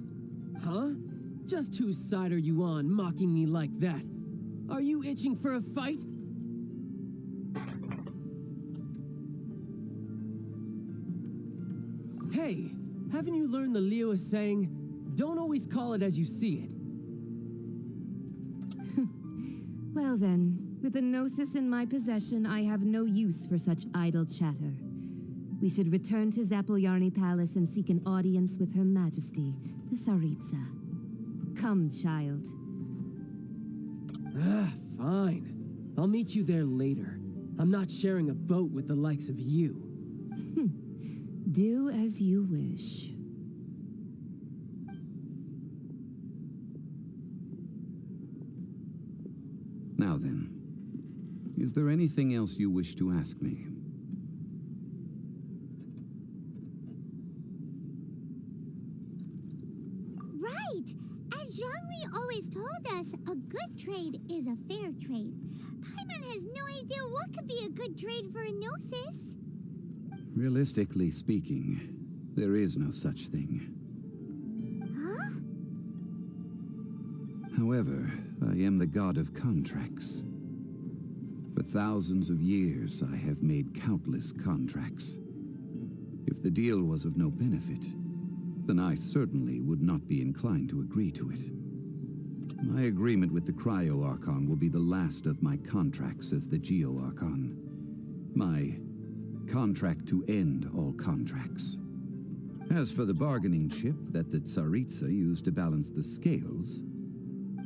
Huh? Just whose side are you on, mocking me like that? Are you itching for a fight? Hey, haven't you learned the Liyue saying, don't always call it as you see it? Well then, with the Gnosis in my possession, I have no use for such idle chatter. We should return to Zapolyarny Palace and seek an audience with Her Majesty, the Tsaritsa. Come, child. Fine. I'll meet you there later. I'm not sharing a boat with the likes of you. Do as you wish. Now then, is there anything else you wish to ask me? Right! As Zhongli always told us, a good trade is a fair trade. Paimon has no idea what could be a good trade for a Gnosis. Realistically speaking, there is no such thing. Huh? However, I am the god of contracts. For thousands of years, I have made countless contracts. If the deal was of no benefit, then I certainly would not be inclined to agree to it. My agreement with the Cryo Archon will be the last of my contracts as the Geo Archon. My contract to end all contracts. As for the bargaining chip that the Tsaritsa used to balance the scales,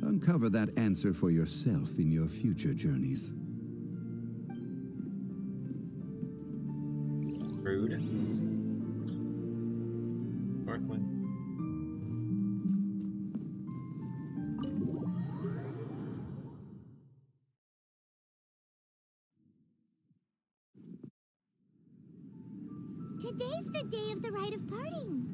uncover that answer for yourself in your future journeys. Rude. Northland. Today's the day of the rite of parting.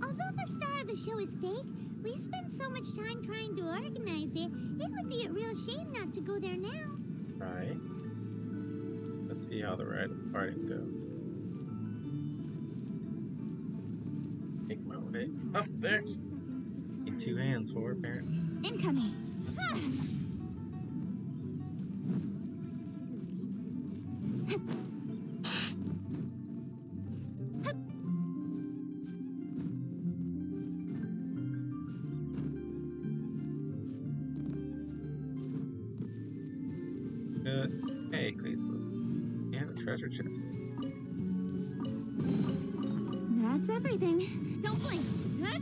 Although the star of the show is fake, we spent so much time trying to organize it, it would be a real shame not to go there now. Right. Let's see how the rite of parting goes. Make my way up there. Need 2 hands for it, apparently. Incoming. Hey, Gleeslow. And a treasure chest. That's everything. Don't blink. Huh?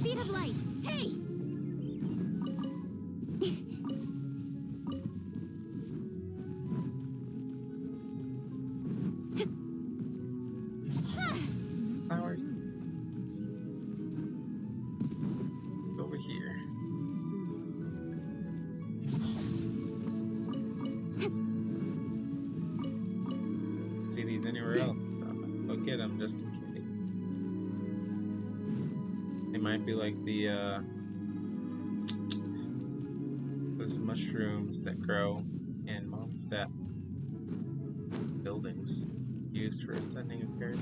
Speed of light. Hey! anywhere else. Go get them just in case. They might be like the those mushrooms that grow in Mondstadt buildings used for ascending a character.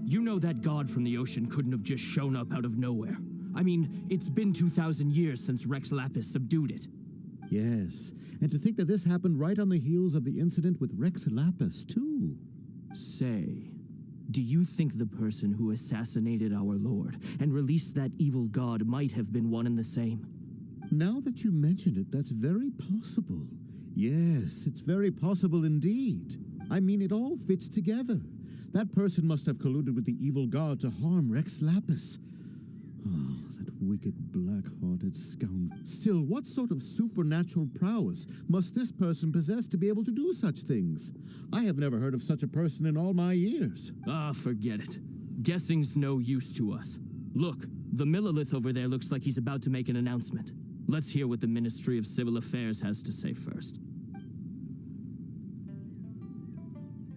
You know that god from the ocean couldn't have just shown up out of nowhere. I mean, it's been 2,000 years since Rex Lapis subdued it. Yes, and to think that this happened right on the heels of the incident with Rex Lapis, too. Say, do you think the person who assassinated our lord and released that evil god might have been one and the same? Now that you mention it, that's very possible. Yes, it's very possible indeed. I mean, it all fits together. That person must have colluded with the evil god to harm Rex Lapis. Oh, that wicked, black-hearted scoundrel. Still, what sort of supernatural prowess must this person possess to be able to do such things? I have never heard of such a person in all my years. Ah, forget it. Guessing's no use to us. Look, the Millilith over there looks like he's about to make an announcement. Let's hear what the Ministry of Civil Affairs has to say first.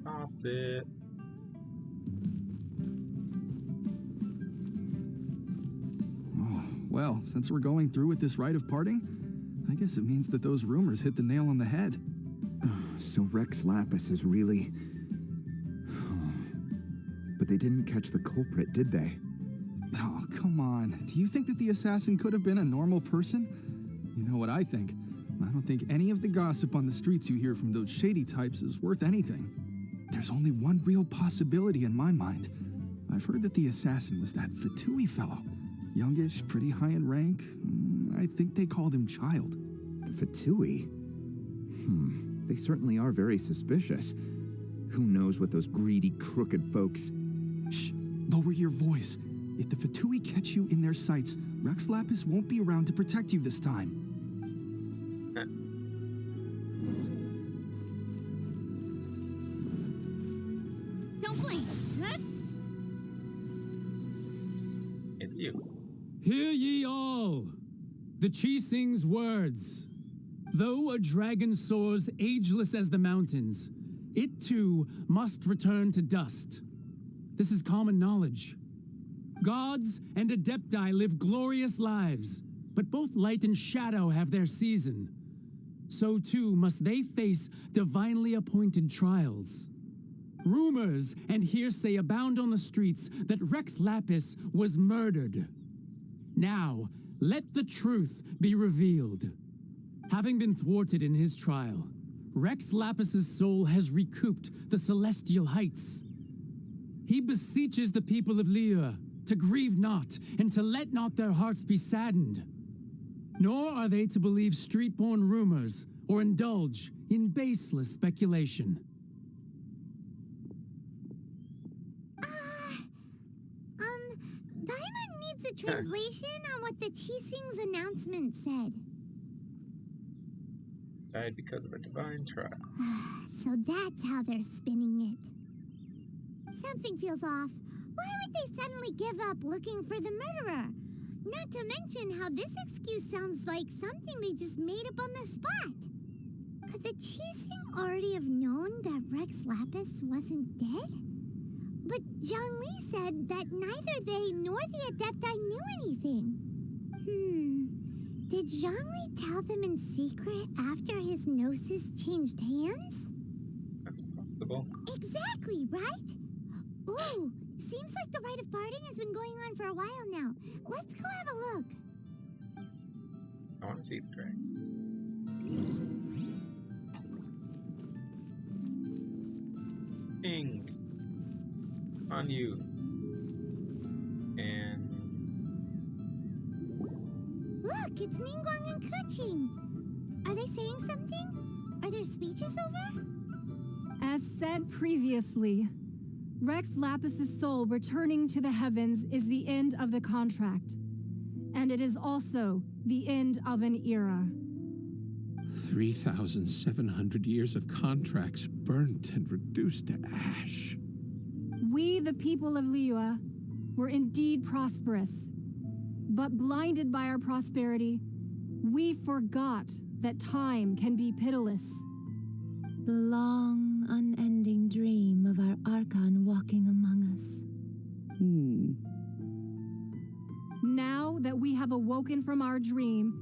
Toss it. Well, since we're going through with this rite of parting, I guess it means that those rumors hit the nail on the head. So Rex Lapis is really... But they didn't catch the culprit, did they? Oh, come on. Do you think that the assassin could have been a normal person? You know what I think. I don't think any of the gossip on the streets you hear from those shady types is worth anything. There's only one real possibility in my mind. I've heard that the assassin was that Fatui fellow. Youngish, pretty high in rank. I think they called him Child. The Fatui? They certainly are very suspicious. Who knows what those greedy, crooked folks... Shh! Lower your voice. If the Fatui catch you in their sights, Rex Lapis won't be around to protect you this time. Don't blink. Huh? It's you. Hear ye all, the Chising's words. Though a dragon soars ageless as the mountains, it too must return to dust. This is common knowledge. Gods and Adepti live glorious lives, but both light and shadow have their season. So too must they face divinely appointed trials. Rumors and hearsay abound on the streets that Rex Lapis was murdered. Now, let the truth be revealed. Having been thwarted in his trial, Rex Lapis's soul has recouped the celestial heights. He beseeches the people of Liyue to grieve not and to let not their hearts be saddened. Nor are they to believe street-born rumors or indulge in baseless speculation. Paimon needs a translation on what the Chising's announcement said. Died because of a divine trial. So that's how they're spinning it. Something feels off. Why would they suddenly give up looking for the murderer? Not to mention how this excuse sounds like something they just made up on the spot. Could the Chising already have known that Rex Lapis wasn't dead? But Zhongli said that neither they nor the Adepti knew anything. Did Zhongli tell them in secret after his gnosis changed hands? That's possible. Exactly, right? Ooh, seems like the rite of parting has been going on for a while now. Let's go have a look. I want to see the dragon. Ping. On you. And... Look, it's Ningguang and Keqing. Are they saying something? Are their speeches over? As said previously, Rex Lapis's soul returning to the heavens is the end of the contract. And it is also the end of an era. 3,700 years of contracts burnt and reduced to ash. We, the people of Liyue, were indeed prosperous. But blinded by our prosperity, we forgot that time can be pitiless. The long, unending dream of our Archon walking among us. Now that we have awoken from our dream,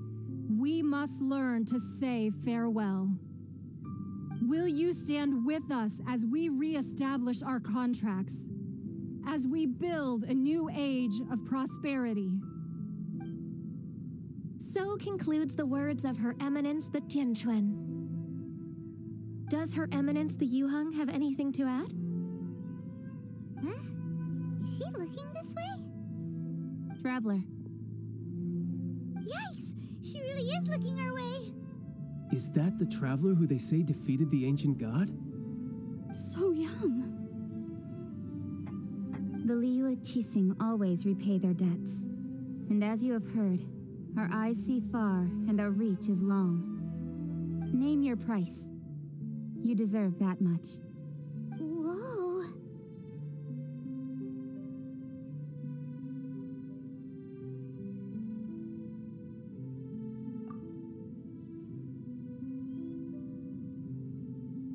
we must learn to say farewell. Will you stand with us as we re-establish our contracts? As we build a new age of prosperity? So concludes the words of Her Eminence the Tianquan. Does Her Eminence the Yuheng have anything to add? Huh? Is she looking this way? Traveler. Yikes! She really is looking our way! Is that the traveler who they say defeated the ancient god? So young. The Liyue Qixing always repay their debts. And as you have heard, our eyes see far and our reach is long. Name your price. You deserve that much. Whoa!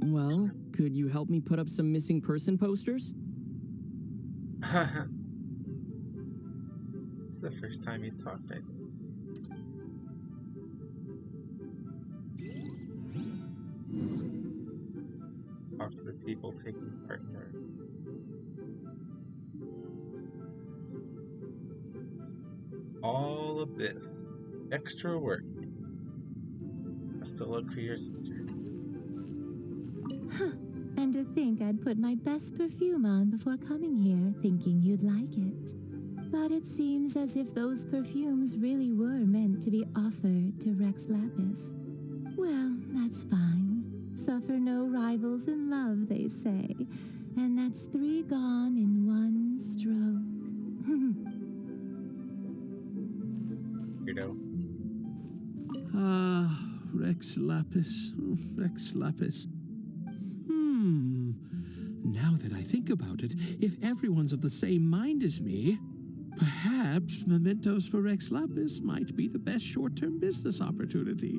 Well, could you help me put up some missing person posters? It's the first time he's talked, I think. Talk to the people taking part in there. All of this extra work just to look for your sister. And to think I'd put my best perfume on before coming here, thinking you'd like it. But it seems as if those perfumes really were meant to be offered to Rex Lapis. Well, that's fine. Suffer no rivals in love, they say. And that's 3 gone in 1 stroke. Weirdo. Ah, Rex Lapis. Rex Lapis. Now that I think about it, if everyone's of the same mind as me, perhaps mementos for Rex Lapis might be the best short-term business opportunity.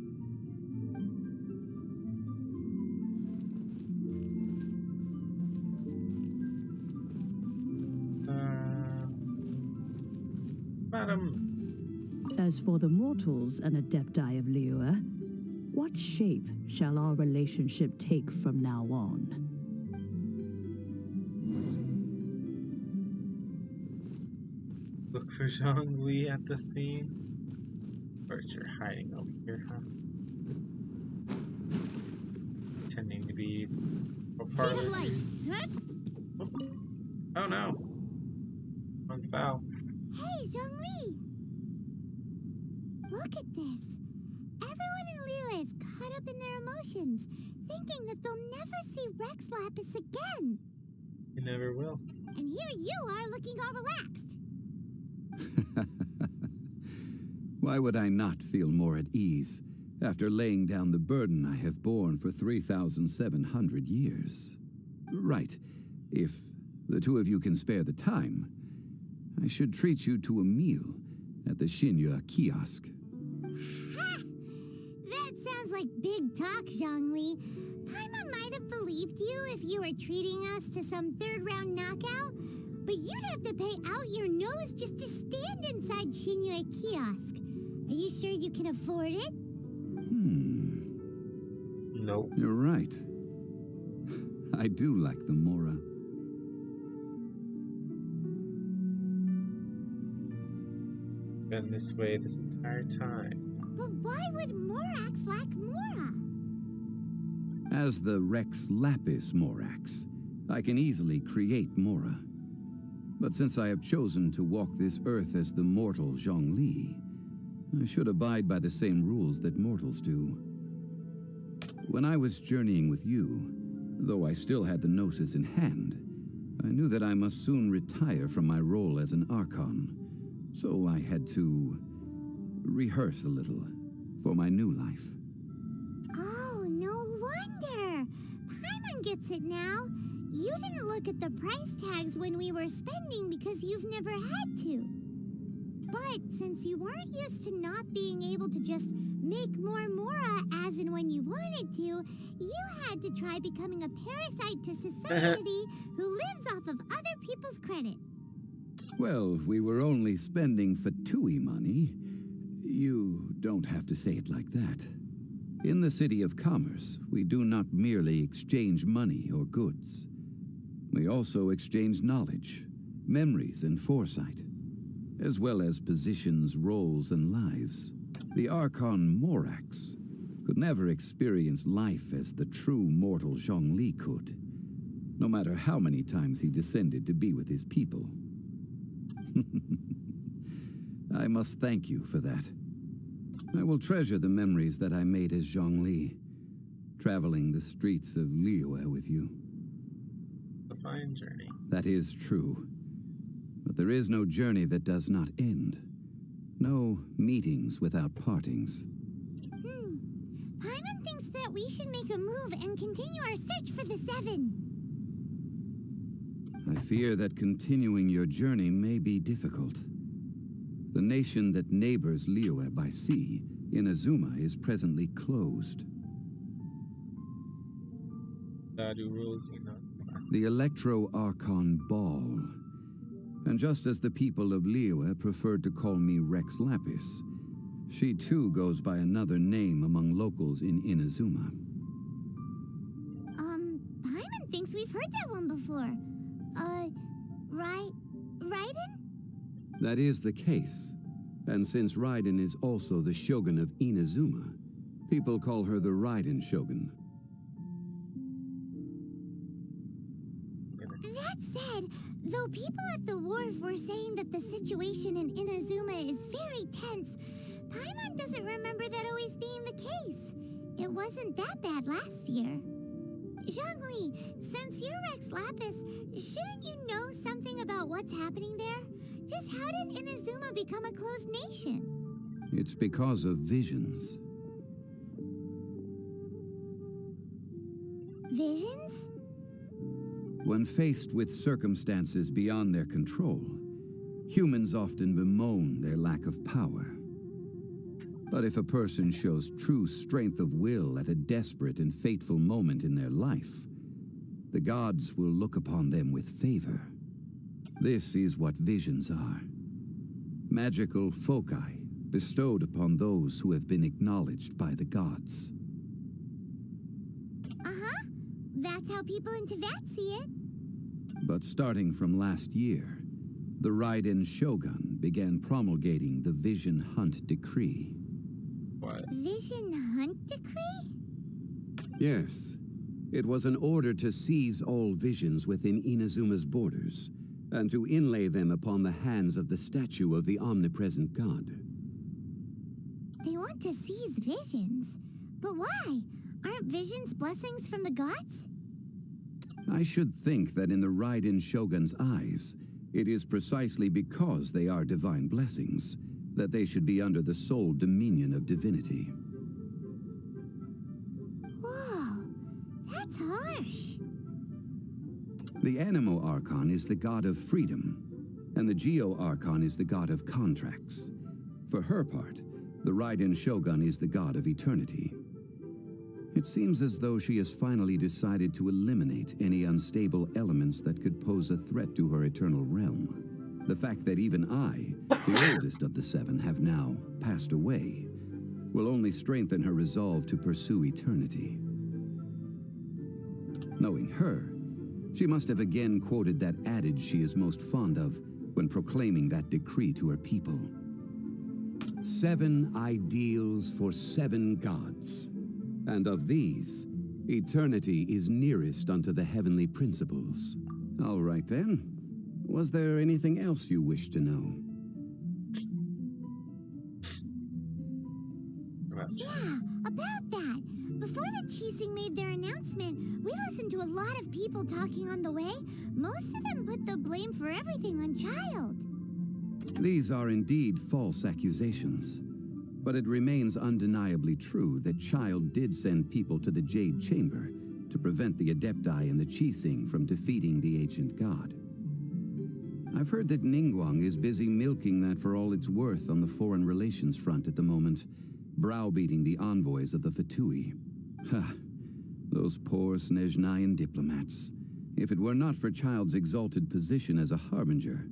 Madam. As for the mortals and Adepti of Liyue, what shape shall our relationship take from now on? Look for Zhongli at the scene. Of course, you're hiding over here, huh? Pretending to be a parlor. Oops. Oh no. On foul. Hey, Zhongli! Look at this. Everyone in Liyue is caught up in their emotions, thinking that they'll never see Rex Lapis again. You never will. And here you are looking all relaxed. Why would I not feel more at ease after laying down the burden I have borne for 3,700 years? Right. If the two of you can spare the time, I should treat you to a meal at the Xinyu kiosk. Ha! That sounds like big talk, Zhongli. Paimon might have believed you if you were treating us to some third-round knockout, but you'd have to pay out your nose just to stand inside Xinyu kiosk. Are you sure you can afford it? Nope. You're right. I do like the Mora. Been this way this entire time. But why would Morax lack Mora? As the Rex Lapis Morax, I can easily create Mora. But since I have chosen to walk this earth as the mortal Zhongli, I should abide by the same rules that mortals do. When I was journeying with you, though I still had the Gnosis in hand, I knew that I must soon retire from my role as an Archon, so I had to rehearse a little for my new life. Oh, no wonder. Paimon gets it now. You didn't look at the price tags when we were spending because you've never had to. But since you weren't used to not being able to just make more Mora as and when you wanted to, you had to try becoming a parasite to society who lives off of other people's credit. Well, we were only spending Fatui money. You don't have to say it like that. In the City of Commerce, we do not merely exchange money or goods. We also exchange knowledge, memories, and foresight, as well as positions, roles, and lives. The Archon Morax could never experience life as the true mortal Zhongli could, no matter how many times he descended to be with his people. I must thank you for that. I will treasure the memories that I made as Zhongli, traveling the streets of Liyue with you. A fine journey. That is true. But there is no journey that does not end. No meetings without partings. Paimon thinks that we should make a move and continue our search for the Seven. I fear that continuing your journey may be difficult. The nation that neighbors Liyue by sea, Inazuma, is presently closed. God who rules, you know. The Electro-Archon Ball. And just as the people of Liyue preferred to call me Rex Lapis, she too goes by another name among locals in Inazuma. Paimon thinks we've heard that one before. Raiden? That is the case. And since Raiden is also the Shogun of Inazuma, people call her the Raiden Shogun. That said, though people at the wharf were saying that the situation in Inazuma is very tense, Paimon doesn't remember that always being the case. It wasn't that bad last year. Zhongli, since you're Rex Lapis, shouldn't you know something about what's happening there? Just how did Inazuma become a closed nation? It's because of visions. Visions? When faced with circumstances beyond their control, humans often bemoan their lack of power. But if a person shows true strength of will at a desperate and fateful moment in their life, the gods will look upon them with favor. This is what visions are. Magical foci bestowed upon those who have been acknowledged by the gods. Uh-huh. That's how people in Teyvat see it. But starting from last year, the Raiden Shogun began promulgating the Vision Hunt Decree. What? Vision Hunt Decree? Yes. It was an order to seize all visions within Inazuma's borders, and to inlay them upon the hands of the statue of the omnipresent god. They want to seize visions. But why? Aren't visions blessings from the gods? I should think that in the Raiden Shogun's eyes, it is precisely because they are divine blessings that they should be under the sole dominion of divinity. Whoa, that's harsh. The Animo Archon is the god of freedom, and the Geo Archon is the god of contracts. For her part, the Raiden Shogun is the god of eternity. It seems as though she has finally decided to eliminate any unstable elements that could pose a threat to her eternal realm. The fact that even I, the oldest of the seven, have now passed away, will only strengthen her resolve to pursue eternity. Knowing her, she must have again quoted that adage she is most fond of when proclaiming that decree to her people. 7 ideals for 7 gods, and of these, eternity is nearest unto the heavenly principles. All right then. Was there anything else you wish to know? Yeah, about that. Before the Qixing made their announcement, we listened to a lot of people talking on the way. Most of them put the blame for everything on Child. These are indeed false accusations, but it remains undeniably true that Child did send people to the Jade Chamber to prevent the Adepti and the Qixing from defeating the ancient god. I've heard that Ningguang is busy milking that for all it's worth on the foreign relations front at the moment, browbeating the envoys of the Fatui. Ha! Those poor Snezhnayan diplomats. If it were not for Child's exalted position as a harbinger,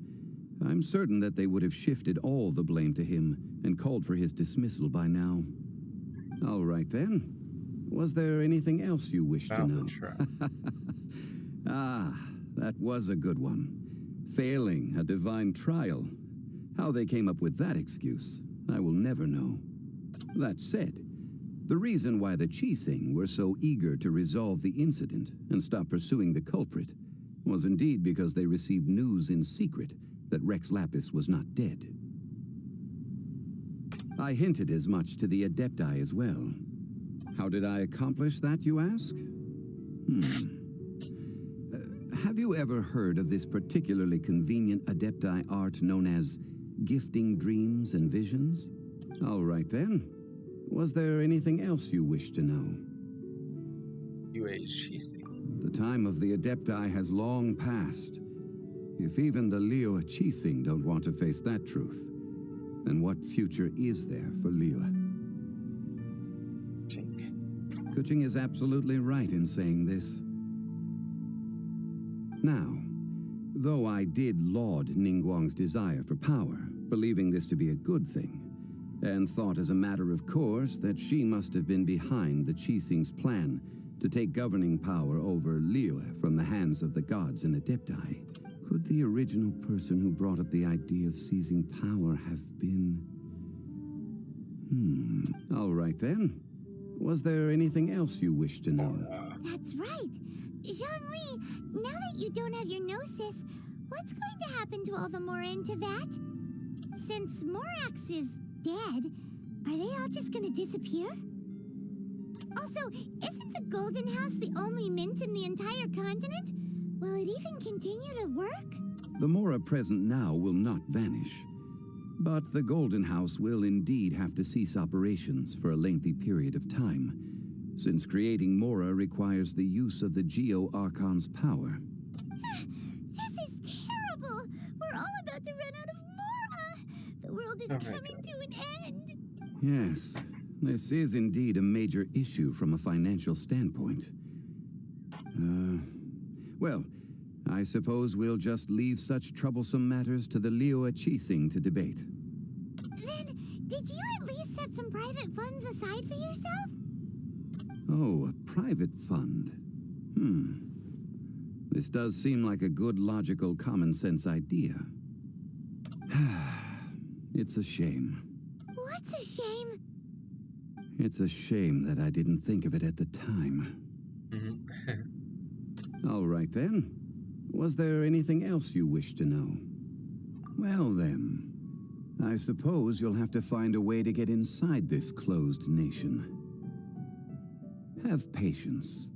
I'm certain that they would have shifted all the blame to him and called for his dismissal by now. All right then. Was there anything else you wished to know? Ah, that was a good one. Failing a divine trial. How they came up with that excuse, I will never know. That said, the reason why the Qixing were so eager to resolve the incident and stop pursuing the culprit was indeed because they received news in secret that Rex Lapis was not dead. I hinted as much to the Adepti as well. How did I accomplish that, you ask? Have you ever heard of this particularly convenient Adepti art known as gifting dreams and visions? All right then. Was there anything else you wish to know? The time of the Adepti has long passed. If even the Liyue Qixing don't want to face that truth, then what future is there for Liyue? Kuching is absolutely right in saying this. Now, though I did laud Ningguang's desire for power, believing this to be a good thing, and thought as a matter of course that she must have been behind the Qixing's plan to take governing power over Liyue from the hands of the gods and Adepti, could the original person who brought up the idea of seizing power have been... All right then. Was there anything else you wish to know? That's right. Zhongli, now that you don't have your gnosis, what's going to happen to all the Mora in Teyvat? Since Morax is dead, are they all just gonna disappear? Also, isn't the Golden House the only mint in the entire continent? Will it even continue to work? The Mora present now will not vanish. But the Golden House will indeed have to cease operations for a lengthy period of time, since creating Mora requires the use of the Geo-Archon's power. This is terrible! We're all about to run out of Mora! The world is coming to an end! Yes, this is indeed a major issue from a financial standpoint. Well, I suppose we'll just leave such troublesome matters to the Liyue Qixing to debate. Then, did you at least set some private funds aside for yourself? Oh, a private fund. This does seem like a good, logical, common-sense idea. It's a shame. What's a shame? It's a shame that I didn't think of it at the time. All right, then. Was there anything else you wish to know? Well, then. I suppose you'll have to find a way to get inside this closed nation. Have patience.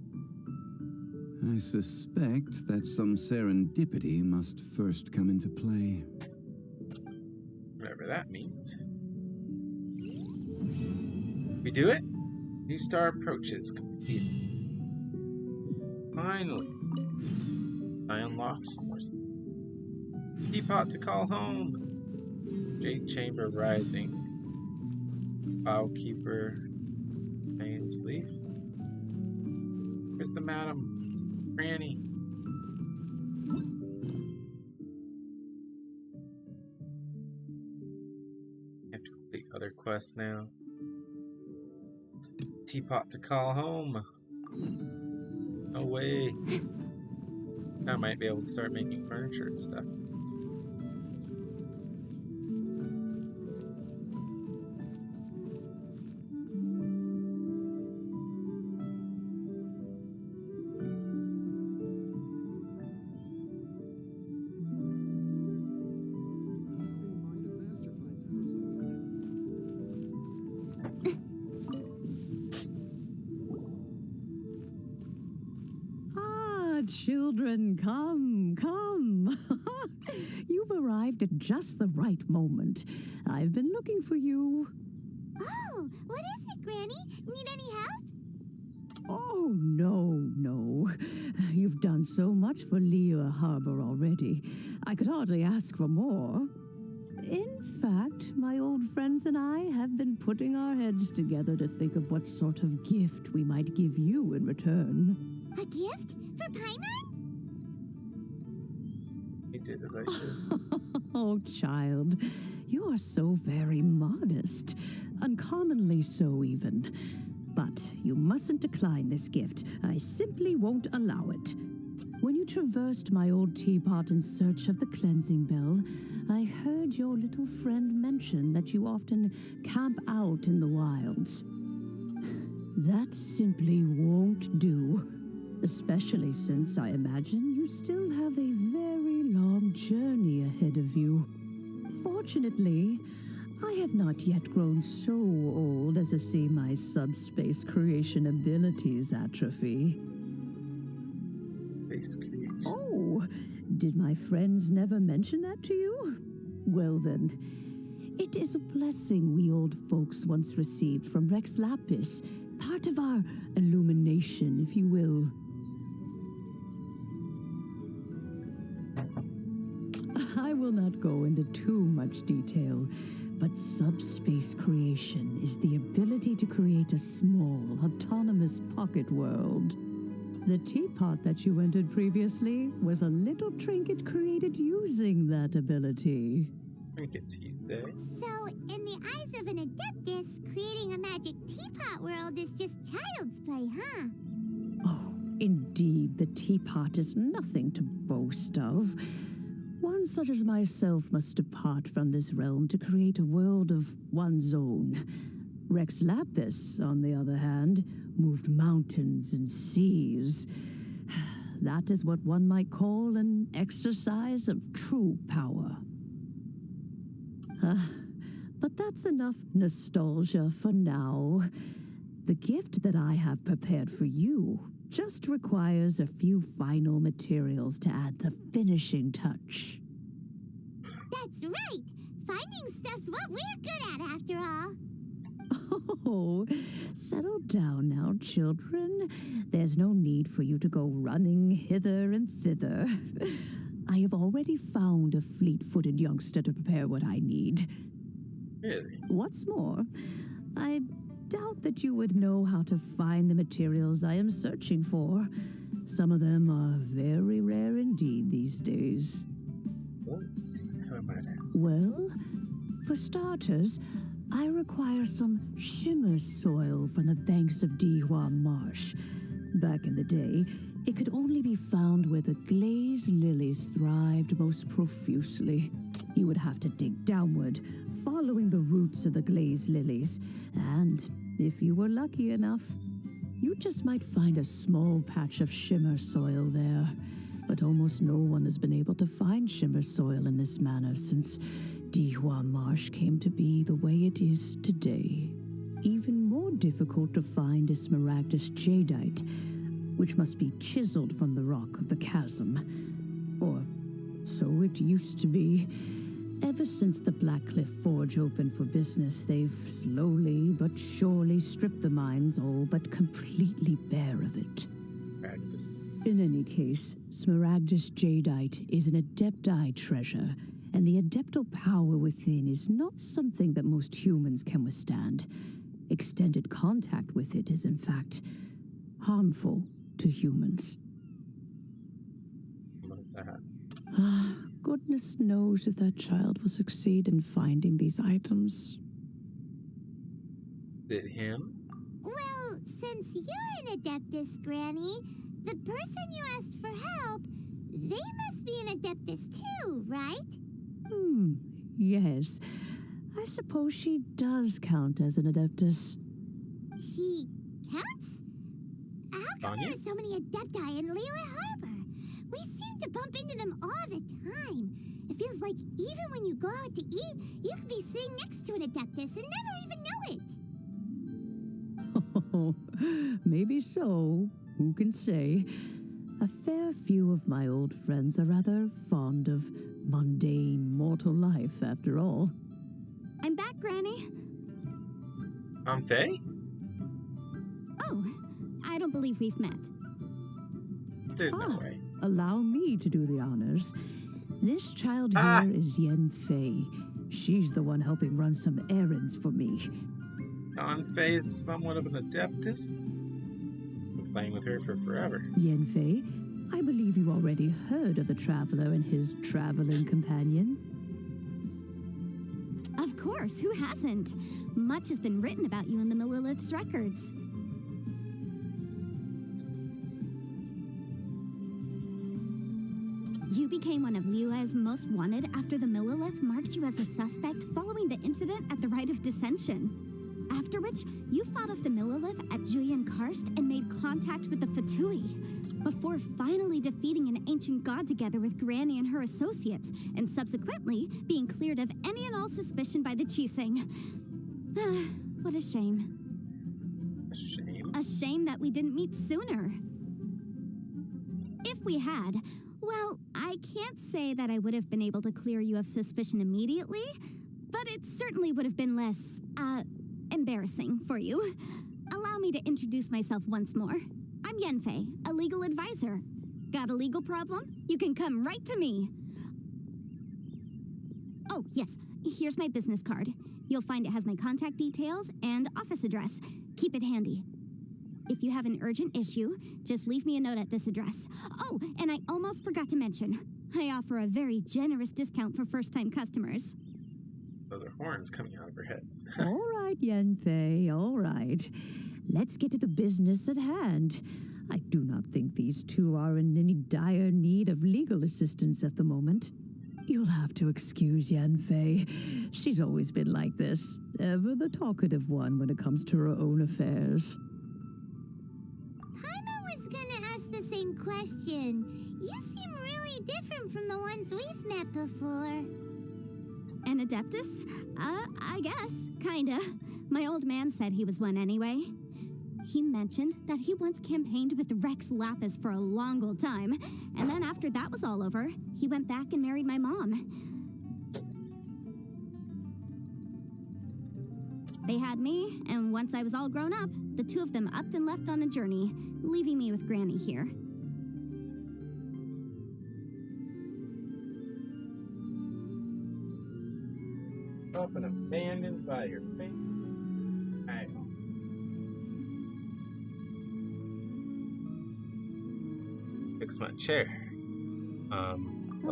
I suspect that some serendipity must first come into play. Whatever that means. We do it? New star approaches. Completed. Finally. I unlocked more. Teapot to call home. Jade Chamber Rising. Filekeeper. Mains Leaf. Where's the madam? Granny. I have to complete other quests now. Teapot to call home. No way. I might be able to start making furniture and stuff. Children, come, come. You've arrived at just the right moment. I've been looking for you. Oh, what is it, Granny? Need any help? Oh, no. You've done so much for Lea Harbor already. I could hardly ask for more. In fact, my old friends and I have been putting our heads together to think of what sort of gift we might give you in return. A gift? For Paimon? I did as I should. Oh, child, you are so very modest. Uncommonly so, even. But you mustn't decline this gift. I simply won't allow it. When you traversed my old teapot in search of the cleansing bell, I heard your little friend mention that you often camp out in the wilds. That simply won't do, especially since I imagine you still have a very long journey ahead of you. Fortunately, I have not yet grown so old as to see my subspace creation abilities atrophy. Oh, did my friends never mention that to you? Well then, it is a blessing we old folks once received from Rex Lapis, part of our illumination, if you will. I will not go into too much detail, but subspace creation is the ability to create a small, autonomous pocket world. The teapot that you entered previously was a little trinket created using that ability. Trinket teeth there. So, in the eyes of an Adeptus, creating a magic teapot world is just child's play, huh? Oh, indeed, the teapot is nothing to boast of. One such as myself must depart from this realm to create a world of one's own. Rex Lapis, on the other hand, moved mountains and seas. That is what one might call an exercise of true power. But that's enough nostalgia for now. The gift that I have prepared for you just requires a few final materials to add the finishing touch. That's right! Finding stuff's what we're good at, after all. Oh, settle down now, children. There's no need for you to go running hither and thither. I have already found a fleet-footed youngster to prepare what I need. Really? What's more, I doubt that you would know how to find the materials I am searching for. Some of them are very rare indeed these days. Well, for starters, I require some shimmer soil from the banks of Dihua Marsh. Back in the day, it could only be found where the glazed lilies thrived most profusely. You would have to dig downward, following the roots of the glazed lilies, and if you were lucky enough, you just might find a small patch of shimmer soil there. But almost no one has been able to find shimmer soil in this manner since Dihua Marsh came to be the way it is today. Even more difficult to find is smaragdus jadeite, which must be chiseled from the rock of the chasm. Or so it used to be. Ever since the Blackcliff Forge opened for business, they've slowly but surely stripped the mines all but completely bare of it. In any case, smaragdus jadeite is an adepti treasure, and the adeptal power within is not something that most humans can withstand. Extended contact with it is, in fact, harmful to humans. Goodness knows if that child will succeed in finding these items. Did him? Well, since you're an Adeptus, Granny, the person you asked for help, they must be an Adeptus too, right? Yes. I suppose she does count as an Adeptus. She counts? How come there are so many Adepti in Liyue Harbor? We seem to bump into them all the time. It feels like even when you go out to eat, you could be sitting next to an Adeptus and never even know it. Oh, maybe so. Who can say? A fair few of my old friends are rather fond of mundane mortal life, after all. I'm back, Granny. Faye? Oh, I don't believe we've met. There's no way. Allow me to do the honors. This child here is Yen Fei. She's the one helping run some errands for me. Fei is somewhat of an adeptus. Been playing with her for forever. Yen Fei, I believe you already heard of the traveler and his traveling companion. Of course, who hasn't? Much has been written about you in the Millilith's records. You became one of Liu's most wanted after the Millilith marked you as a suspect following the incident at the Rite of Dissension. After which, you fought off the Millilith at Julian Karst and made contact with the Fatui, before finally defeating an ancient god together with Granny and her associates, and subsequently being cleared of any and all suspicion by the Chising. What a shame. A shame? A shame that we didn't meet sooner. If we had, well, I can't say that I would have been able to clear you of suspicion immediately, but it certainly would have been less, embarrassing for you. Allow me to introduce myself once more. I'm Yen Fei, a legal advisor. Got a legal problem? You can come right to me. Oh, yes, here's my business card. You'll find it has my contact details and office address. Keep it handy. If you have an urgent issue, just leave me a note at this address. Oh, and I almost forgot to mention, I offer a very generous discount for first-time customers. Those are horns coming out of her head. All right, Yen Fei, all right. Let's get to the business at hand. I do not think these two are in any dire need of legal assistance at the moment. You'll have to excuse Yen Fei. She's always been like this, ever the talkative one when it comes to her own affairs. Paimon was gonna ask the same question. You seem really different from the ones we've met before. An Adeptus? I guess. Kinda. My old man said he was one anyway. He mentioned that he once campaigned with Rex Lapis for a long old time, and then after that was all over, he went back and married my mom. They had me, and once I was all grown up, the two of them upped and left on a journey, leaving me with Granny here. Up and abandoned by your fate. Fix my chair. Well,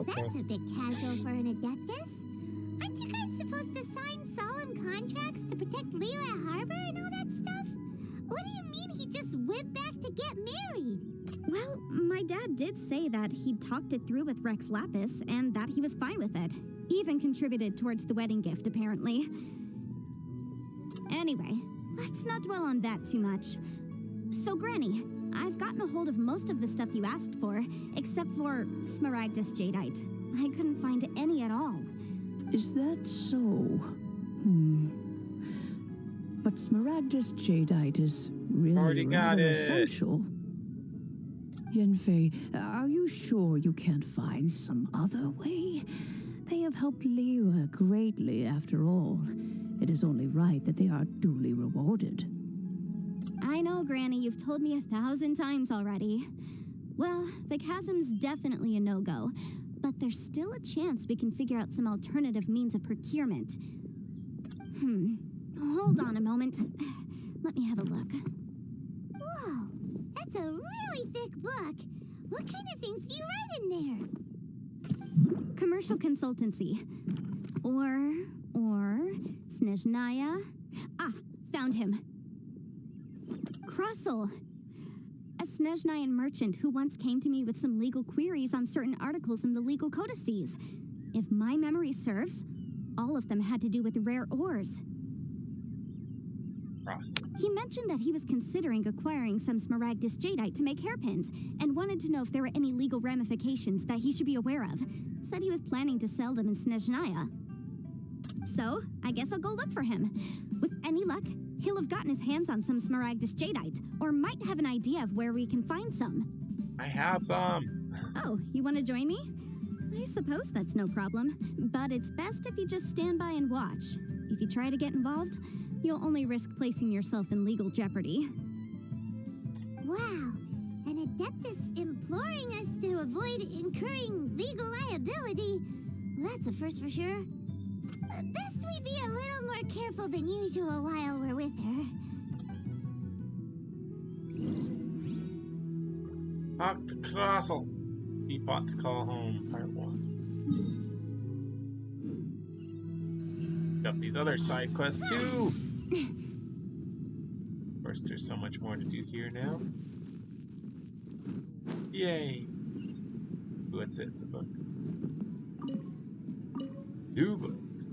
Okay. that's a bit casual for an Adeptus. Aren't you guys supposed to sign solemn contracts to protect Leo at Harbor and all that stuff? What do you mean he just went back to get married? Well, my dad did say that he'd talked it through with Rex Lapis and that he was fine with it. Even contributed towards the wedding gift, apparently. Anyway, let's not dwell on that too much. So, Granny, I've gotten a hold of most of the stuff you asked for, except for Smaragdus Jadeite. I couldn't find any at all. Is that so? But Smaragdus Jadeite is Already really got rather it. essential. Yen Fei, are you sure you can't find some other way? They have helped Leo greatly, after all. It is only right that they are duly rewarded. I know, Granny, you've told me 1,000 times already. Well, the chasm's definitely a no-go, but there's still a chance we can figure out some alternative means of procurement. Hold on a moment. Let me have a look. Whoa, that's a really thick book. What kind of things do you write in there? Commercial consultancy. Or Snezhnaya. Ah, found him. Krusel, a Snezhnayan merchant who once came to me with some legal queries on certain articles in the legal codices. If my memory serves, all of them had to do with rare ores. He mentioned that he was considering acquiring some Smaragdus Jadeite to make hairpins and wanted to know if there were any legal ramifications that he should be aware of. Said he was planning to sell them in Snezhnaya. So, I guess I'll go look for him. With any luck, he'll have gotten his hands on some Smaragdus Jadeite, or might have an idea of where we can find some. I have them. Oh, you want to join me? I suppose that's no problem, but it's best if you just stand by and watch. If you try to get involved, you'll only risk placing yourself in legal jeopardy. Wow. An Adeptus imploring us to avoid incurring legal liability. Well, that's a first for sure. Best we be a little more careful than usual while we're with her. Back to Castle. Teapot to Call Home, Part 1. Got these other side quests too! Of course, there's so much more to do here now. Yay! What's this? A book? 2 books.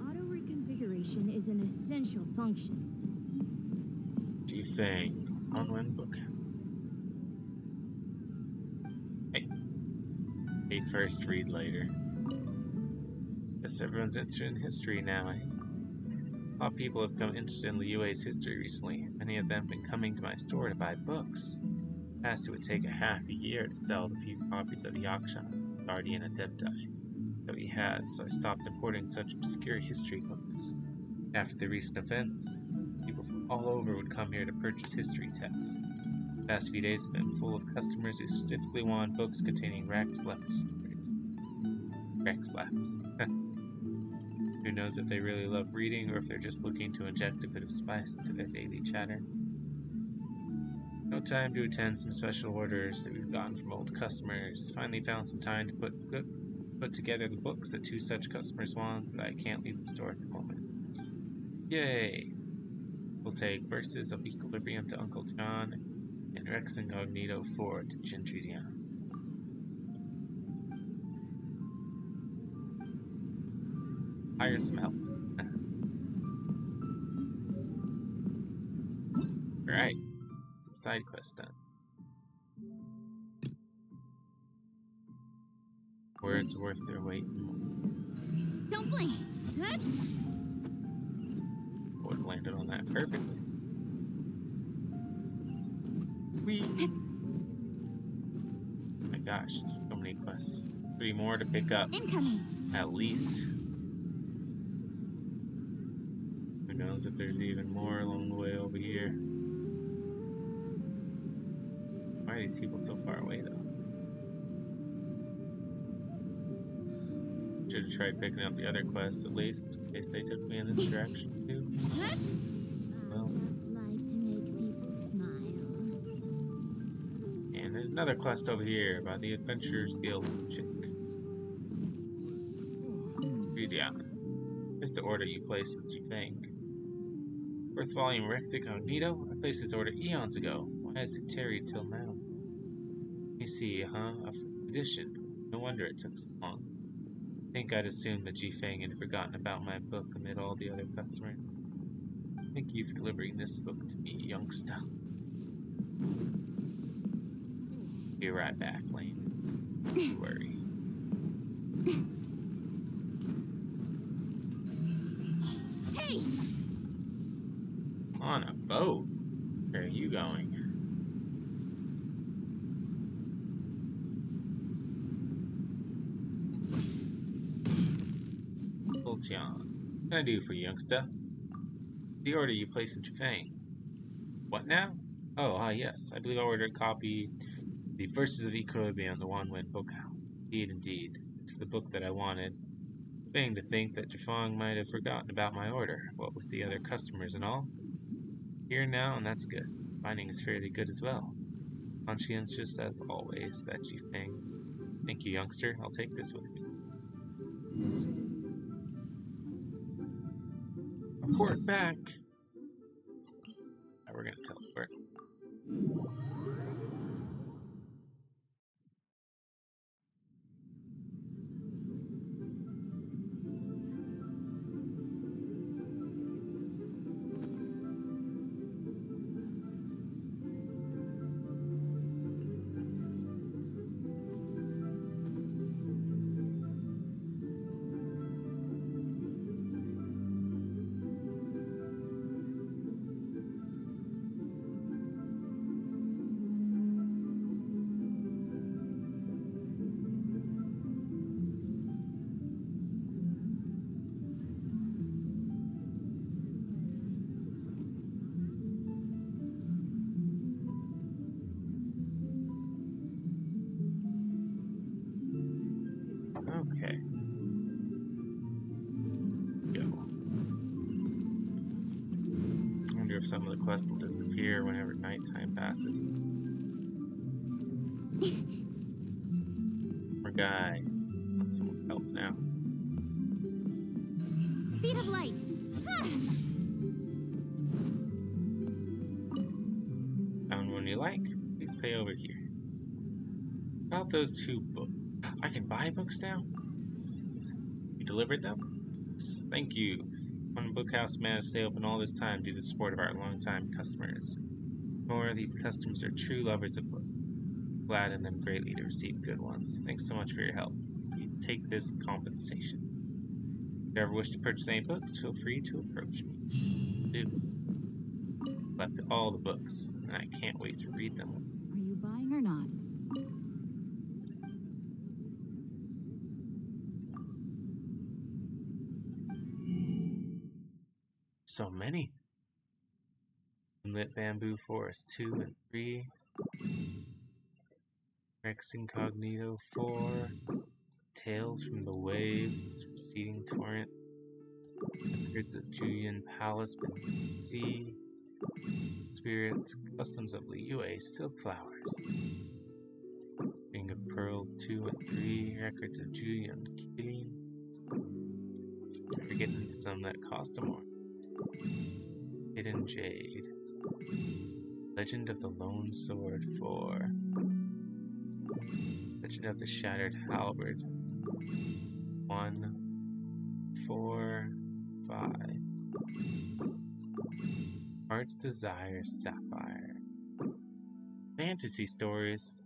Auto reconfiguration is an essential function. G-Fang. On-Wen book. Hey. Hey, first, read later. Guess everyone's interested in history now, eh? A lot of people have become interested in Liyue's history recently. Many of them have been coming to my store to buy books. Past it would take a half a year to sell the few copies of Yaksha, Guardian Adepti, that we had, so I stopped importing such obscure history books. After the recent events, people from all over would come here to purchase history texts. The past few days have been full of customers who specifically want books containing Rex Lapis stories. Rex Lapis. Who knows if they really love reading or if they're just looking to inject a bit of spice into their daily chatter. No time to attend some special orders that we've gotten from old customers. Finally found some time to put together the books that 2 such customers want, but I can't leave the store at the moment. Yay! We'll take Verses of Equilibrium to Uncle John and Rex Incognito 4 to Gentrydion. Hire some help. Alright. Some side quests done. Words worth their weight in gold. Don't blink. Good. Would have landed on that perfectly. Whee! My gosh, so many quests. 3 more to pick up. Incoming. At least. Who knows if there's even more along the way over here. Why are these people so far away, though? Should have tried picking up the other quests at least, in case they took me in this direction, too. Well. Just like to make people smile. And there's another quest over here by the Adventurers Guild chick. Read down. Here's the order you placed with G-Fang. Fourth volume Rex Incognito? I placed this order eons ago. Why has it tarried till now? Let me see, huh? A edition. No wonder it took so long. I think I'd assumed that G-Fang had forgotten about my book amid all the other customers. Thank you for delivering this book to me, youngster. Be right back, Lane. Don't worry. Hey! On a boat? Where are you going? Ultion. What can I do for you, youngster? The order you placed in G-Fang. What now? Oh, yes. I believe I ordered a copy of the Verses of Equilibrium, the Wan-Wen book. Indeed. It's the book that I wanted. Being to think that Jafang might have forgotten about my order, what with the other customers and all. Here now, and that's good. Finding is fairly good as well. Conscientious as always, that G-Fang. Thank you, youngster. I'll take this with me. Report back. Now we're gonna teleport. Okay. Go. I wonder if some of the quests will disappear whenever nighttime passes. Our guy wants some help now. Speed of light. Found one you like? Please pay over here. About those 2 books. I can buy books now? You delivered them? Yes, thank you. One bookhouse managed to stay open all this time due to the support of our longtime customers. More, these customers are true lovers of books. Glad in them greatly to receive good ones. Thanks so much for your help. Please take this compensation. If you ever wish to purchase any books, feel free to approach me. Do. Collect all the books, and I can't wait to read them. Are you buying or not? So many. Lit Bamboo Forest 2 and 3. Rex Incognito 4. Tales from the Waves, Receding Torrent. Records of Julian Palace Beneath Sea. Spirits, Customs of Liyue, Silk Flowers. Ring of Pearls 2 and 3. Records of Julian Killing. We're getting into some that cost more. Hidden Jade. Legend of the Lone Sword 4. Legend of the Shattered Halberd 1, 4, 5. Heart's Desire Sapphire. Fantasy stories.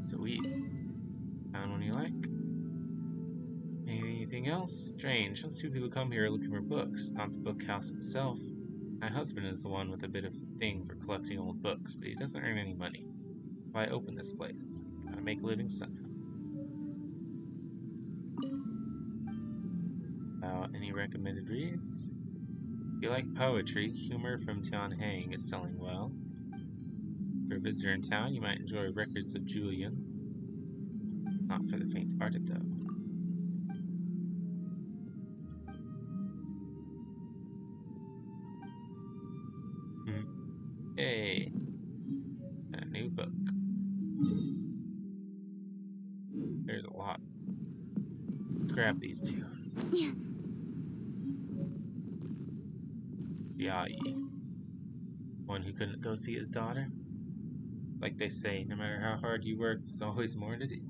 Sweet. Found one you like? Anything else? Strange. Most people who come here are looking for books, not the bookhouse itself. My husband is the one with a bit of a thing for collecting old books, but he doesn't earn any money. Why open this place? Gotta make a living somehow. Any recommended reads? If you like poetry, humor from Tianheng is selling well. For a visitor in town, you might enjoy Records of Julian. It's not for the faint-hearted, though. Hey, a new book. There's a lot. Let's grab these 2. Yai, one who couldn't go see his daughter. Like they say, no matter how hard you work, there's always more to do.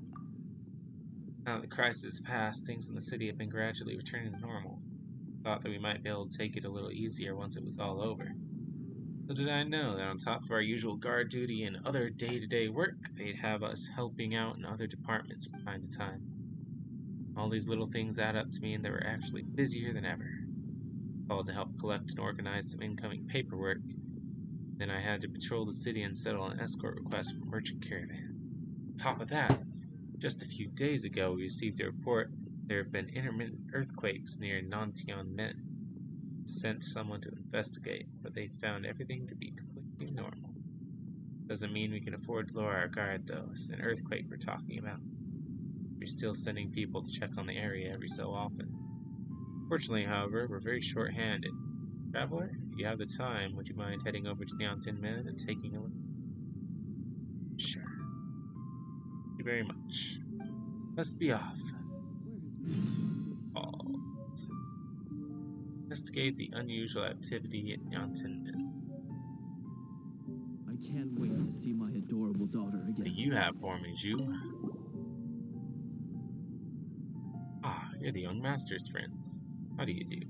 Now that the crisis passed, things in the city have been gradually returning to normal. Thought that we might be able to take it a little easier once it was all over. Little did I know that on top of our usual guard duty and other day-to-day work, they'd have us helping out in other departments from time to time. All these little things add up to mean that we're actually busier than ever. Called to help collect and organize some incoming paperwork. Then I had to patrol the city and settle an escort request from Merchant Caravan. On top of that, just a few days ago we received a report there have been intermittent earthquakes near Nantian Men. Sent someone to investigate, but they found everything to be completely normal. Doesn't mean we can afford to lower our guard, though. It's an earthquake we're talking about. We're still sending people to check on the area every so often. Fortunately, however, we're very short-handed. Traveler, if you have the time, would you mind heading over to Nantian Men and taking a look? Sure. Thank you very much. Must be off. Investigate the unusual activity at Nantian Men. I can't wait to see my adorable daughter again. What do you have for me, Zhu? Ah, you're the young master's friends. How do you do?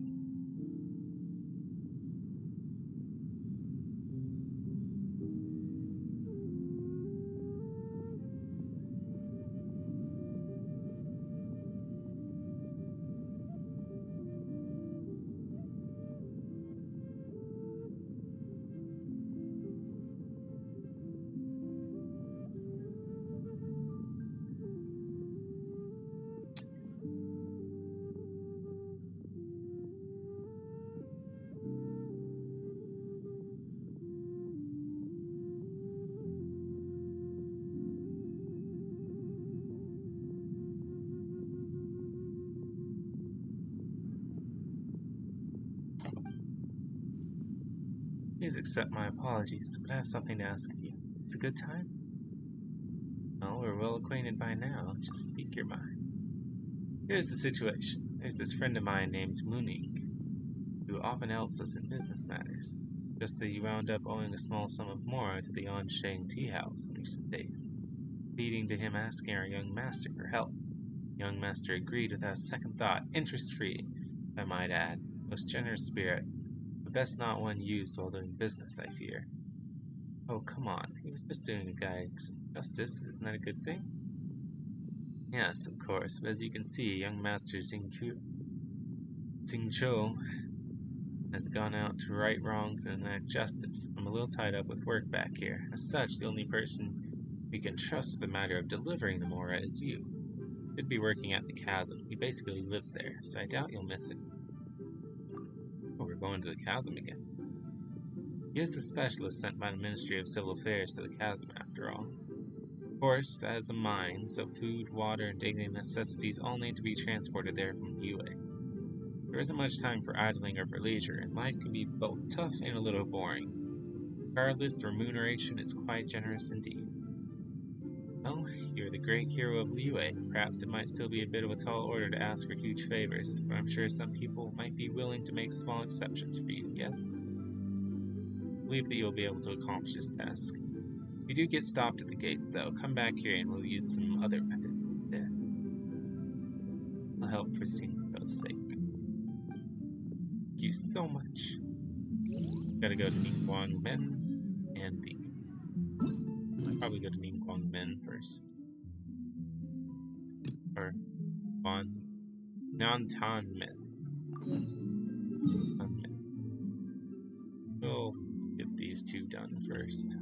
Please accept my apologies, but I have something to ask of you. It's a good time? Well, we're well acquainted by now. Just speak your mind. Here's the situation. There's this friend of mine named Muning, who often helps us in business matters. Just that he wound up owing a small sum of more to the Onsheng tea house in recent days, leading to him asking our young master for help. The young master agreed without a second thought, interest-free, I might add. Most generous spirit, but best not one used while doing business, I fear. Oh, come on. He was just doing a guy some justice. Isn't that a good thing? Yes, of course, but as you can see, young master Xingqiu has gone out to right wrongs and enact justice. I'm a little tied up with work back here. As such, the only person we can trust for the matter of delivering the Mora is you. Should be working at the chasm. He basically lives there, so I doubt you'll miss him. Oh, we're going to the chasm again. He is the specialist sent by the Ministry of Civil Affairs to the chasm, after all. Of course, that is a mine, so food, water, and daily necessities all need to be transported there from Yue. There isn't much time for idling or for leisure, and life can be both tough and a little boring. Regardless, the remuneration is quite generous indeed. Well, you're the great hero of Liyue. Perhaps it might still be a bit of a tall order to ask for huge favors, but I'm sure some people might be willing to make small exceptions for you, yes? I believe that you'll be able to accomplish this task. If you do get stopped at the gates, though, come back here and we'll use some other method. I'll help for Xingqiu's sake. Thank you so much. Gotta go to Ningguang Men and the... I'll probably go to Ningguang Men first. Or Nantan Men. We'll get these two done first.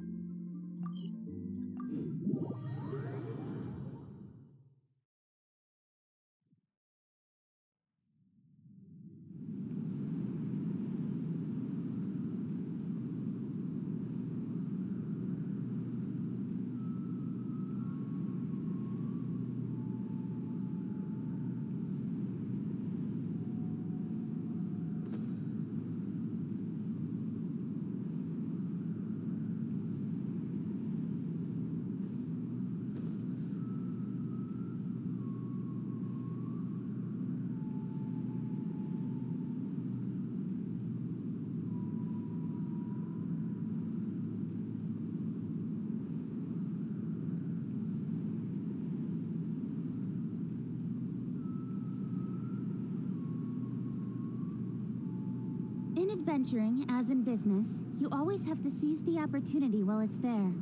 In adventuring, as in business, you always have to seize the opportunity while it's there.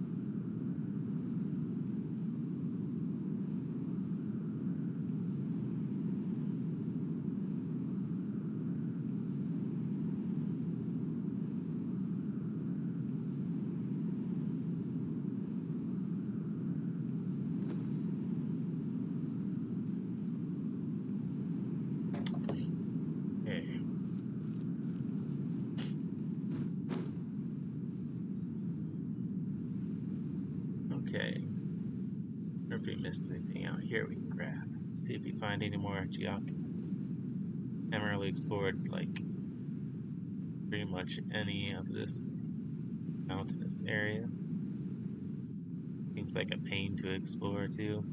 Okay. If we missed anything out here, we can grab. See if we find any more Geokins. Haven't really explored, like, pretty much any of this mountainous area. Seems like a pain to explore, too.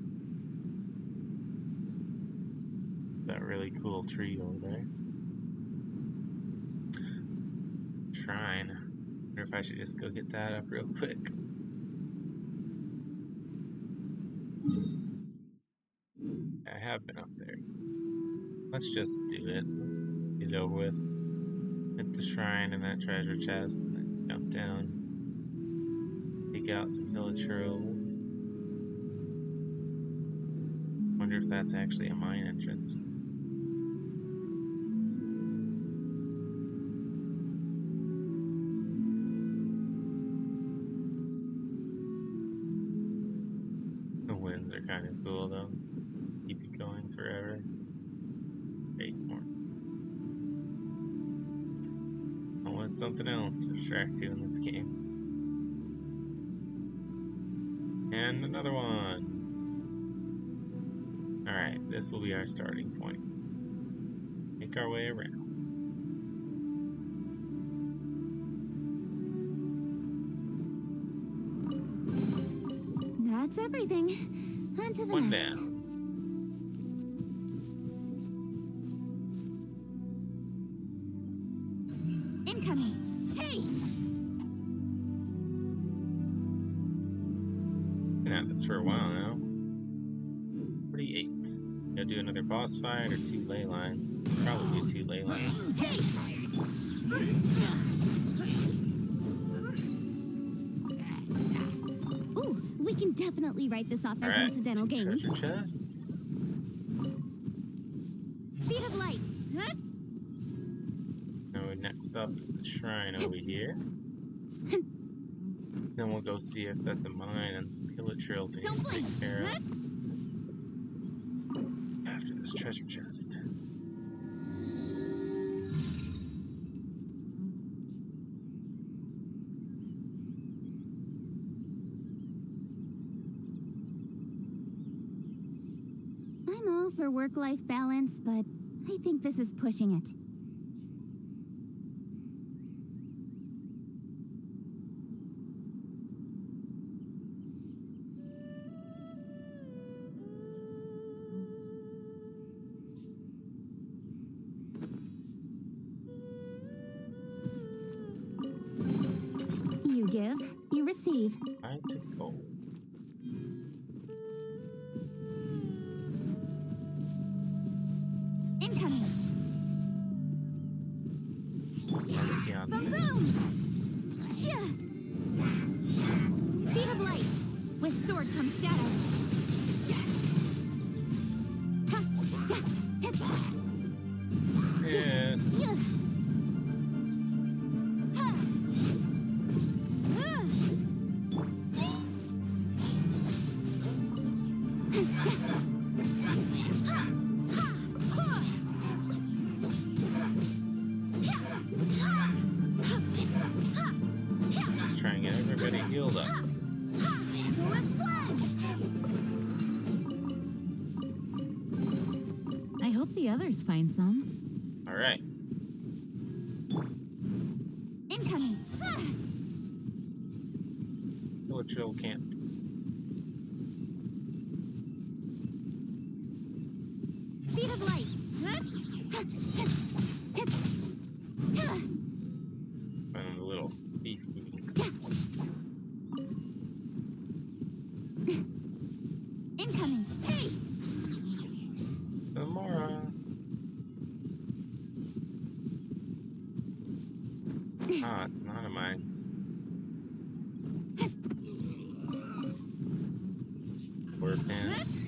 That really cool tree over there. Shrine. Wonder if I should just go hit that up real quick. I have been up there. Let's just do it. Let's get it over with. Hit the shrine and that treasure chest, and then jump down. Take out some hilichurls. Wonder if that's actually a mine entrance. The winds are kind of cool though. Keep it going forever. 8 more. I want something else to distract you in this game. And another one. Alright, this will be our starting point. Make our way around. That's everything. On to the One next. down. Incoming. Hey! Been at this for a while now. 48. Gotta do another boss fight or 2 ley lines. Probably do 2 ley lines. Hey! Ooh, we can definitely write this off as Alright, incidental 2 gains. treasure chests. Speed of light. Huh? Now next up is the shrine over here. Then we'll go see if that's a mine and some pillar trails we need to take care of. After this treasure chest. I'm all for work-life balance, but I think this is pushing it. You give, you receive. I took gold. Incoming. What's on Boom, there? boom! Chia! Speed of light. With sword comes shadow. Yes. Yeah. Just trying to get everybody healed up. I hope the others find some. Alright. Incoming. Pillar trail camp. Speed of light. Found the little thief wings. Incoming. Hey! Amora. Ah, it's not a mine. Word pants.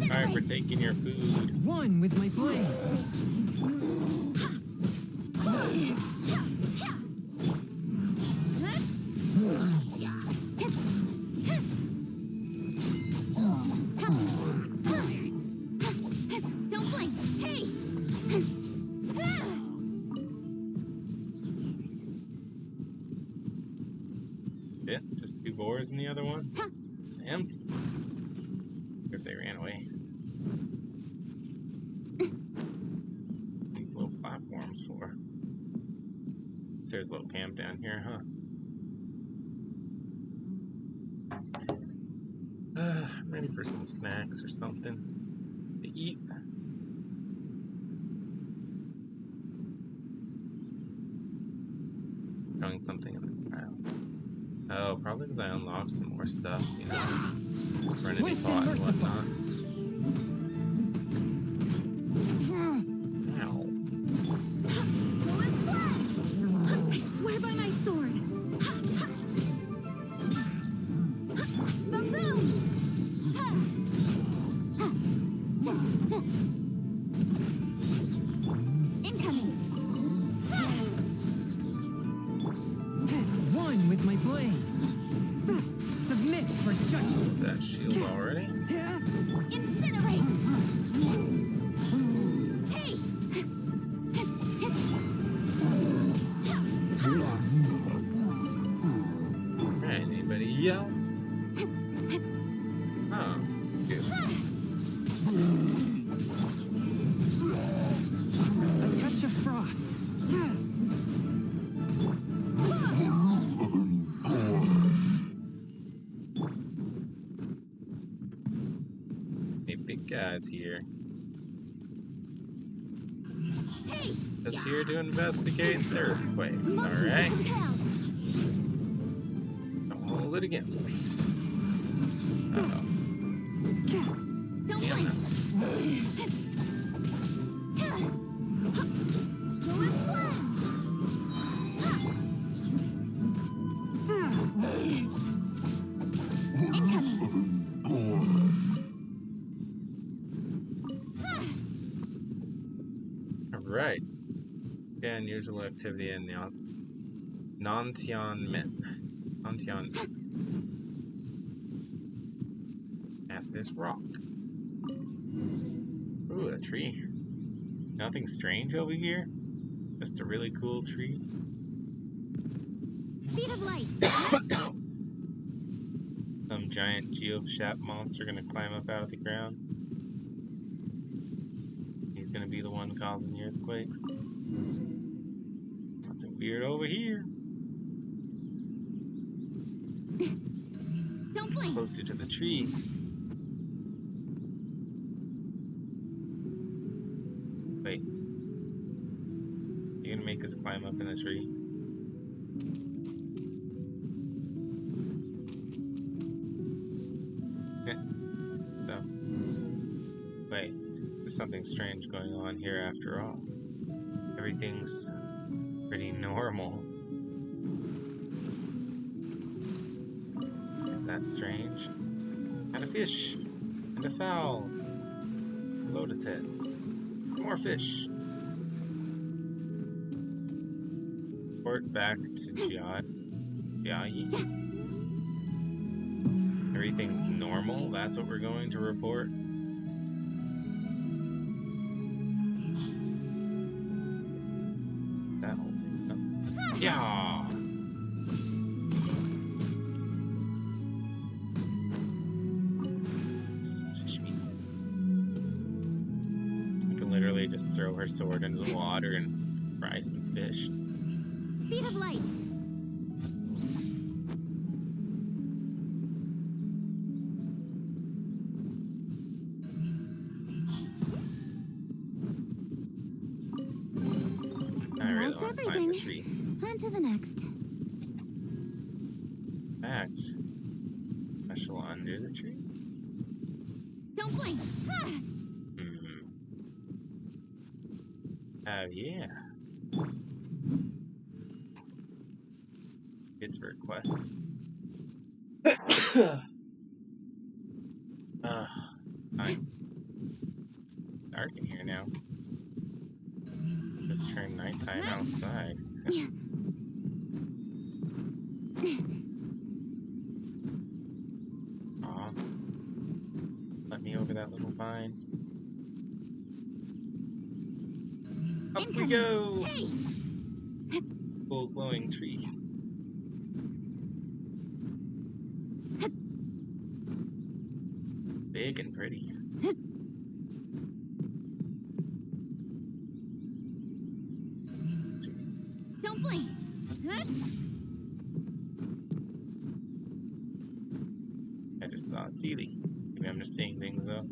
Sorry for taking your food. One with my blade. Don't blink. Hey! Yeah, just 2 boars in the other one. It's empty. If they ran away. These little platforms for. There's a little camp down here, huh? I'm ready for some snacks or something to eat. Throwing something in the pile. Oh, probably because I unlocked some more stuff, you know. Running pot and whatnot. Ow. I swear by my sword. Boom, boom! Incoming. One with my blade. Submit for judgment. Is that shield already? Incinerate! Hey! Alright, anybody else? Oh, good. A touch of frost. guys here? Just here to investigate the earthquakes, alright? Don't hold it against me. Uh-oh. Damn it. Alright. Yeah, unusual activity in Nantian at this rock. Ooh, a tree. Nothing strange over here? Just a really cool tree. Speed of light. Some giant geoshap monster gonna climb up out of the ground. He's gonna be the one causing the earthquakes. Nothing weird over here. Don't blink. Closer to the tree. Wait. You gonna make us climb up in the tree? No. Wait, there's something strange going on here after all. Everything's pretty normal. Is that strange? And a fish! And a fowl! Lotus heads. More fish! Report back to Jiayi. Everything's normal? That's what we're going to report? That whole thing. No. Yeah! Fish meat. You can literally just throw her sword into the water and fry some fish. Speed of light. That's everything. On to the next. That's special under the tree. Don't blink. Oh yeah. It's a request. Hi. Dark in here now. Just turned nighttime outside. Aw. Let me over that little vine. Up we go! Full glowing tree. Big and pretty. Don't blink. I just saw a Sealy. Maybe I'm just seeing things though.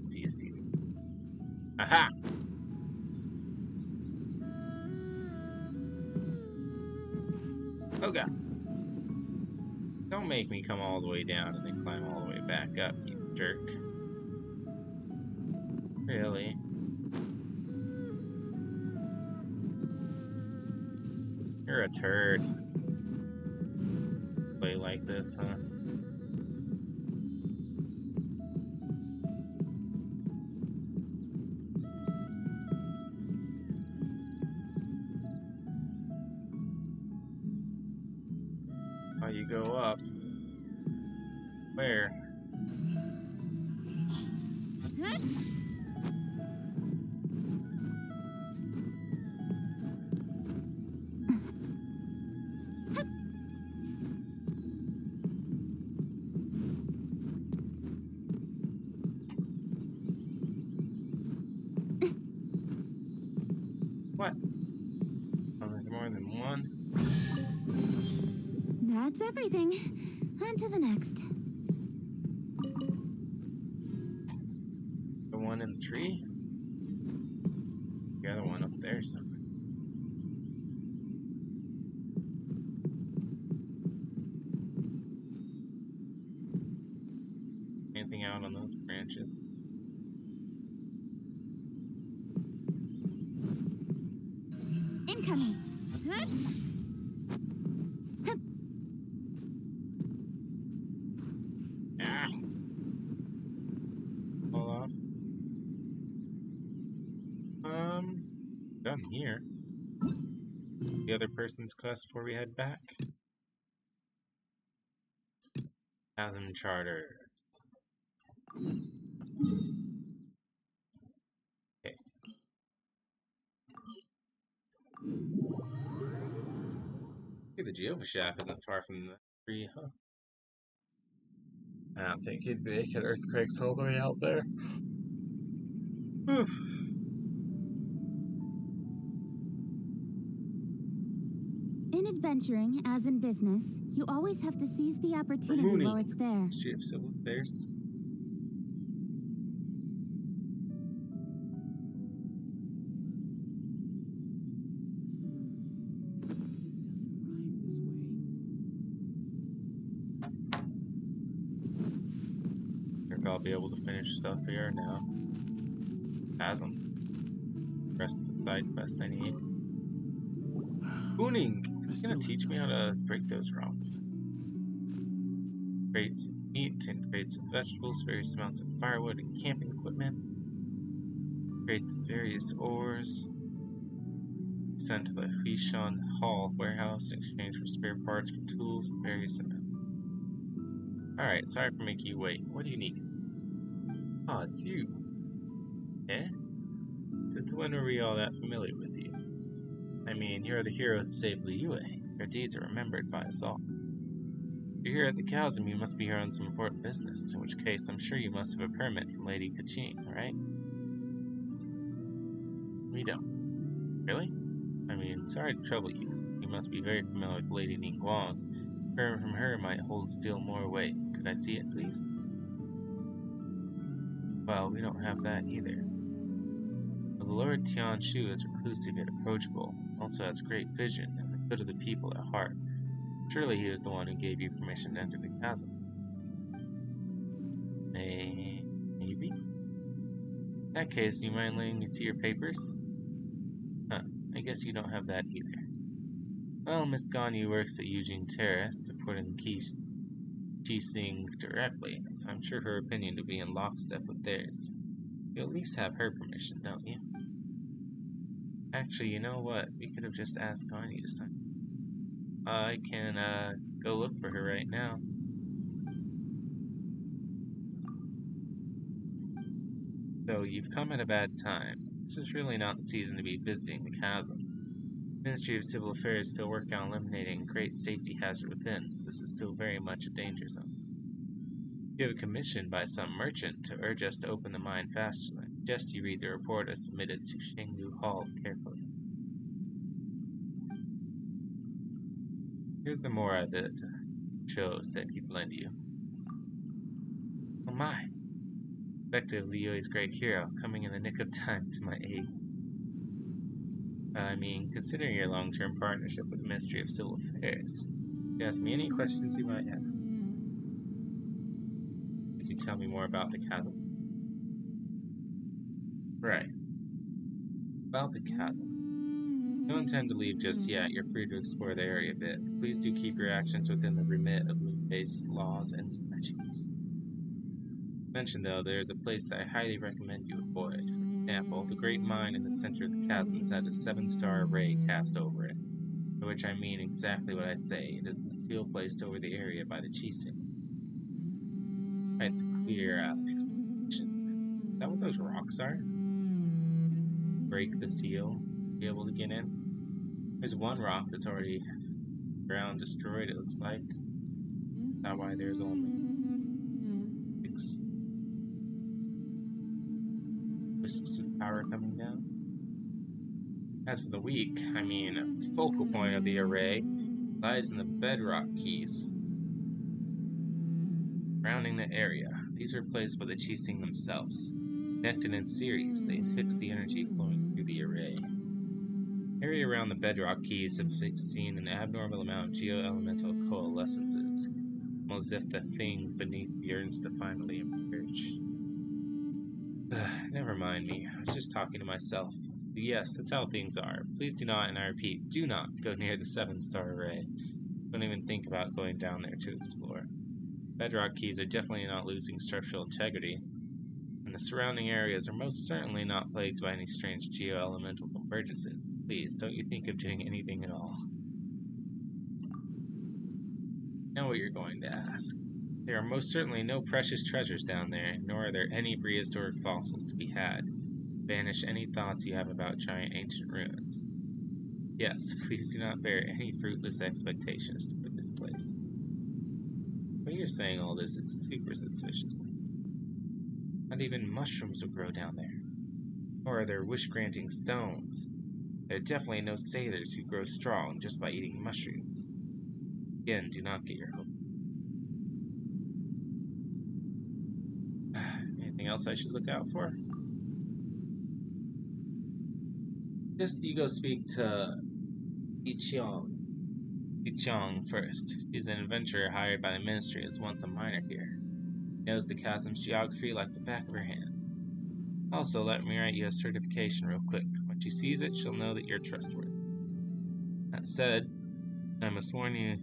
See a Sealy. Aha! Oh god. Don't make me come all the way down and then climb all the way back up, you jerk. Really? You're a turd. Play like this, huh? Oh, you go up. Where? What? Oh, there's more than one? That's everything. On to the next. The one in the tree? The other one up there somewhere. Anything out on those branches? Incoming. Ah! Fall off. Done here. The other person's quest before we head back. Chasm Charter. Okay. Okay, the Jehovah Shaft isn't far from the tree, huh? I don't think he'd make it. Earthquakes all the way out there. Whew. In adventuring, as in business, you always have to seize the opportunity while it's there. Ministry of Civil Affairs. If I'll be able to finish stuff here now. Chasm. Rest of the side quests I need. Booning! It's gonna teach me how to break those rocks. Crates of meat and crates of vegetables, various amounts of firewood and camping equipment. Crates of various ores. Sent to the Huishan Hall warehouse in exchange for spare parts for tools and various amounts. Alright, sorry for making you wait. What do you need? Oh, it's you. Eh? Since when were we all that familiar with you? I mean, you're the heroes who saved Liyue. Your deeds are remembered by us all. If you're here at the chasm, you must be here on some important business, in which case I'm sure you must have a permit from Lady Kachin, right? We don't. Really? I mean, sorry to trouble you. You must be very familiar with Lady Ningguang. A permit from her might hold still more weight. Could I see it, please? Well, we don't have that either. The Lord Tianshu is reclusive yet approachable, also has great vision and the good of the people at heart. Surely he was the one who gave you permission to enter the chasm. Maybe? In that case, do you mind letting me see your papers? Huh, I guess you don't have that either. Well, Miss Ganyu works at Eugene Terrace, supporting Qixing directly, so I'm sure her opinion will be in lockstep with theirs. You at least have her permission, don't you? Actually, you know what? We could have just asked Ganyu to sign. I can, go look for her right now. So, you've come at a bad time. This is really not the season to be visiting the chasm. The Ministry of Civil Affairs is still working on eliminating a great safety hazard within, so this is still very much a danger zone. You have a commission by some merchant to urge us to open the mine faster. I suggest you read the report as submitted to Shenglu Hall carefully. Here's the mora that Cho said he'd lend you. Oh my! Effective Liyue's great hero, coming in the nick of time to my aid. I mean, considering your long-term partnership with the Ministry of Civil Affairs, you ask me any questions you might have. Could you tell me more about the chasm? Right. About the chasm. I don't intend to leave just yet. You're free to explore the area a bit. Please do keep your actions within the remit of Liyue's laws and statutes. Mentioned though, there's a place that I highly recommend you avoid. For example, the great mine in the center of the chasm has had a 7-star array cast over it. By which I mean exactly what I say. It is the seal placed over the area by the Qixing. Right, the clear explanation. Is that what those rocks are? Break the seal, be able to get in. There's one rock that's already ground destroyed, it looks like. Is that why there's only 6 wisps of power coming down? As for the weak, I mean, the focal point of the array lies in the bedrock keys. surrounding the area. These are placed by the Qixing themselves. Connected in series, they fix the energy flowing through the array. Area around the bedrock keys have seen an abnormal amount of geo-elemental coalescences, almost as if the thing beneath yearns to finally emerge. Never mind me. I was just talking to myself. Yes, that's how things are. Please do not, and I repeat, do not go near the 7-star array. Don't even think about going down there to explore. Bedrock keys are definitely not losing structural integrity, and the surrounding areas are most certainly not plagued by any strange geo-elemental convergences. Please, don't you think of doing anything at all. I know what you're going to ask. There are most certainly no precious treasures down there, nor are there any prehistoric fossils to be had. Banish any thoughts you have about giant ancient ruins. Yes, please do not bear any fruitless expectations toward this place. But you're saying all this is super suspicious. Not even mushrooms will grow down there. Or are there wish-granting stones? There are definitely no sailors who grow strong just by eating mushrooms. Again, do not get your hope. Anything else I should look out for? Just you go speak to Yiqiang first. She's an adventurer hired by the Ministry as once a miner here. Knows the chasm's geography like the back of her hand. Also, let me write you a certification real quick. When she sees it, she'll know that you're trustworthy. That said, I must warn you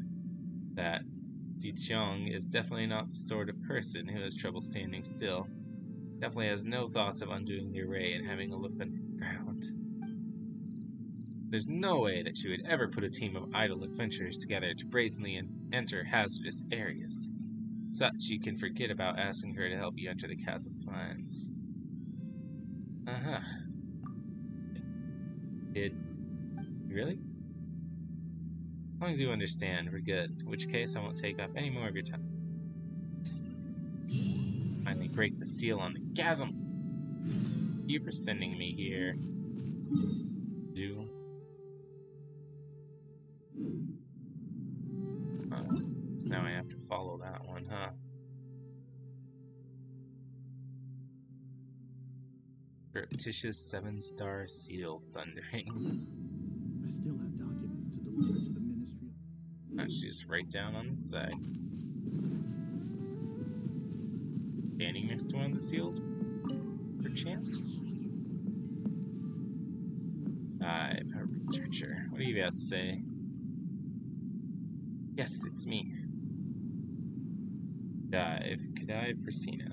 that Yiqiang is definitely not the sort of person who has trouble standing still. Definitely has no thoughts of undoing the array and having a look underground. There's no way that she would ever put a team of idle adventurers together to brazenly enter hazardous areas. Such you can forget about asking her to help you enter the chasm's mines. Uh-huh. Did you really? As long as you understand, we're good. In which case, I won't take up any more of your time. Finally break the seal on the chasm. Thank you for sending me here. Do. So now I have to follow that one, huh? Surreptitious 7-star seal sundering. I still have documents to deliver to the Ministry. That's just right down on the side. Standing next to one of the seals? Perchance? I've a researcher. What do you guys say? Yes, it's me. Kadive Persina.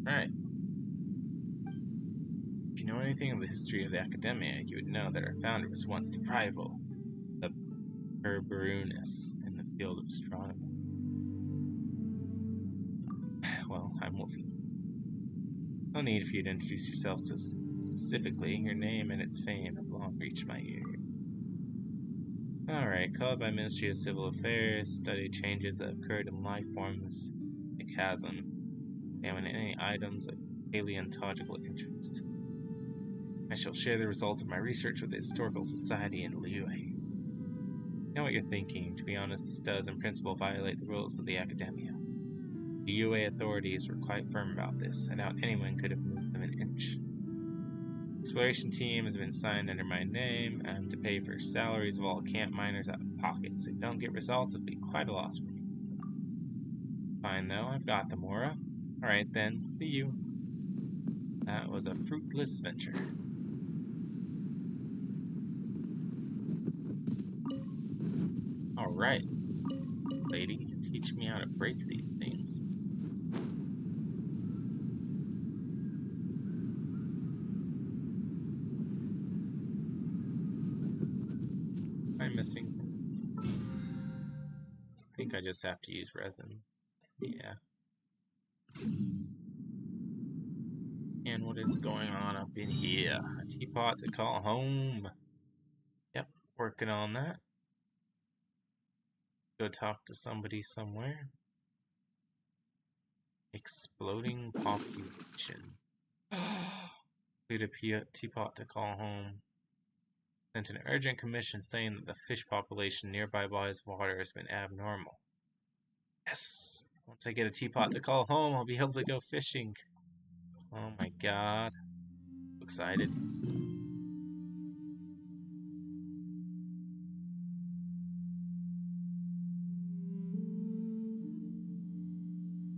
Alright. If you know anything of the history of the Academia, you would know that our founder was once the rival, the Herbarunus, in the field of astronomy. Well, I'm Wolfie. No need for you to introduce yourself so specifically. Your name and its fame have long reached my ear. Alright, called by Ministry of Civil Affairs, study changes that have occurred in life forms, the chasm, examine any items of paleontological interest. I shall share the results of my research with the Historical Society in Liyue. I know what you're thinking. To be honest, this does in principle violate the rules of the Academia. The UA authorities were quite firm about this. I doubt anyone could have moved them an inch. The exploration team has been signed under my name. I'm to pay for salaries of all camp miners out of pocket, so if you don't get results, it'll be quite a loss for me. Fine though, I've got them, Aura. Alright then, see you. That was a fruitless venture. Alright. lady. Teach me how to break these things. I'm missing things. I think I just have to use resin. Yeah. And what is going on up in here? A teapot to call home. Yep, working on that. Go talk to somebody somewhere. Exploding population. Need a teapot to call home. Sent an urgent commission saying that the fish population nearby bodies of water has been abnormal. Yes! Once I get a teapot to call home, I'll be able to go fishing. Oh my god. Excited.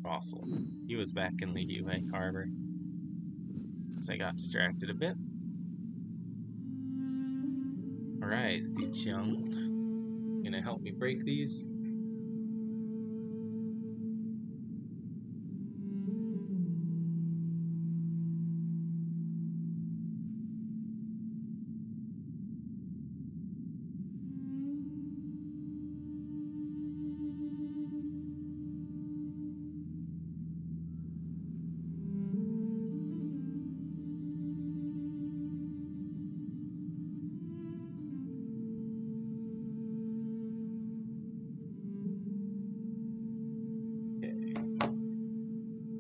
Fossil. He was back in the UA harbor. So I got distracted a bit. Alright, Ziqiang. Gonna help me break these?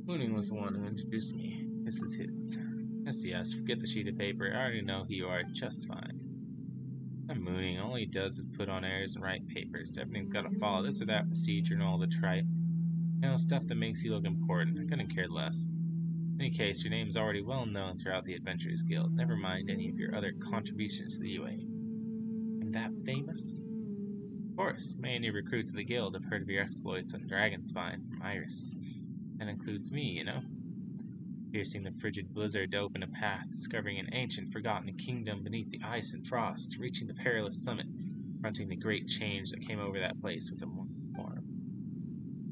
Mooning was the one who introduced me. This is his. Yes, forget the sheet of paper. I already know who you are just fine. I'm Mooning. All he does is put on airs and write papers. Everything's gotta follow this or that procedure and all the tripe. You know, stuff that makes you look important. I couldn't care less. In any case, your name's already well known throughout the Adventurers Guild. Never mind any of your other contributions to the UA. I'm that famous? Of course, many recruits of the guild have heard of your exploits on Dragonspine from Iris. That includes me, you know? Piercing the frigid blizzard to open a path, discovering an ancient, forgotten kingdom beneath the ice and frost, reaching the perilous summit, confronting the great change that came over that place with a form.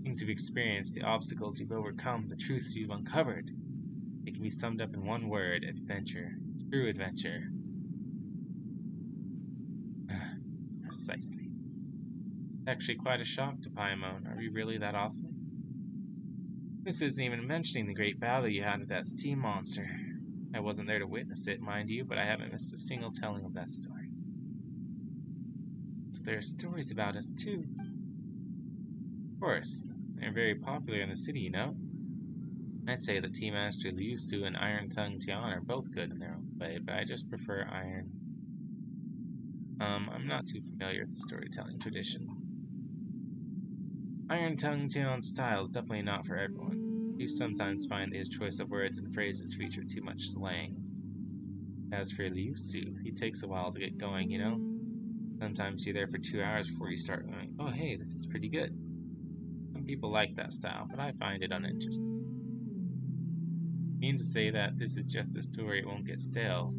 Things you've experienced, the obstacles you've overcome, the truths you've uncovered. It can be summed up in one word: adventure. True adventure. Precisely. Actually quite a shock to Paimon. Are you really that awesome? This isn't even mentioning the great battle you had with that sea monster. I wasn't there to witness it, mind you, but I haven't missed a single telling of that story. So there are stories about us, too. Of course. They're very popular in the city, you know? I'd say that Tea Master Liu Su and Iron Tongue Tian are both good in their own way, but I just prefer Iron. I'm not too familiar with the storytelling tradition. Iron Tongue Tian's style is definitely not for everyone. You sometimes find that his choice of words and phrases feature too much slang. As for Liu Su, he takes a while to get going, you know? Sometimes you're there for 2 hours before you start going, oh hey, this is pretty good. Some people like that style, but I find it uninteresting. I mean to say that this is just a story, it won't get stale.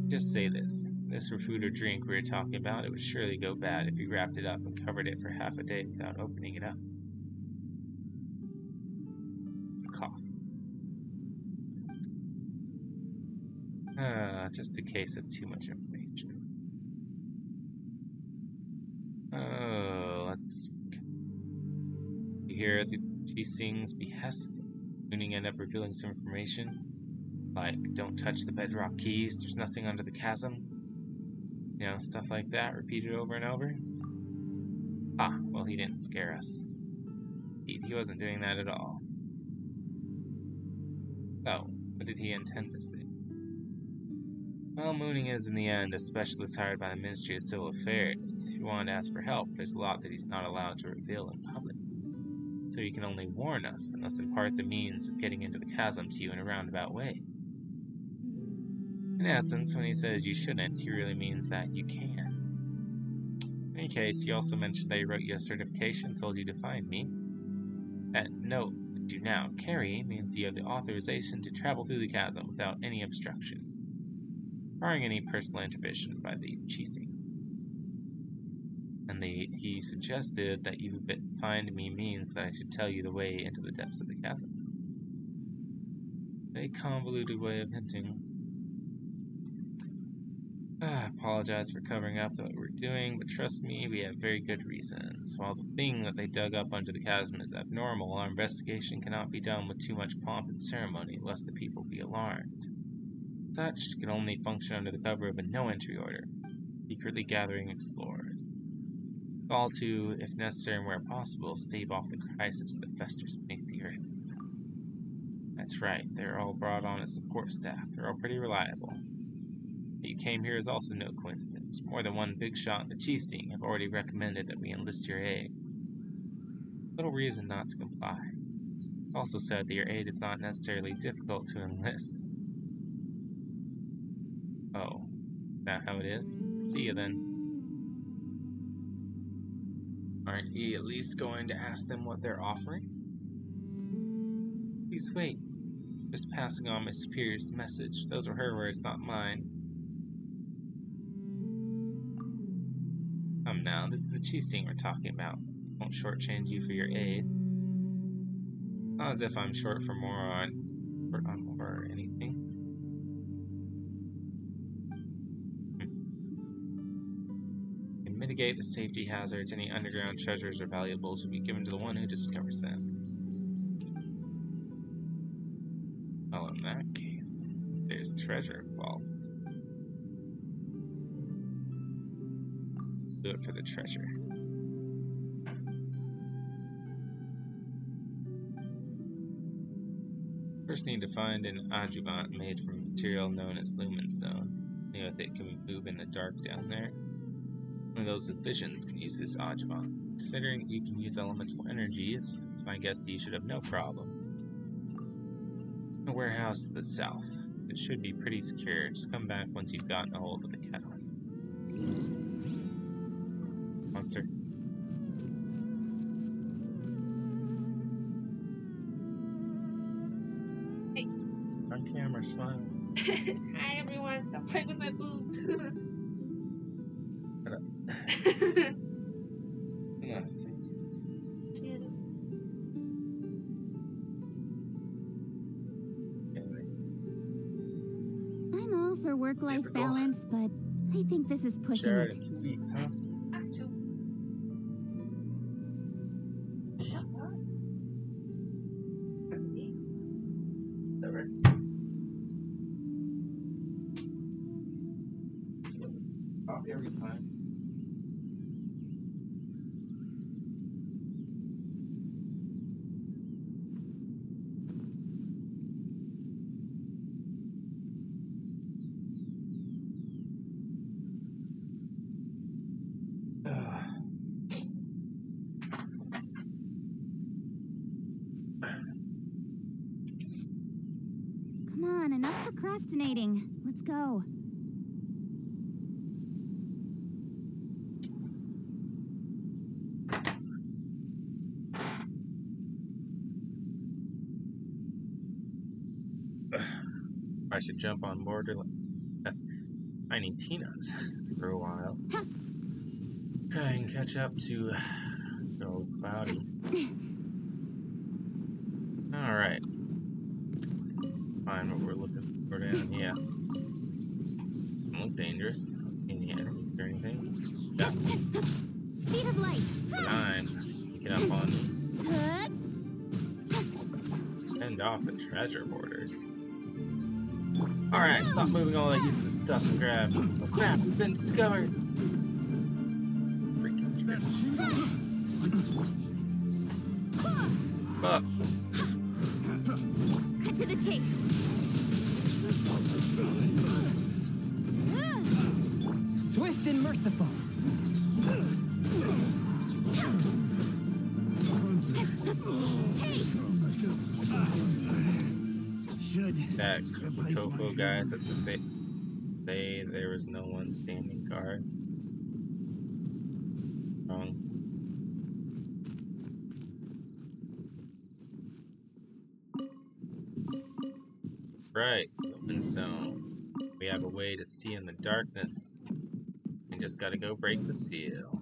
Just say this. This for food or drink we were talking about, it would surely go bad if you wrapped it up and covered it for half a day without opening it up. Cough. Just a case of too much information. Oh, let's... You hear the G-Sing's behest? Mooning end up revealing some information. Like, don't touch the bedrock keys, there's nothing under the chasm. You know, stuff like that, repeated over and over. Ah, well, he didn't scare us. He wasn't doing that at all. So, what did he intend to say? Well, Mooning is, in the end, a specialist hired by the Ministry of Civil Affairs. If you want to ask for help, there's a lot that he's not allowed to reveal in public. So he can only warn us, and thus impart the means of getting into the chasm to you in a roundabout way. In essence, when he says you shouldn't, he really means that you can. In any case, he also mentioned that he wrote you a certification and told you to find me. That note that you now carry means you have the authorization to travel through the chasm without any obstruction, barring any personal intervention by the Chi-Sing. And he suggested that you find me means that I should tell you the way into the depths of the chasm. A convoluted way of hinting. I apologize for covering up what we're doing, but trust me, we have very good reasons. While the thing that they dug up under the chasm is abnormal, our investigation cannot be done with too much pomp and ceremony, lest the people be alarmed. Such can only function under the cover of a no-entry order, secretly gathering explorers. All to, if necessary and where possible, stave off the crisis that festers beneath the earth. That's right, they're all brought on as support staff. They're all pretty reliable. That you came here is also no coincidence. More than one big shot in the cheese-sting have already recommended that we enlist your aid. Little reason not to comply. Also said that your aid is not necessarily difficult to enlist. Oh, is that how it is? See you then. Aren't you at least going to ask them what they're offering? Please wait. Just passing on my superior's message. Those were her words, not mine. Come now, this is the cheese-sting we're talking about. I won't shortchange you for your aid. Not as if I'm short for more or anything. To mitigate the safety hazards, any underground treasures or valuables will be given to the one who discovers them. Well, in that case, there's treasure involved. Do it for the treasure. First need to find an adjuvant made from a material known as lumenstone. You know, if it can move in the dark down there. Only those with visions can use this adjuvant. Considering that you can use elemental energies, it's my guess that you should have no problem. It's in a warehouse to the south. It should be pretty secure. Just come back once you've gotten a hold of the catalyst. Monster. Hey. On camera, smile. Hi everyone, stop playing with my boobs. I'm all for work-life balance, but I think this is pushing Share it. in 2 weeks, huh? Every time. Come on, enough procrastinating. Let's go. I should jump on board Tiny Tina's for a while. Try and catch up to good old Cloudy. Alright. Let's find what we're looking for down here. Don't look dangerous. I don't see any enemies or anything. Yeah. Speed of light. Slime sneaking up on me. Fend off the treasure borders. Alright, stop moving all that useless stuff and grab. Oh crap, we've been discovered! Freaking trench. Fuck. Cut to the chase. Swift and merciful. That tofu guys at the bay, there was no one standing guard. Wrong. Right, Lumenstone. We have a way to see in the darkness. We just gotta go break the seal.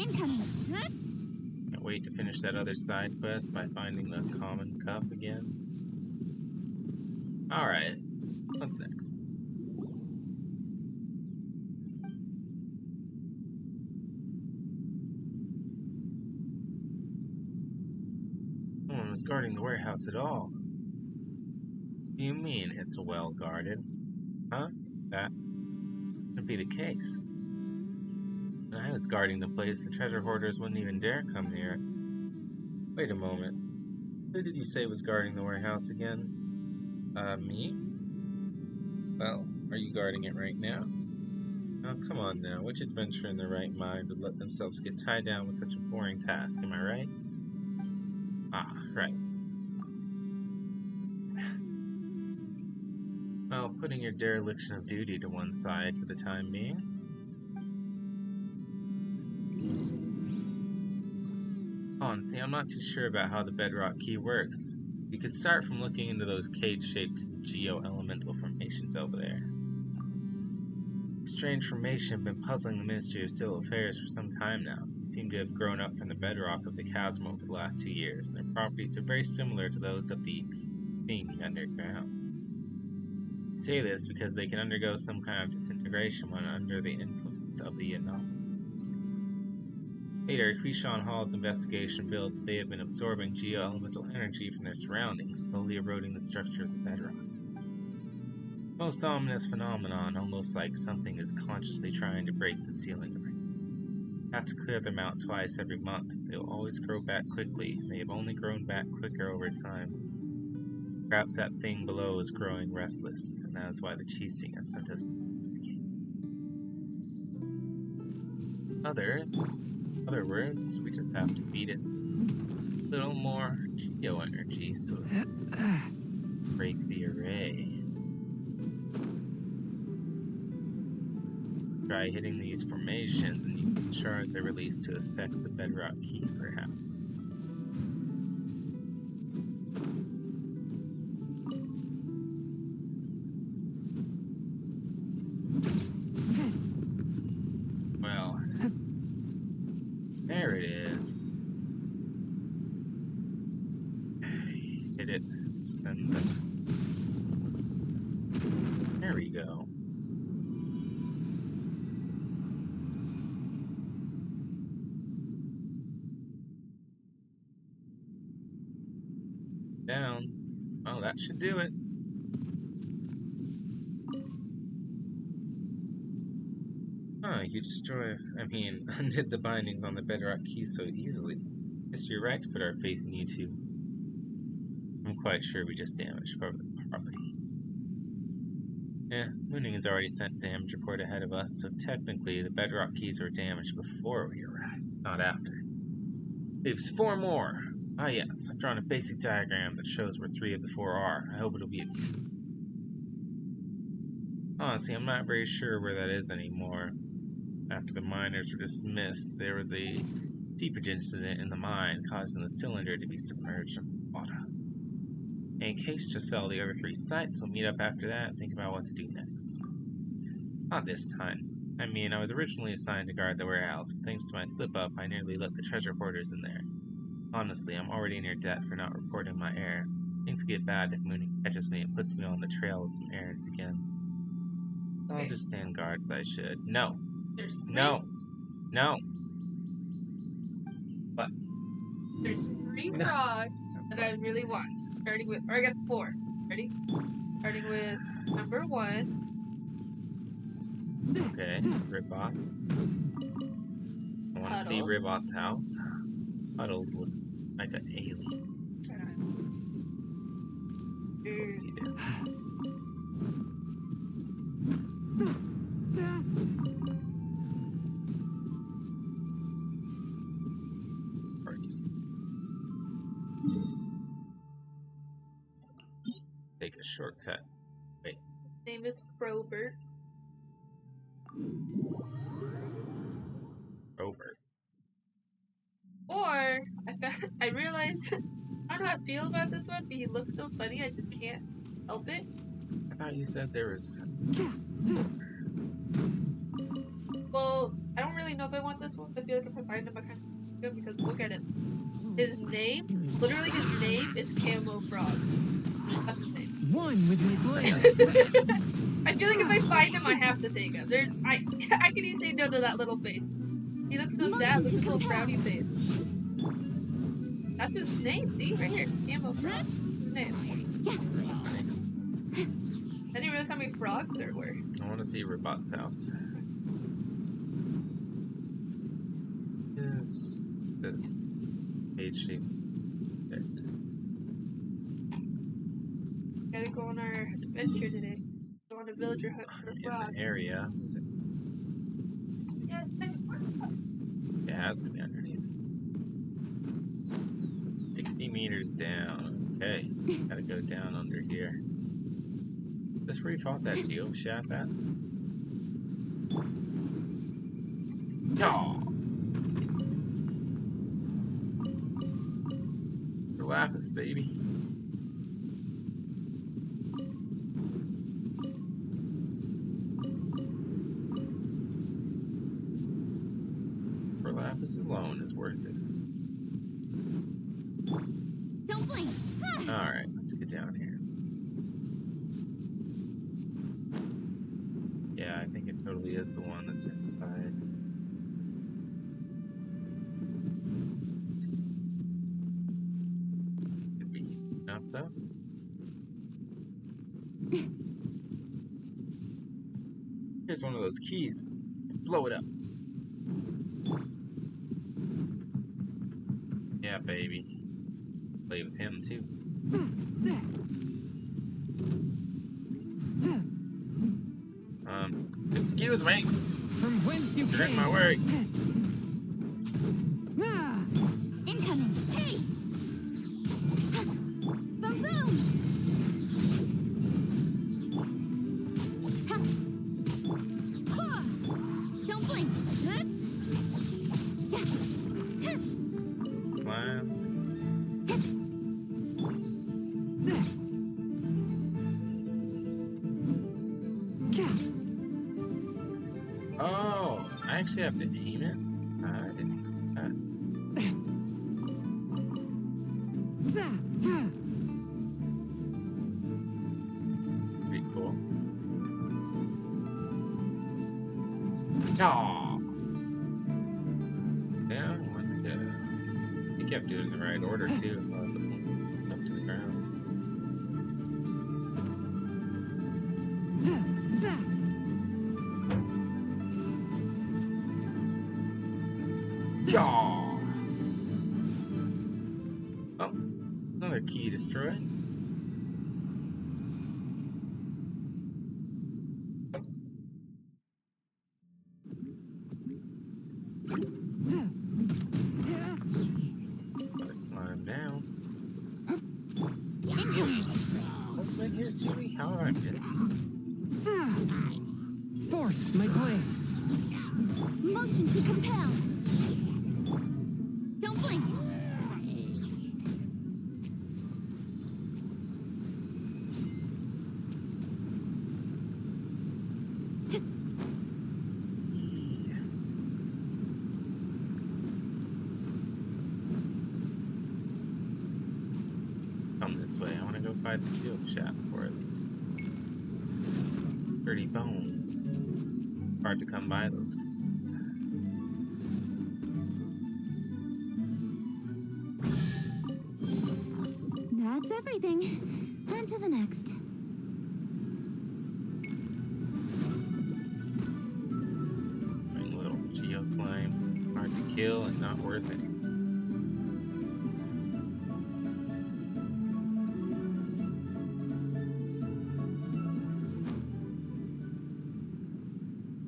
incoming. Can't wait to finish that other side quest by finding the common cup again. Alright, what's next? No one was guarding the warehouse at all. What do you mean it's well guarded? Huh? That would be the case. When I was guarding the place, the treasure hoarders wouldn't even dare come near it. Wait a moment. Who did you say was guarding the warehouse again? Me? Well, are you guarding it right now? Oh, come on now. Which adventurer in their right mind would let themselves get tied down with such a boring task, am I right? Ah, right. Well, putting your dereliction of duty to one side for the time being. Honestly, I'm not too sure about how the bedrock key works. You could start from looking into those cage-shaped geo-elemental formations over there. Strange formation have been puzzling the Ministry of Civil Affairs for some time now. They seem to have grown up from the bedrock of the chasm over the last 2 years, and their properties are very similar to those of the thing underground. I say this because they can undergo some kind of disintegration when under the influence of the anomalies. Later, Quishan Hall's investigation revealed that they have been absorbing geo-elemental energy from their surroundings, slowly eroding the structure of the bedrock. Most ominous phenomenon, almost like something is consciously trying to break the ceiling ring. Have to clear them out twice every month. They will always grow back quickly, and they have only grown back quicker over time. Perhaps that thing below is growing restless, and that is why the Qixing has sent us to investigate. Other words, we just have to feed it a little more geo energy so it break the array. Try hitting these formations and you can shards are released to affect the bedrock key, perhaps. Well, there it is. Hit it. Send it. There we go. Down. Oh, that should do it. Oh, you undid the bindings on the bedrock key so easily. Guess you're right to put our faith in you two. I'm quite sure we just damaged part of the property. Mooning has already sent a damage report ahead of us, so technically the bedrock keys were damaged before we arrived, not after. Leaves 4 more. Ah yes, I've drawn a basic diagram that shows where 3 of the 4 are. I hope it'll be of use. Honestly, I'm not very sure where that is anymore. After the miners were dismissed, there was a seepage incident in the mine, causing the cylinder to be submerged in water. In case to sell the other 3 sites, we'll meet up after that and think about what to do next. Not this time. I mean, I was originally assigned to guard the warehouse, but thanks to my slip-up, I nearly let the treasure hoarders in there. Honestly, I'm already in your debt for not reporting my error. Things get bad if Mooning catches me and puts me on the trail of some errands again. I'll just stand guard as I should. No. There's 3? No. No. What? There's 3 frogs that I really want. Starting with, or I guess 4. Ready? Starting with number 1. Okay, Ribbot. I want to see Ribbot's house. Puddles looks like an alien. Take a shortcut. Wait. Name is Frobert. Robert. Or I realized I don't know how I feel about this one, but he looks so funny I just can't help it. I thought you said there was. Well, I don't really know if I want this one. I feel like if I find him, I kind of good because look at it. His name, literally his name is Camo Frog. That's his name. One with me, Blair. I feel like if I find him, I have to take him. I can even say no to that little face. He looks so sad. Look at his little frowny face. That's his name. See right here, Camo Frog. That's his name. I didn't realize how many frogs there were. I want to see Robot's house. Is this page shape? Gotta go on our adventure today. Go on a villager hunt for a frog. In the area. Is it? Yeah, It has to be underneath. 60 meters down. Okay, so gotta go down under here. Is this where you fought that Geo Shaft at? No. Lapis, baby. For Lapis alone is worth it. Don't blink. Alright, let's get down here. Yeah, I think it totally is the one that's inside. Could be enough though. Here's one of those keys. Blow it up. Yeah, baby. Play with him too. Excuse me. From whence you You're came. in my way. Incoming. Hey! Boom! Don't blink. Slimes. Oh, I actually have to aim it? I didn't know that. Pretty cool. Oh. Down one go. He kept doing it in the right order too. It was up to the ground. Yeah. Oh, another key destroyed. Another slime down. What's been here, Siri? How have I missed you? Fourth, my plan. Motion to compel. Don't blink. Come this way. I want to go fight the Geo Shaft before I leave. Dirty bones. Hard to come by those. That's everything. On to the next. Little Geo Slimes. Hard to kill and not worth it.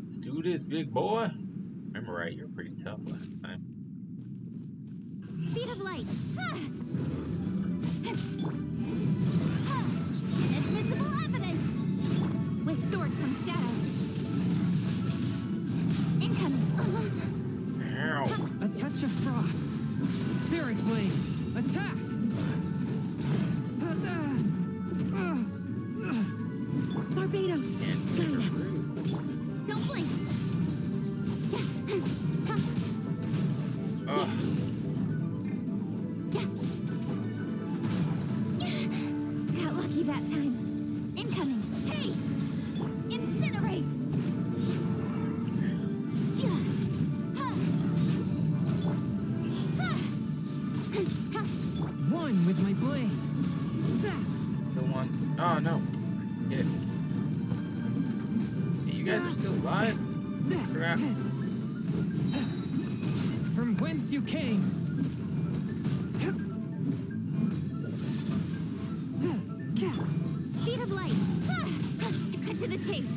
Let's do this, big boy. Remember right, you were pretty tough last time. Speed of light. Inadmissible evidence. With sword from shadow. Incoming. Ow. A touch of frost. Spirit blade. Attack. Barbados. Guide us. Don't blink. that time. Incoming. Hey! Incinerate! One with my blade. The one. Oh no. Yeah. Hey, you guys are still alive? Crap. From whence you came. Speed of light. Cut to the chase.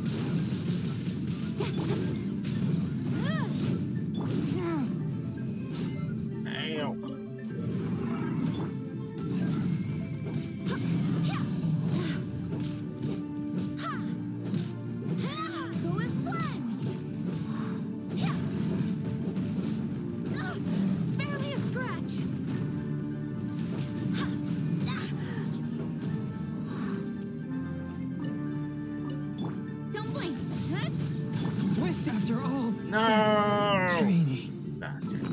Ow. Go as planned. Barely a scratch. Don't blink. Swift after all. No! Training. Bastard.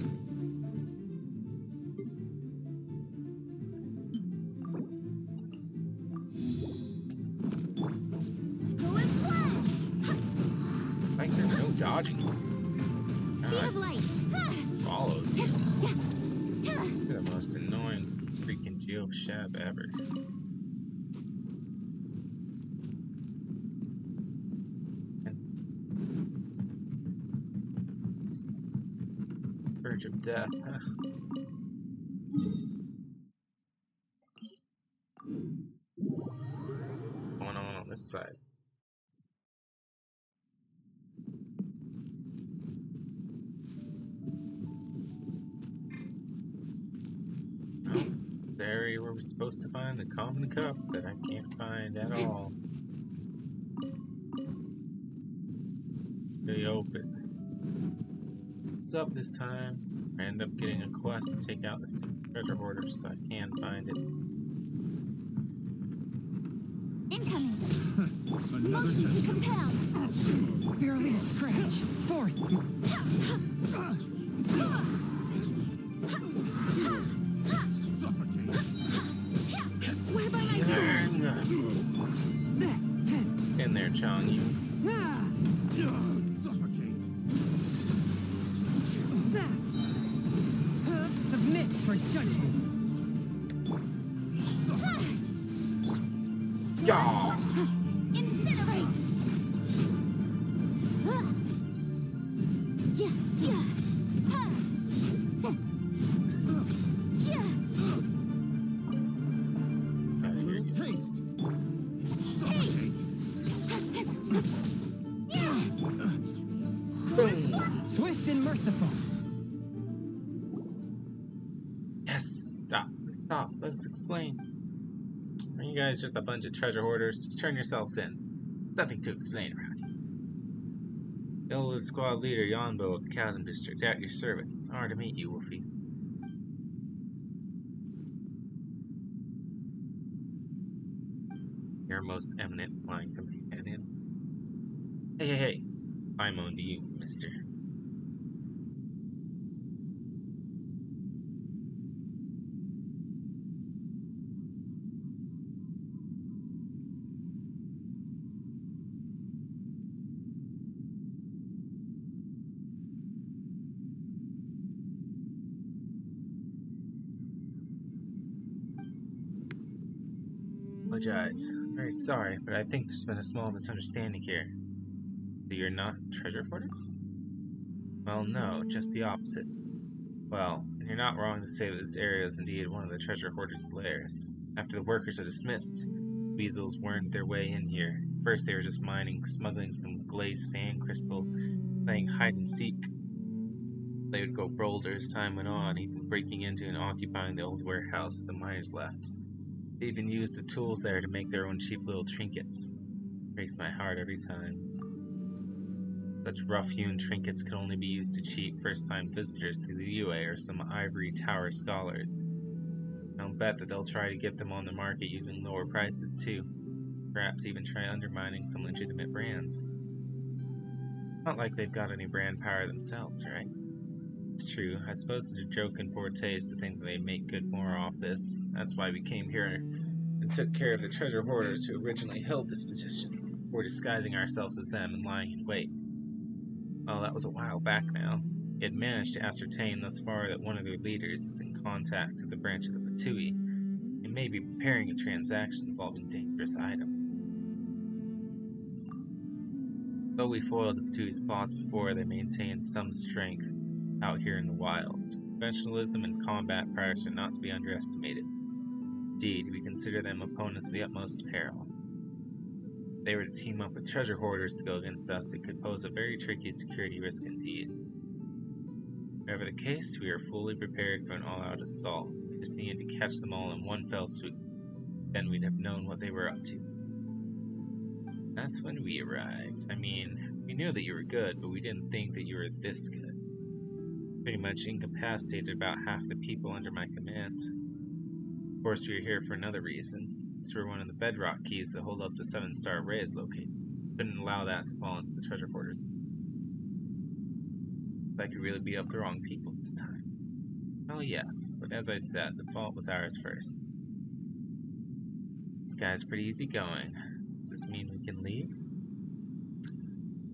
Go as planned. Like there's no dodging. Speed of light. Follows you. You're the most annoying freaking Geoff Shab ever. Verge of death. Going on this side. Oh, it's the area where we're supposed to find the common cup that I can't find at all. They open. What's up this time? I end up getting a quest to take out this treasure hoarder so I can find it. Incoming. Motion to compel. Barely a scratch. Fourth. Swear by my sword. In there, Chong. You. Submit for judgment. Yeah. Incinerate. Taste. Swift and merciful. Yes. Stop. Stop. Let's explain. Are you guys just a bunch of treasure hoarders? Just turn yourselves in. Nothing to explain around here. Illithid squad leader Yonbo of the Chasm District at your service. Honored to meet you, Wolfie. Your most eminent flying companion. Hey. I'm on to you, mister. Apologize. I'm very sorry, but I think there's been a small misunderstanding here. So you're not treasure hoarders? Well, no, just the opposite. Well, and you're not wrong to say that this area is indeed one of the treasure hoarders' lairs. After the workers are dismissed, weasels wormed their way in here. First they were just mining, smuggling some glazed sand crystal, playing hide and seek. They would go bolder as time went on, even breaking into and occupying the old warehouse the miners left. They even used the tools there to make their own cheap little trinkets. Breaks my heart every time. Such rough-hewn trinkets could only be used to cheat first-time visitors to the UA or some ivory tower scholars. I'll bet that they'll try to get them on the market using lower prices too. Perhaps even try undermining some legitimate brands. Not like they've got any brand power themselves, right? It's true. I suppose it's a joke in poor taste to think that they make good more off this. That's why we came here and took care of the treasure hoarders who originally held this position, before disguising ourselves as them and lying in wait. Well, that was a while back now. He had managed to ascertain thus far that one of their leaders is in contact with a branch of the Fatui, and may be preparing a transaction involving dangerous items. Though we foiled the Fatui's plots before, they maintained some strength out here in the wilds. Professionalism and combat prowess are not to be underestimated. Indeed, we consider them opponents of the utmost peril. If they were to team up with treasure hoarders to go against us, it could pose a very tricky security risk indeed. Whatever the case, we are fully prepared for an all-out assault. We just needed to catch them all in one fell swoop. Then we'd have known what they were up to. That's when we arrived. I mean, we knew that you were good, but we didn't think that you were this good. Pretty much incapacitated about half the people under my command. Of course, we are here for another reason. It's where one of the bedrock keys that hold up the 7-star array is located. Couldn't allow that to fall into the treasure hoarders. I could really beat up the wrong people this time. Well, yes, but as I said, the fault was ours first. This guy's pretty easygoing. Does this mean we can leave?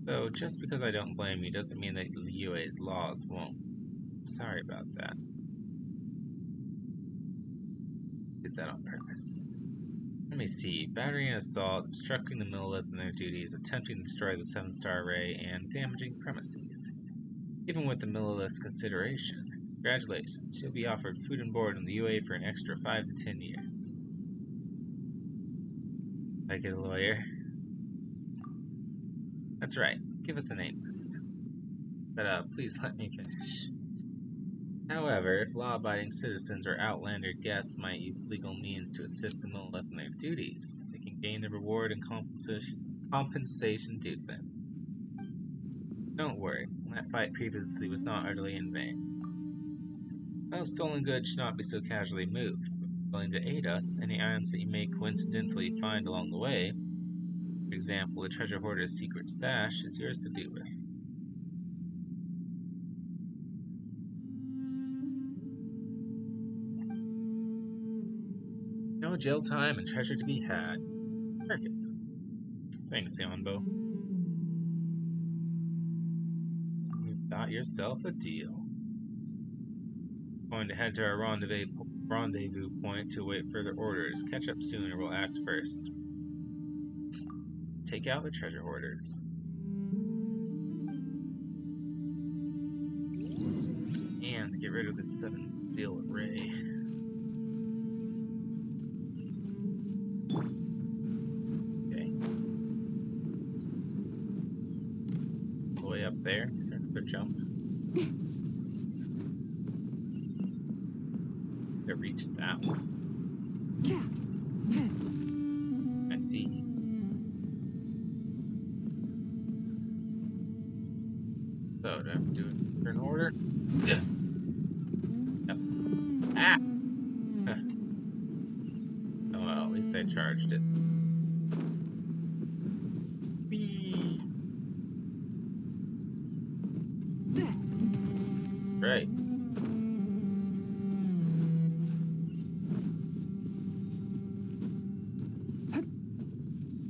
Though, just because I don't blame you doesn't mean that UA's laws won't. Sorry about that. Did that on purpose. Let me see. Battery and assault, obstructing the Millelith in their duties, attempting to destroy the 7-star array, and damaging premises. Even with the Millelith's consideration, congratulations, you'll be offered food and board in the UA for an extra 5 to 10 years. I get a lawyer. That's right, give us a name list. But please let me finish. However, if law-abiding citizens or outlander guests might use legal means to assist the Millelith in their duties, they can gain the reward and compensation due to them. Don't worry, that fight previously was not utterly in vain. While stolen goods should not be so casually moved, but willing to aid us, any items that you may coincidentally find along the way, for example, the treasure hoarder's secret stash, is yours to do with. No jail time and treasure to be had. Perfect. Thanks, Yonbo. You've got yourself a deal. Going to head to our rendezvous point to await further orders. Catch up soon or we'll act first. Take out the treasure hoarders. And get rid of the 7-steel array. Up there, is there another jump? I reached that one. I see. So, do I have to do it in order? Yep. Ah! Oh well, at least I charged it. Right.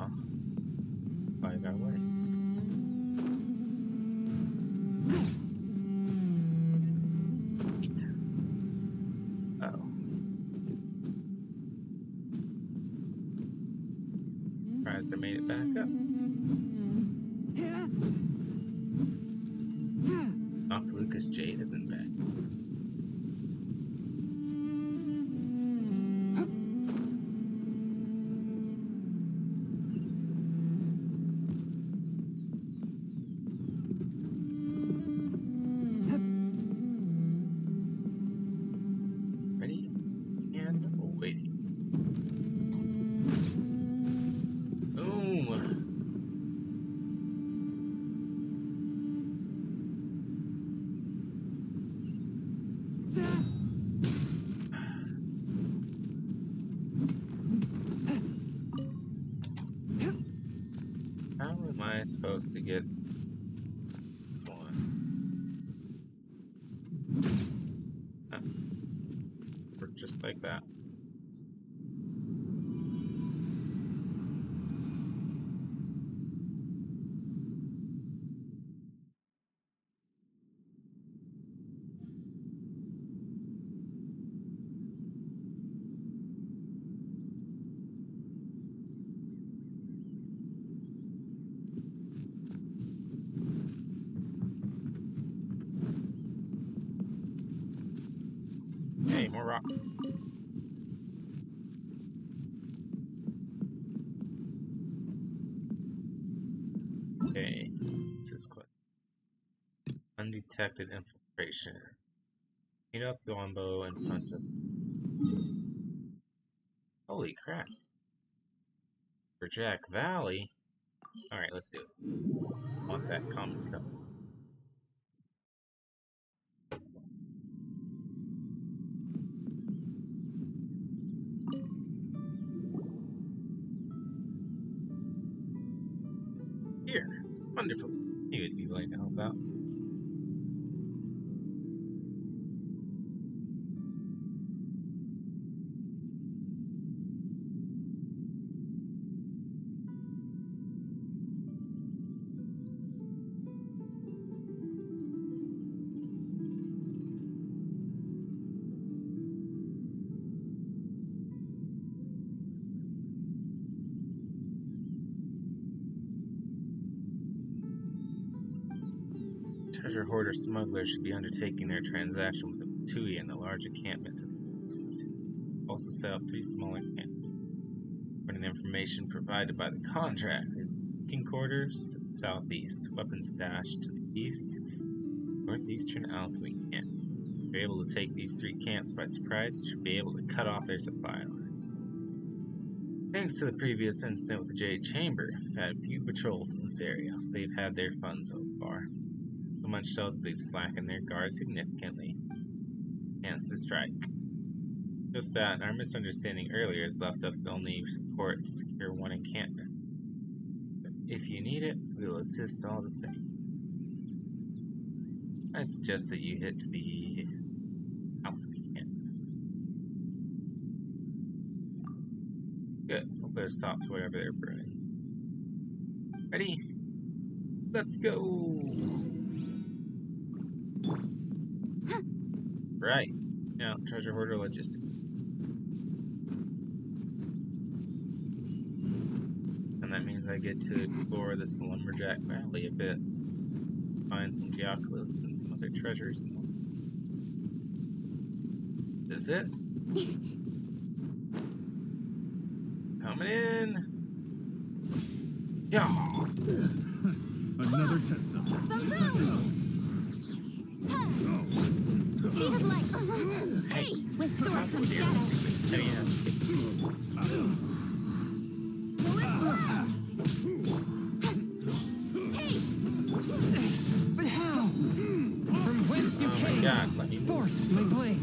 Oh. I got away. Eat. Uh-oh. Surprised I made it back up. Lucas Jade isn't back. Ready and waiting. Boom. Supposed to get this one. Work just like that. rocks. Okay, what's this question? Undetected infiltration. Meet up the Wombo in front of. Holy crap. For Jack Valley? Alright, let's do it. Want that common cup. Here. Wonderful. You would be willing to help out. Treasure hoarder smugglers should be undertaking their transaction with the Tui and the large encampment to the east. Also set up 3 smaller camps. According to information provided by the contract, is king quarters to the southeast, weapons stash to the east, northeastern alchemy camp. If you're able to take these 3 camps by surprise, you should be able to cut off their supply line. Thanks to the previous incident with the Jade Chamber, we've had few patrols in this area, so they've had their fun so far. So much so that they've slackened their guard significantly. Chance to strike. Just that, our misunderstanding earlier has left us the only support to secure 1 encampment. But if you need it, we'll assist all the same. I suggest that you hit the alchemy camp. Good. We'll put a stop to whatever they're brewing. Ready? Let's go! Right. Now, treasure hoarder logistics. And that means I get to explore this Lumberjack Valley a bit. Find some geocalypts and some other treasures. Is it? Coming in! Yeah! Another test subject. Speed of light. Hey, with sword from shadow. Hey! But how? From whence you came? God, let me forth, my blade.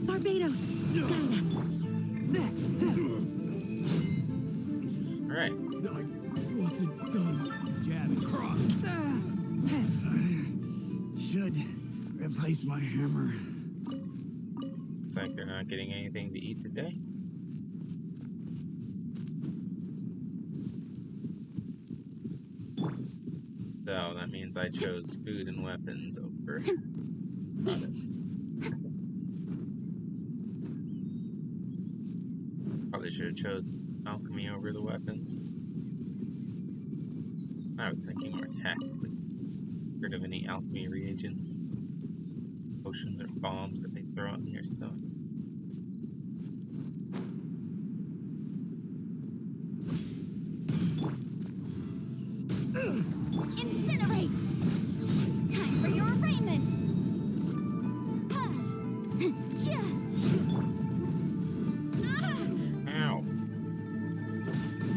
Barbados, guide us. Alright. I wasn't done. Jab and cross. Should replace my hammer. Looks like they're not getting anything to eat today. So that means I chose food and weapons over products. Probably should have chosen alchemy over the weapons. I was thinking more tactically. Heard of any alchemy reagents, potions, or bombs that they throw in your son? Incinerate! Time for your arraignment! Ow!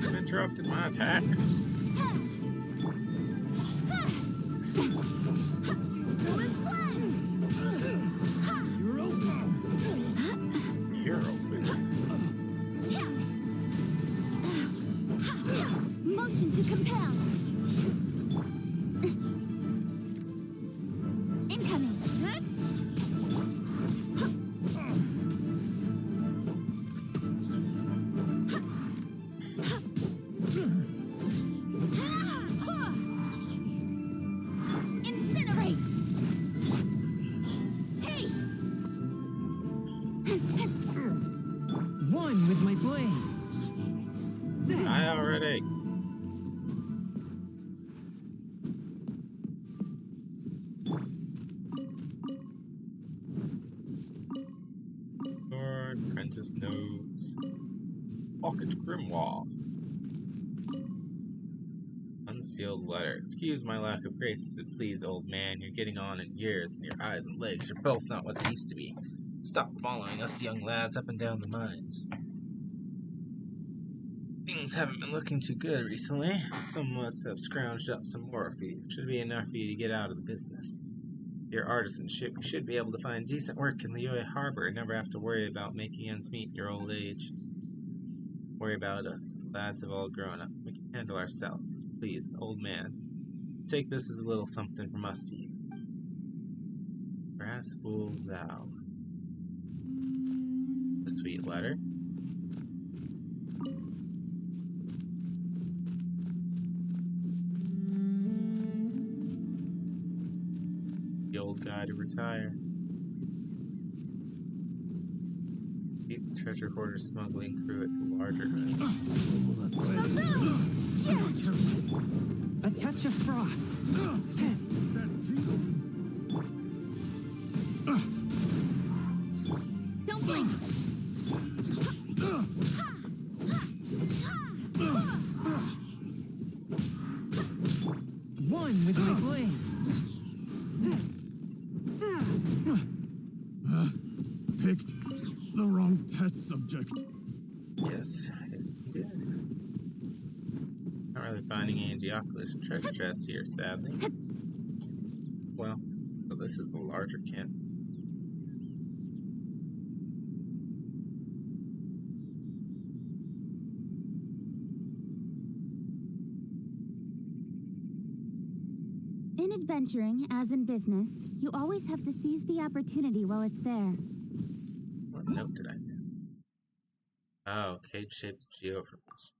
You interrupted my attack. You're over. Motion to compel. Incoming. Incinerate. Hey. One with my blade. I already. apprentice notes. Pocket grimoire. Unsealed letter. Excuse my lack of grace, please, old man. You're getting on in years, and your eyes and legs are both not what they used to be. Stop following us young lads up and down the mines. Things haven't been looking too good recently. Some of us have scrounged up some more for you. Should be enough for you to get out of the business. Your artisanship, you should be able to find decent work in Liyue Harbor and never have to worry about making ends meet in your old age. Worry about us. Lads have all grown up. We can handle ourselves. Please, old man, take this as a little something from us to you. Brass Bull Zhao. A sweet letter. The old guy to retire. Beat the treasure hoarder smuggling crew at the larger. A touch of frost. Don't blink. One with my blade. Picked the wrong test subject. Yes, it did. Not really finding any Geoculus treasure chests here, sadly. Well, but this is the larger camp. In adventuring, as in business, you always have to seize the opportunity while it's there. What note did I miss? Oh, cage-shaped geoformation.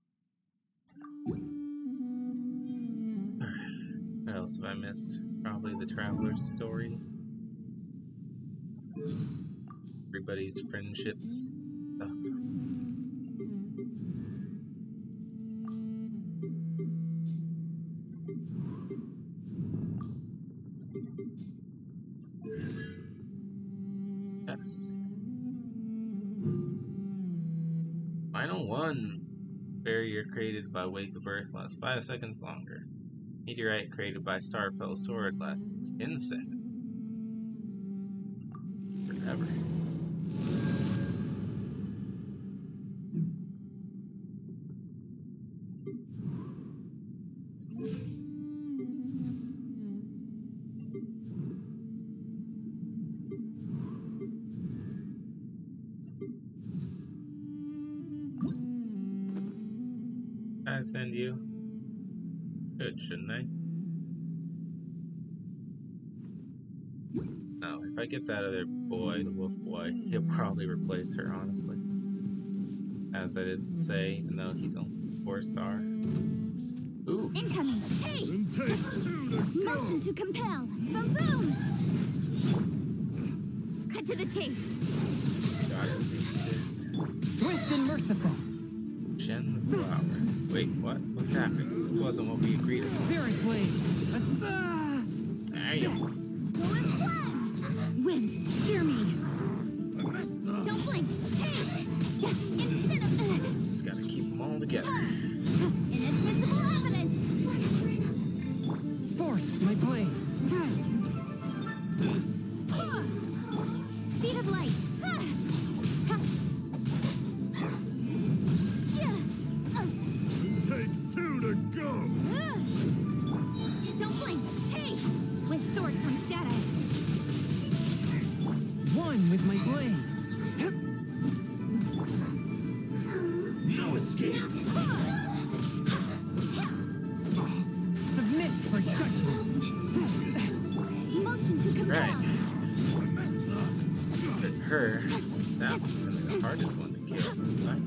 What else have I missed? Probably the traveler's story. Everybody's friendships stuff. Yes. Final one. Barrier created by Wake of Earth lasts 5 seconds longer. Meteorite created by Starfell Sword lasts 10 seconds. Forever. I send you? Good, shouldn't I? No, if I get that other boy, the wolf boy, he'll probably replace her, honestly. As that is to say, even though he's only 4-star. Ooh. Incoming. Hey! Motion to compel. Boom, boom! Cut to the chase. Got it, pieces. Swift and merciful. Shen the flower. Wait, what? What's happening? This wasn't what we agreed upon. Spirit blade. There you go. Wind, hear me. Don't blink. Hey! Just gotta keep them all together. Inadmissible evidence. Forth, my blade. Speed of light. Take 2 to go. Don't blink. Hey! With sword comes shadow. One with my blade. No escape. Submit for judgment. Motion to compel. Right. But her, assassin's gonna be the hardest one to kill. It's like,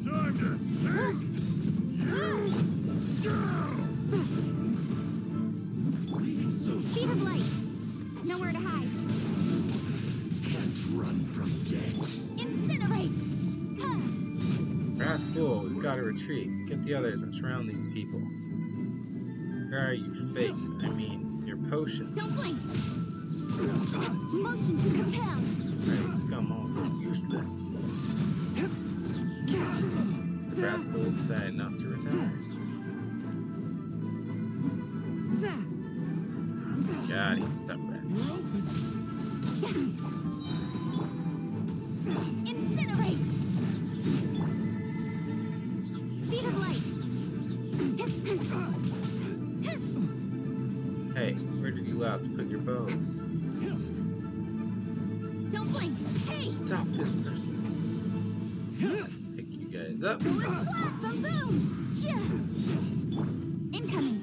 Time to take you down. Speed of light. Nowhere to hide. Can't run from death. Incinerate. Brass Bull, we've got to retreat. Get the others and surround these people. Where are you, fake? I mean, your potions. Don't blink. Motion to compel. Right, scum also useless. worthless. The brass bull decided not to retire. God, he's stuck there. Incinerate! Speed of light! Hey, where did you out to put your bows? Don't blink! Hey! Stop this person. Let's pick you guys up. Boom! Boom! Incoming!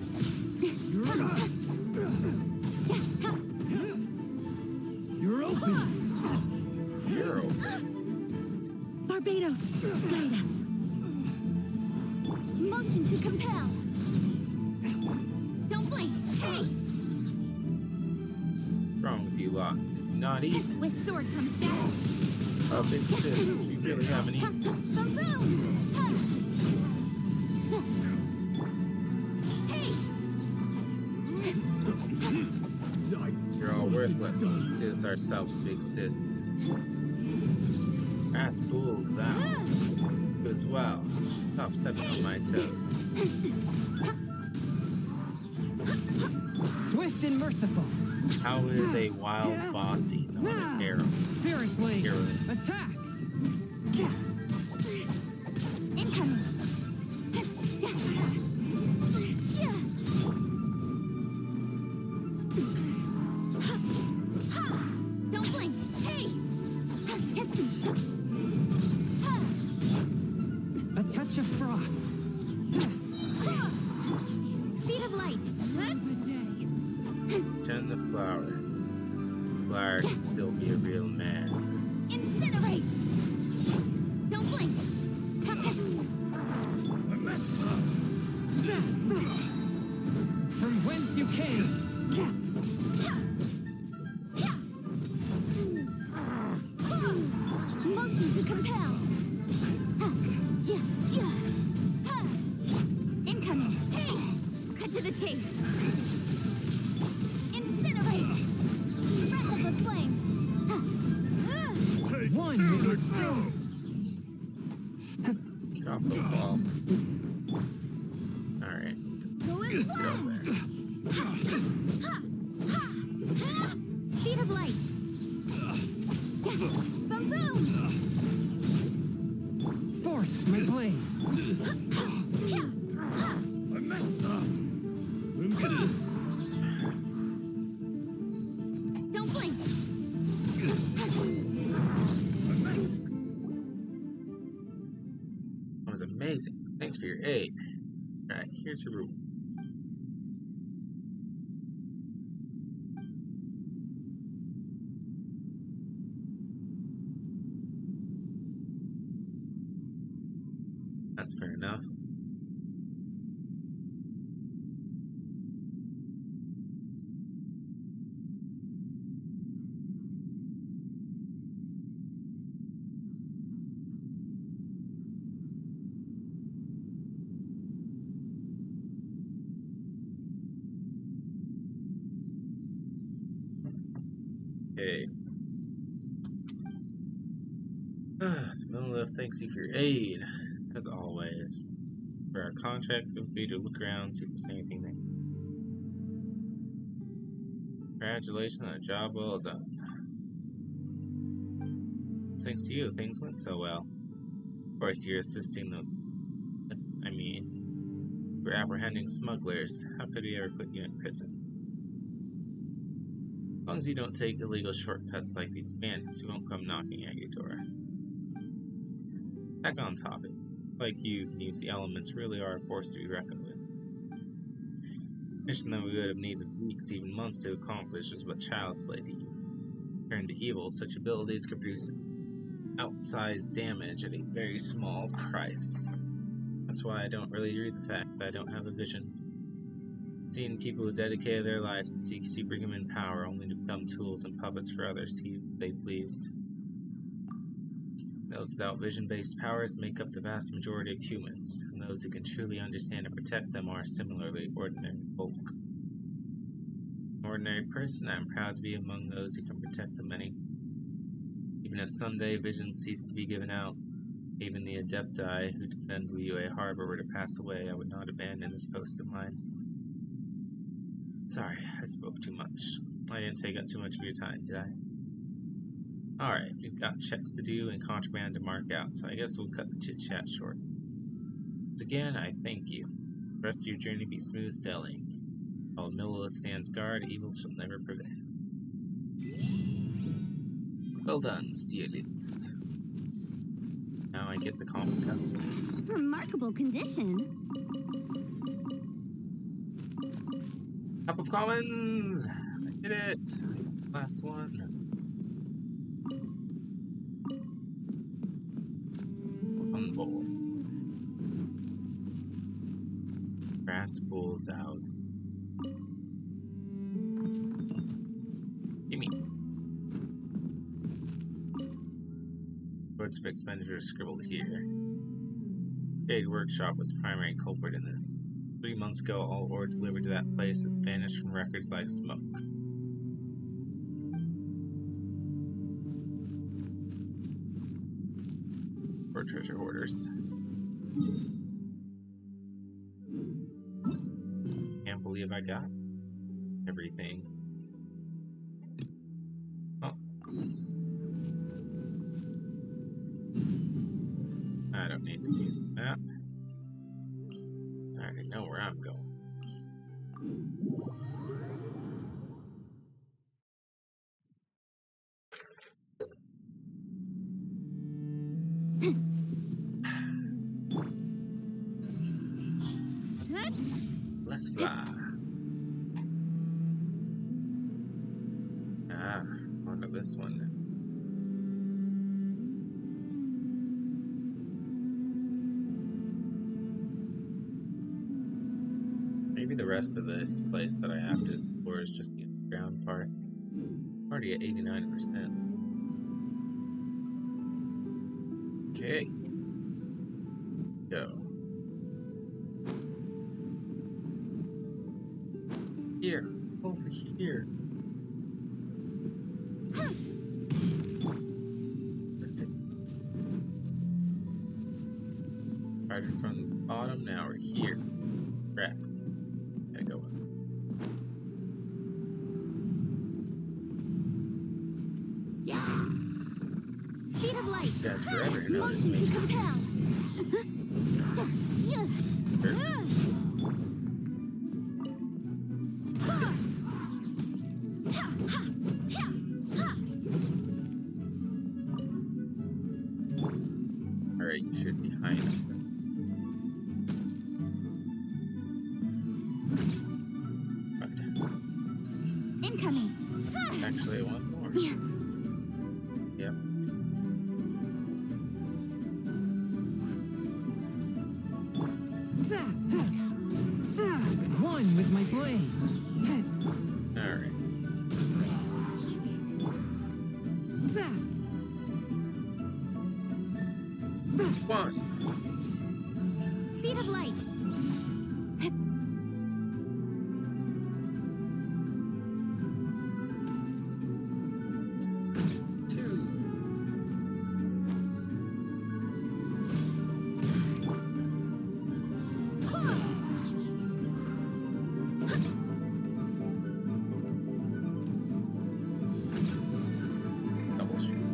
You're open. You're open. Barbados, guide us. Motion to compel! Don't blink! Hey! What's wrong with you lot? Did you not eat? With sword comes shadow! Oh, big sis, you really haven't eaten. Boom! Hey! You're all worthless. It's just ourselves, big sis. Ass bulls out. You as well. Stop stepping on my toes. Swift and merciful. How is a wild bossy not an arrow? Spirit blade. Hero. Attack. Incoming! Don't blink! Hey! A touch of frost. Speed of light! Tend the flower. The flower can still be a real man. Incinerate! Don't blink! From whence you came. Motion to compel! Incoming! Hey! Cut to the chase! Incinerate! Breath of the flame! One with your Get off the wall. Alright. Go as Get well! over there. Speed of light! Boom boom! forth, my blade. I messed up. Don't blink! That was amazing. Thanks for your aid. Alright, here's your room. That's fair enough. Okay. The Monolith thanks you for your aid, as always. For our contract, feel free to look around, see if there's anything there. Congratulations on a job well done. Thanks to you, things went so well. Of course, you're assisting them. We're apprehending smugglers. How could we ever put you in prison? As long as you don't take illegal shortcuts like these bandits, we won't come knocking at your door. Back on topic. Like you can use the elements really are a force to be reckoned with. Mission that we would have needed weeks, even months to accomplish is but child's play to you. Turned to evil, such abilities could produce outsized damage at a very small price. That's why I don't really read the fact that I don't have a vision. Seeing people who dedicated their lives to seek superhuman power only to become tools and puppets for others to use if they pleased. Those without vision-based powers make up the vast majority of humans, and those who can truly understand and protect them are similarly ordinary folk. An ordinary person, I'm proud to be among those who can protect the many. Even if someday visions cease to be given out, even the Adepti who defend Liyue Harbor were to pass away, I would not abandon this post of mine. Sorry, I spoke too much. I didn't take up too much of your time, did I? Alright, we've got checks to do and contraband to mark out, so I guess we'll cut the chit-chat short. Once again, I thank you. The rest of your journey be smooth sailing. While Millilith stands guard, evil shall never prevail. Well done, Steelitz. Now I get the common cup. Remarkable condition. Cup of Commons! I did it! Last one. One bowl. Grass pools house. Gimme. Words for expenditure scribbled here. Jade Workshop was the primary culprit in this. 3 months ago, all ore delivered to that place had vanished from records like smoke. Or treasure hoarders. Can't believe I got everything. Oh. I don't need to use the map. I already know where I'm going. Let's fly. Onto this one. Maybe the rest of this place that I have to explore is just the underground part. I'm already at 89%. Okay. Go. Here. Over here. Perfect. Started from the bottom, now we're here. Crap. Gotta go. Speed of light. You guys forever to notice Motion me. to compel. Alright, you should be high enough. Incoming. Actually, one more. Yep. One with my blade. Alright. One. Speed of light. Double streak.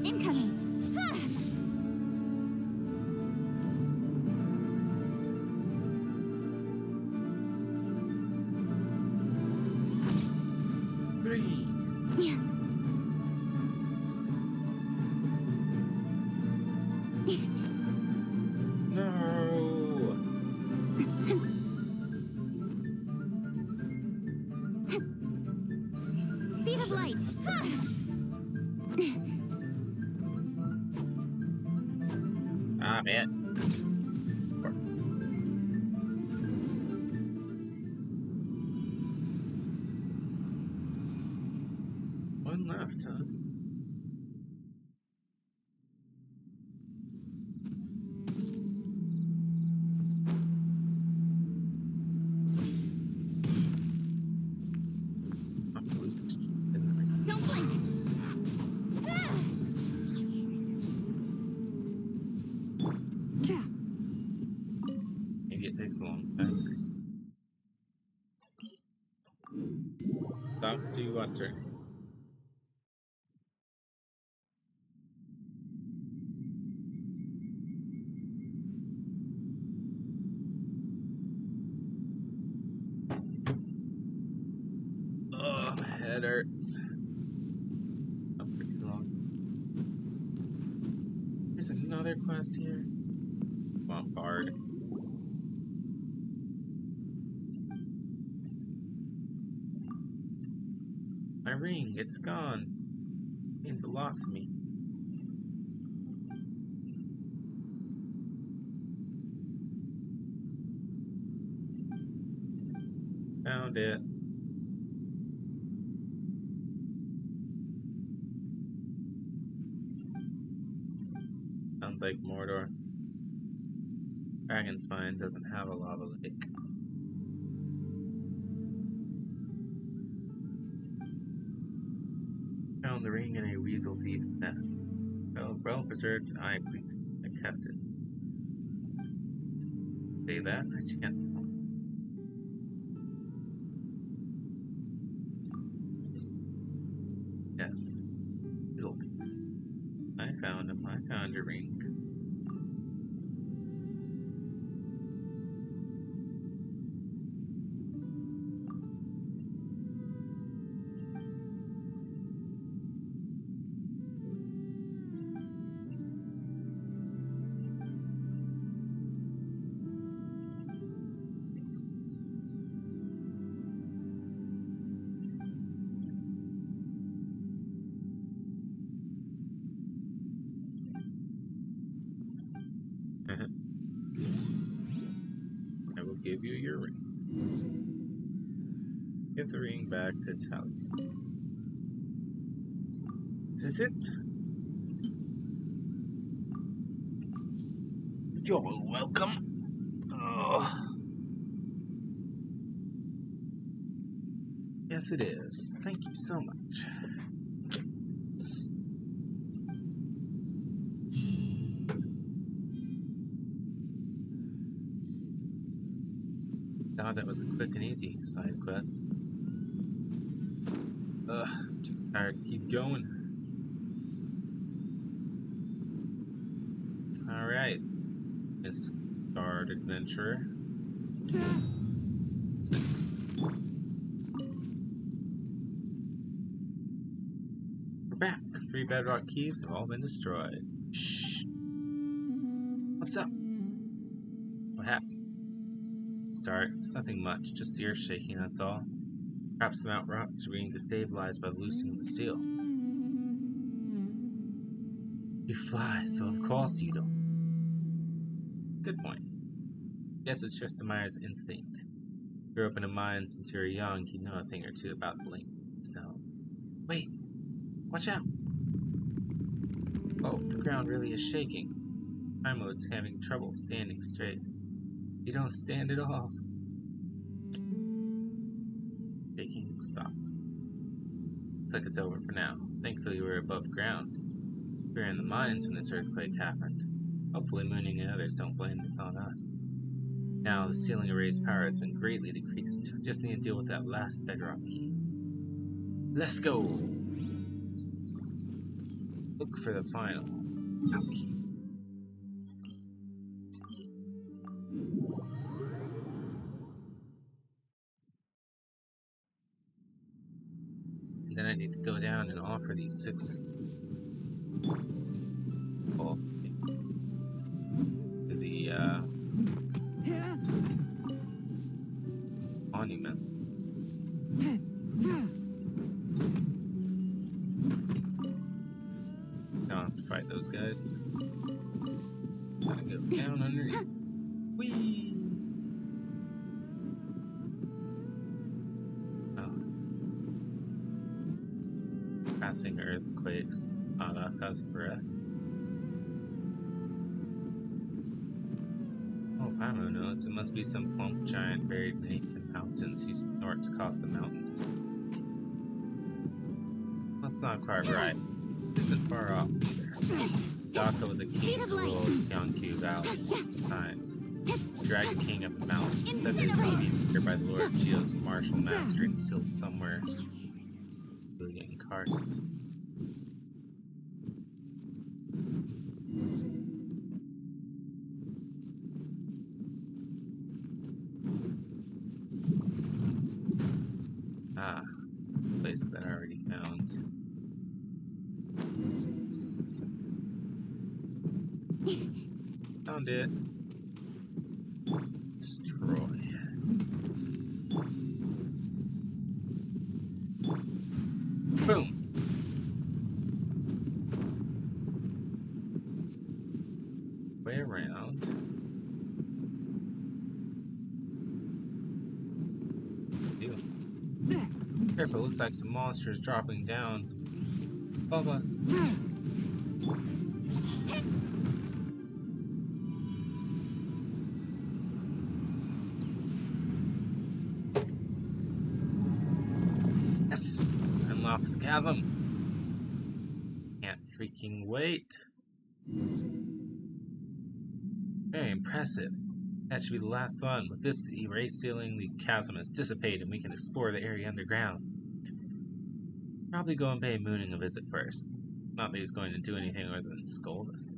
Incoming. 3. No. Speed of light. Ah, man. One left, huh? Don't blink. takes a long time. Talk to what's her name? Oh, my head hurts. Up for too long. There's another quest here. Come on, Bard. My ring, it's gone. It means a lot to me. Found it. Sounds like Mordor. Dragon's Spine doesn't have a lava lake. Found the ring in a weasel thief's nest. Well preserved and eye pleasing. I kept it. Say that, I chanced it on. Yes. Weasel thieves. I found him. I found your ring. I will give you your ring. Give the ring back to Talis. Is this it? You're welcome. Oh. Yes, it is. Thank you so much. God, that was a quick and easy side quest. Ugh, I'm too tired to keep going. Alright, Miss Guard Adventurer. What's next? We're back. 3 bedrock keys have all been destroyed. Shh. What's up? What happened? Start. It's nothing much, just the earth shaking, that's all. Perhaps the Mount Rocks are being destabilized by the loosening of the steel. You fly, so of course you don't. Good point. Guess it's just a miner's instinct. Grew up in a mine since you were young, you know a thing or two about the link stone. Wait! Watch out! Oh, the ground really is shaking. Mode's having trouble standing straight. You don't stand at all. Shaking stopped. Looks like it's over for now. Thankfully we're above ground. We were in the mines when this earthquake happened. Hopefully Mooning and others don't blame this on us. Now the ceiling array's power has been greatly decreased. We just need to deal with that last bedrock key. Let's go! Look for the final out key. And then I need to go down and offer these 6 to the monument. Don't have to fight those guys. Gotta go down underneath. Whee! Oh. Passing earthquakes. Oh, that causes breath. Oh, Pamo knows. It must be some plump giant buried beneath the mountains whose snorts cause the mountains to. That's not quite right. isn't far off either. Daka was a king of the rural Tianqiu Valley at times. Dragon King of the Mountains, said that his beauty here by the Lord Geo's martial master instilled somewhere in Karst. Ah, place that I already found. Found it. Destroy it. Boom. Way around. Ew. Careful, looks like some monsters dropping down above us. Yes! Unlocked the chasm. Can't freaking wait. Very impressive. That should be the last one. With this, the erase sealing the chasm has dissipated and we can explore the area underground. Probably go and pay Mooning a visit first. Not that he's going to do anything other than scold us.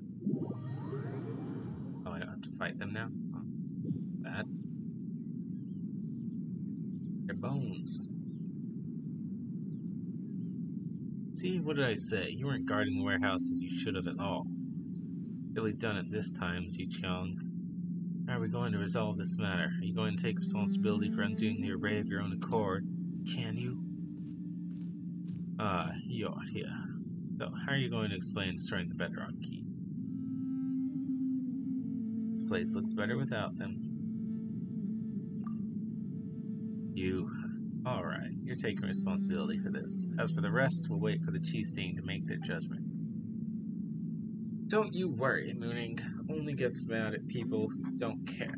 Oh, I don't have to fight them now? Oh, bad. Their bones. See, what did I say? You weren't guarding the warehouse as you should have at all. Really done it this time, Zichong. How are we going to resolve this matter? Are you going to take responsibility for undoing the array of your own accord? Can you? Ah, you're here. So, how are you going to explain destroying the bedrock key? This place looks better without them. You. Alright, you're taking responsibility for this. As for the rest, we'll wait for the Qixing to make their judgment. Don't you worry, Mooning. Only gets mad at people who don't care.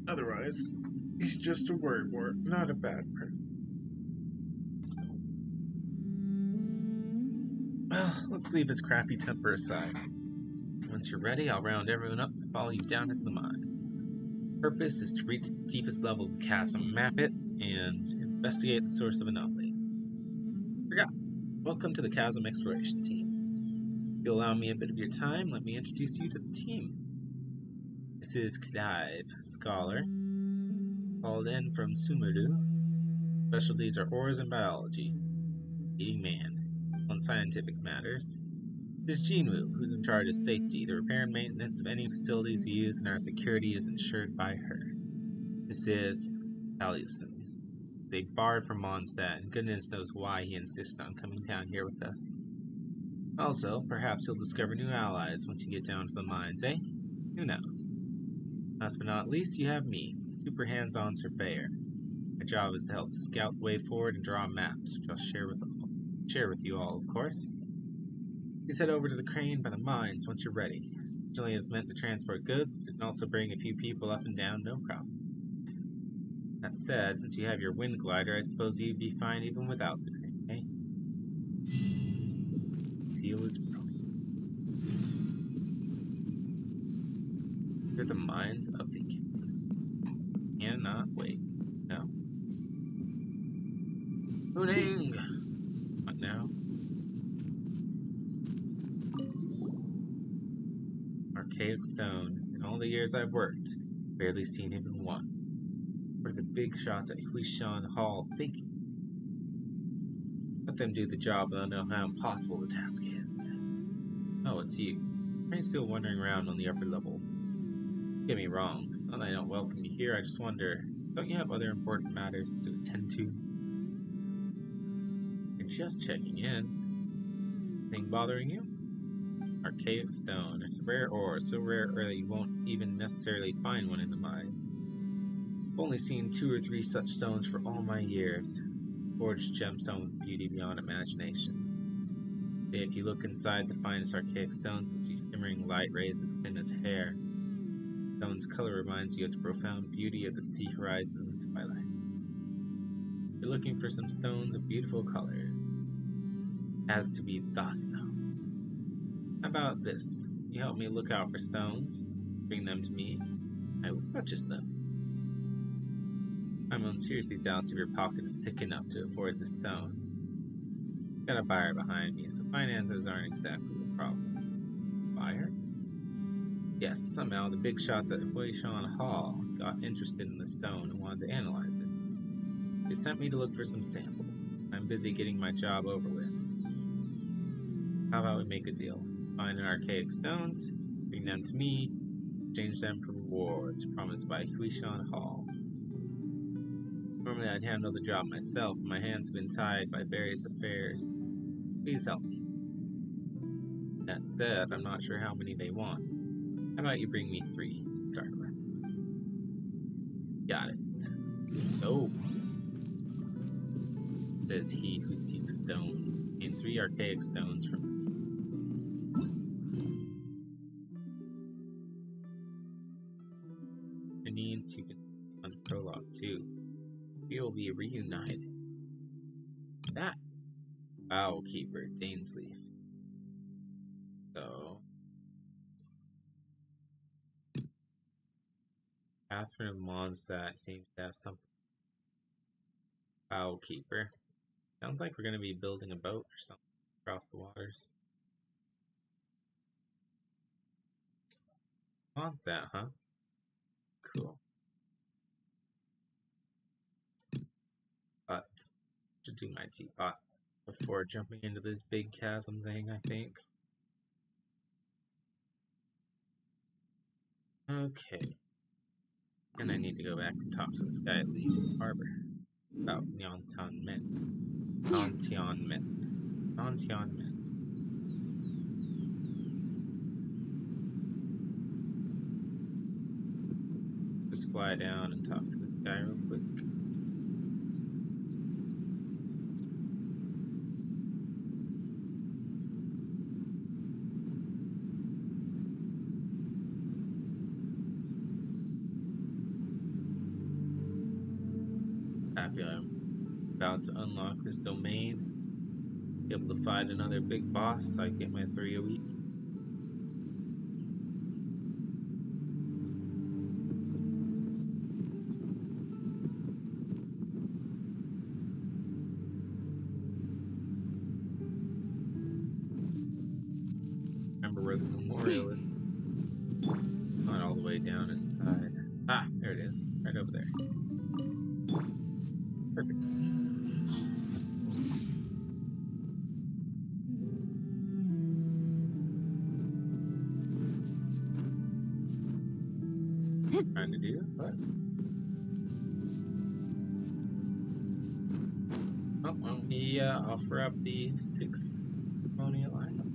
Otherwise, he's just a worrywart, not a bad person. Well, let's leave his crappy temper aside. Once you're ready, I'll round everyone up to follow you down into the mines. Purpose is to reach the deepest level of the chasm, map it, and investigate the source of anomalies. Forgot. Welcome to the Chasm Exploration Team. If you'll allow me a bit of your time, let me introduce you to the team. This is Clive, scholar, called in from Sumuru. Specialties are ores and biology. Leading man on scientific matters. This is Jinwoo, who's in charge of safety, the repair and maintenance of any facilities we use, and our security is ensured by her. This is Allison. He's a bard from Mondstadt, and goodness knows why he insists on coming down here with us. Also, perhaps you'll discover new allies once you get down to the mines, eh? Who knows? Last but not least, you have me, the super hands-on surveyor. My job is to help scout the way forward and draw maps, which I'll share with you all, of course. Please head over to the crane by the mines once you're ready. Originally is meant to transport goods, but it can also bring a few people up and down, no problem. That said, since you have your wind glider, I suppose you'd be fine even without the crane, eh? Seal is broken. They're the mines of the chasm. Cannot wait. No. Mooning! What now? Archaic stone. In all the years I've worked, barely seen even one. What are the big shots at Huishan Hall thinking? Let them do the job, and they'll know how impossible the task is. Oh, it's you. Are you still wandering around on the upper levels? Don't get me wrong, it's not that I don't welcome you here, I just wonder, don't you have other important matters to attend to? You're just checking in. Anything bothering you? Archaic stone. It's a rare ore, so rare that you won't even necessarily find one in the mines. I've only seen 2 or 3 such stones for all my years. Forged gemstone with beauty beyond imagination. If you look inside the finest archaic stones, you'll see shimmering light rays as thin as hair. The stone's color reminds you of the profound beauty of the sea horizon in the twilight. If you're looking for some stones of beautiful colors, it has to be the stone. How about this? You help me look out for stones, bring them to me, I will purchase them. I'm seriously doubts if your pocket is thick enough to afford the stone. Got a buyer behind me, so finances aren't exactly the problem. Buyer? Yes, somehow the big shots at Huishan Hall got interested in the stone and wanted to analyze it. They sent me to look for some sample. I'm busy getting my job over with. How about we make a deal? Find an archaic stones, bring them to me, exchange them for rewards promised by Huishan Hall. Normally I'd handle the job myself, but my hands have been tied by various affairs. Please help me. That said, I'm not sure how many they want. How about you bring me 3 to start with? Got it. Oh. Says he who seeks stone. In 3 archaic stones from I need to on prologue 2. We will be reunited. That Owl Keeper, Dainsleif. So Catherine of Mondstadt seems to have something. Owl Keeper. Sounds like we're gonna be building a boat or something across the waters. Mondstadt, huh? Cool. But should do my teapot before jumping into this big chasm thing, I think. Okay. And I need to go back and talk to this guy at the harbor about Nyantianmen. Just fly down and talk to this guy real quick. Happy I'm about to unlock this domain. Be able to fight another big boss so I get my 3 a week. Remember where the memorial is. Not all the way down inside. Ah, there it is. Right over there. Perfect. Trying to do, but oh, why don't we offer up the 6 colonial item?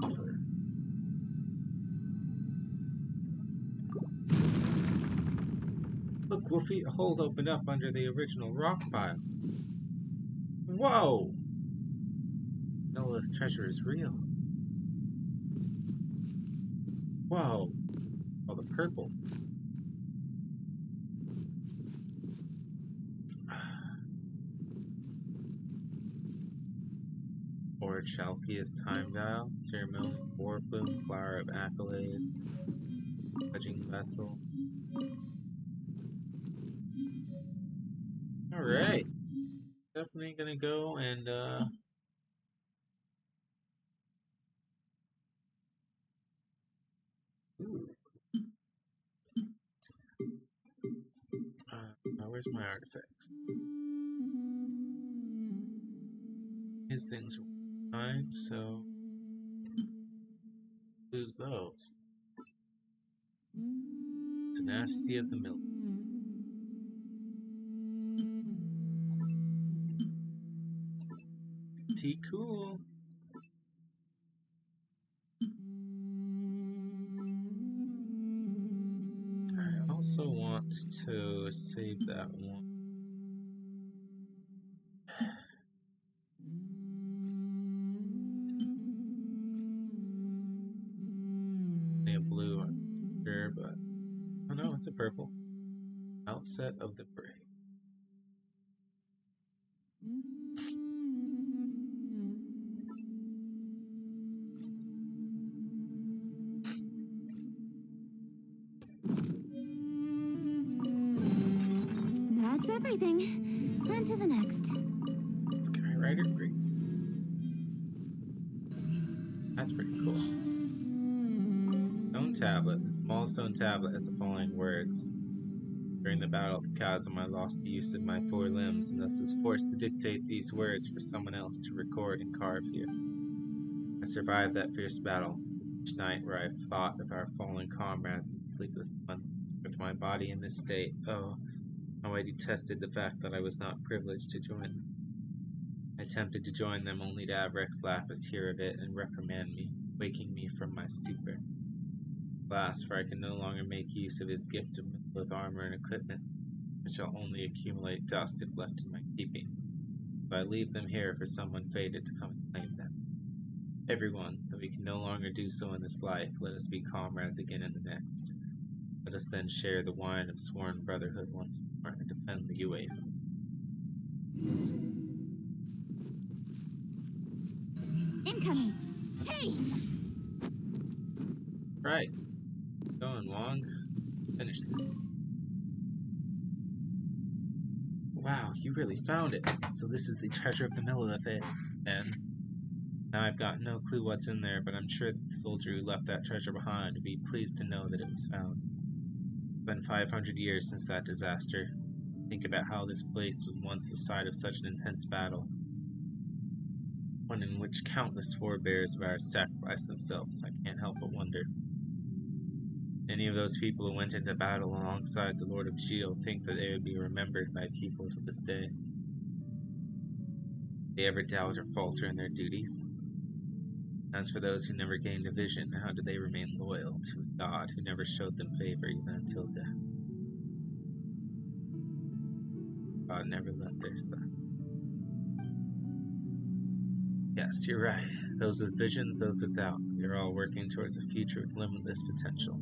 Offer. Look, Wolfie, a hole's opened up under the original rock pile. Whoa! Noah's treasure is real. Whoa! Oh, the purple. Or Chalky is time dial, ceremony, war plume, flower of accolades, pledging vessel. Alright. Definitely gonna go and where's my artifacts? These things are fine, so lose those. Tenacity of the mill. Tea cool. I also want to save that one. A blue, I'm sure, but oh no, it's a purple. Outset of the Brave. That's everything. On to the next. Skywriter Freeze. That's pretty cool. Stone tablet. The small stone tablet has the following words. During the battle at the chasm, I lost the use of my 4 limbs, and thus was forced to dictate these words for someone else to record and carve here. I survived that fierce battle, each night where I fought with our fallen comrades as a sleepless one. With my body in this state, oh, how I detested the fact that I was not privileged to join them. I attempted to join them only to have Rex Lapis hear of it and reprimand me, waking me from my stupor. Alas, for I can no longer make use of his gift of with armor and equipment. I shall only accumulate dust if left in my keeping. So I leave them here for someone fated to come and claim them. Everyone, though we can no longer do so in this life, let us be comrades again in the next. Let us then share the wine of sworn brotherhood once more and defend the UA from its Incoming! Hey! Right. Going, Wong. Finish this. Wow, you really found it. So this is the treasure of the Millelith, then. Now I've got no clue what's in there, but I'm sure that the soldier who left that treasure behind would be pleased to know that it was found. It's been 500 years since that disaster. Think about how this place was once the site of such an intense battle. One in which countless forebears of ours sacrificed themselves. I can't help but wonder. Any of those people who went into battle alongside the Lord of Geo think that they would be remembered by people to this day. They ever doubt or falter in their duties? As for those who never gained a vision, how do they remain loyal to a God who never showed them favor even until death? God never left their side. Yes, you're right. Those with visions, those without. We are all working towards a future with limitless potential.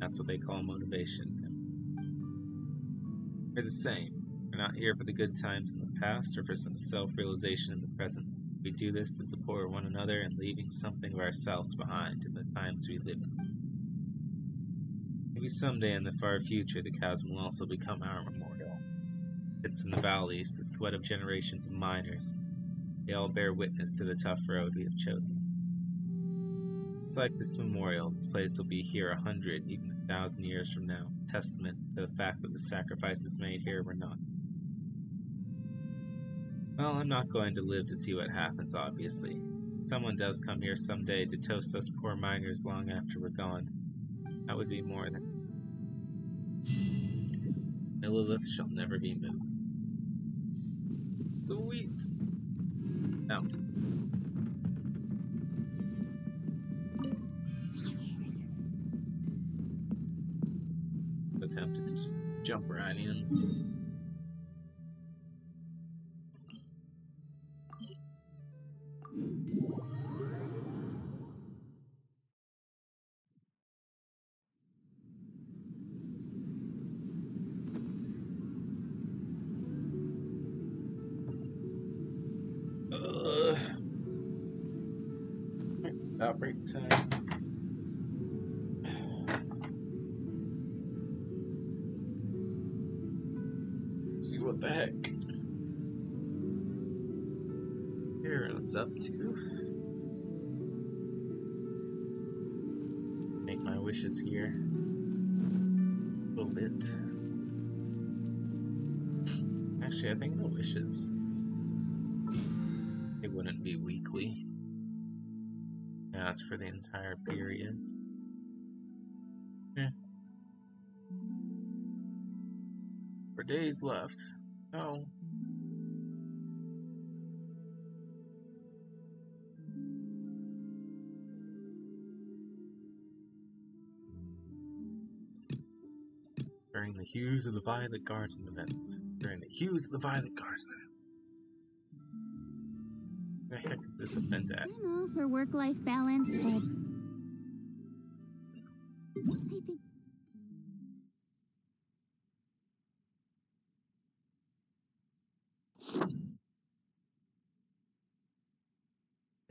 That's what they call motivation. We're the same. We're not here for the good times in the past or for some self-realization in the present. We do this to support one another and leaving something of ourselves behind in the times we live in. Maybe someday in the far future, the chasm will also become our memorial. It's in the valleys, the sweat of generations of miners. They all bear witness to the tough road we have chosen. It's like this memorial, this place will be here 100, even 1,000 years from now, testament to the fact that the sacrifices made here were not. Well, I'm not going to live to see what happens, obviously. Someone does come here someday to toast us poor miners long after we're gone. That would be more than... Millelith shall never be moved. Sweet! Mountain. Attempted to just jump right in. About break time. See what the heck Aaron's up to. Make my wishes here a little bit. Actually, I think the wishes, it wouldn't be weekly. Yeah, it's for the entire period. Yeah. For days left. No. During the Hues of the Violet Garden event. During the Hues of the Violet Garden event. The heck is this event at? I'm all for work-life balance, but I think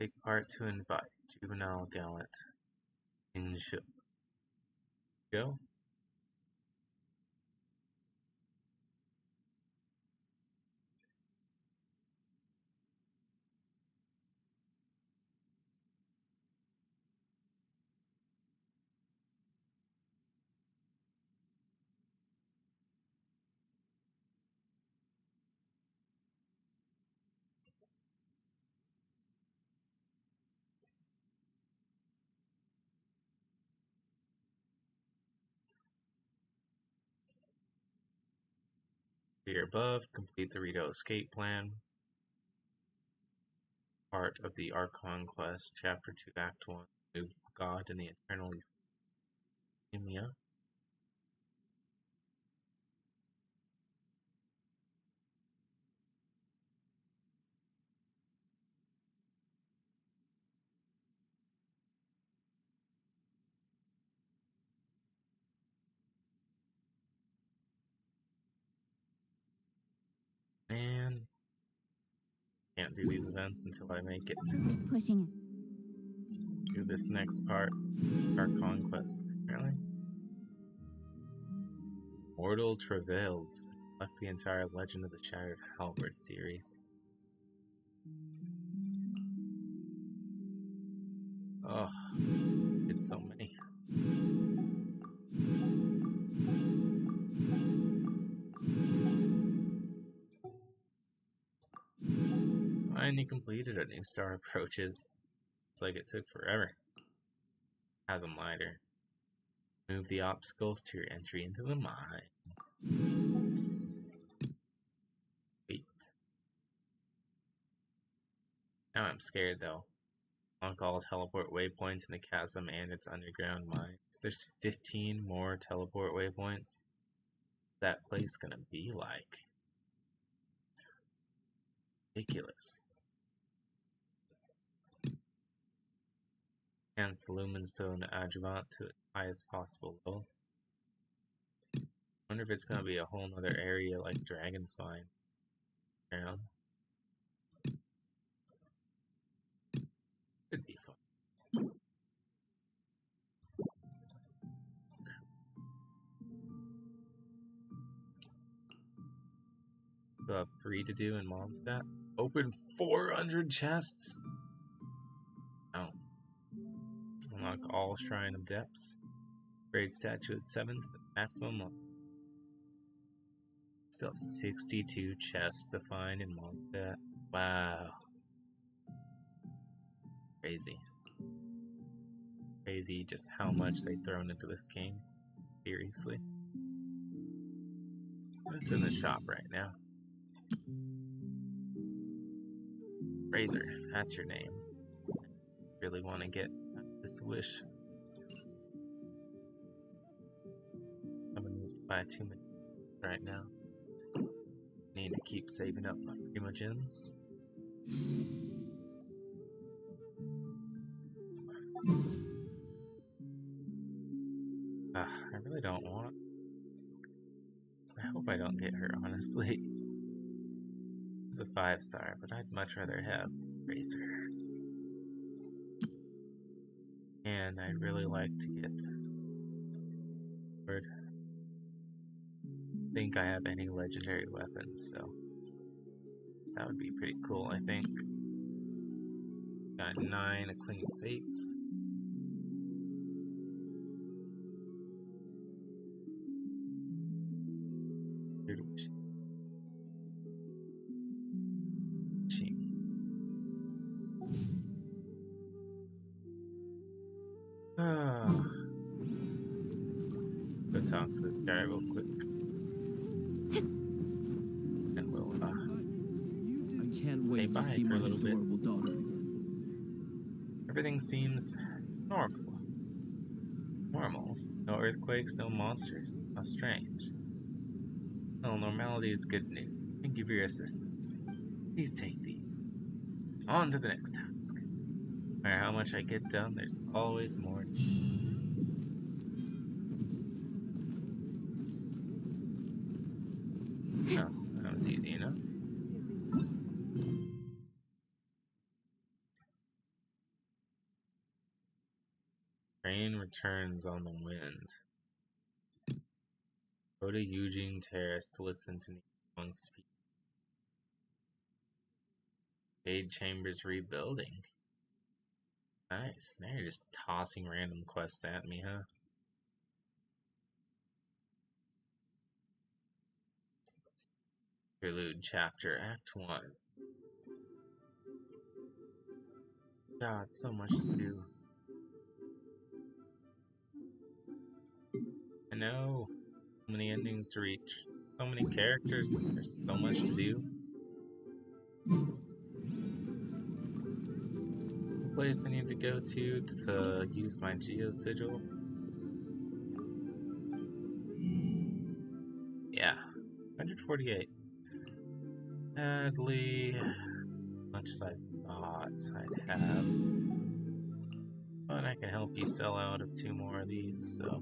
Take part to invite. Juvenile gallant. Genshin. Go. Here above, complete the Rito escape plan. Part of the Archon quest, Chapter 2, Act 1. Move God in the Eternal Euphemia. And can't do these events until I make it. This is pushing it. Do this next part, Archon quest, apparently. Mortal Travails. Left the entire Legend of the Shattered Halberd series. Oh, it's so many. Finally completed. A new star approaches. It's like it took forever. Chasm lighter. Move the obstacles to your entry into the mines. Wait. Now I'm scared though. Unlock all teleport waypoints in the chasm and its underground mines. There's 15 more teleport waypoints. What's that place gonna be like? Ridiculous. Enhance the Lumenstone adjuvant to its highest possible level. Wonder if it's gonna be a whole nother area like Dragon's Mine. Around. Could be fun. We'll have 3 to do in Mondstadt. Open 400 chests! Oh. Unlock all Shrine of Depths. Upgrade statue at 7 to the maximum level. Still have 62 chests to find in Mondstadt. Wow. Crazy. Crazy just how much they've thrown into this game. Seriously. What's in the shop right now? Razor, that's your name. Really want to get this wish. I'm gonna need to buy too many right now. Need to keep saving up my Prima gems. I really don't want. I hope I don't get her, honestly. It's a 5-star, but I'd much rather have Razor. And I'd really like to get Lord. I think I have any legendary weapons, so that would be pretty cool, I think. Got 9 of Queen of Fates. Go talk to this guy real quick. And we'll I can't wait to see for my a little bit. adorable daughter again. Everything seems normal. Normals. No earthquakes, no monsters. How strange. Well, normality is good news. Thank you for your assistance. Please take these. On to the next task. No matter how much I get done, there's always more. Oh, that was easy enough. Rain returns on the wind. Go to Eugene Terrace to listen to Ningguang speak. Jade Chambers rebuilding. Nice. Now you're just tossing random quests at me, huh? Prelude Chapter Act 1. God, so much to do. I know. So many endings to reach. So many characters. There's so much to do. The place I need to go to use my geo sigils. Yeah. 148. Sadly, much as I thought I'd have. But I can help you sell out of 2 more of these, so.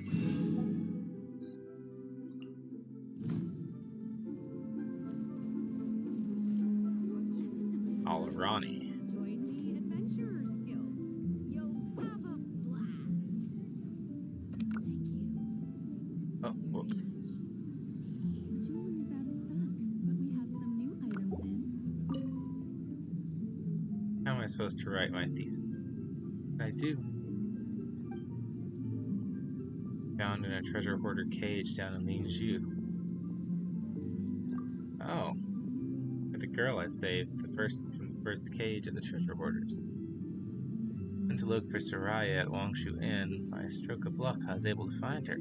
Alarani. Join the Adventurers Guild. You'll have a blast. Oh, whoops. Jewelry's out of stock, but we have some new items in. How am I supposed to write my thesis? I do. Found in a treasure hoarder cage down in Lingzhu. Oh. You're the girl I saved from the first cage at the treasure hoarders. Went to look for Soraya at Wangshu Inn. By a stroke of luck, I was able to find her.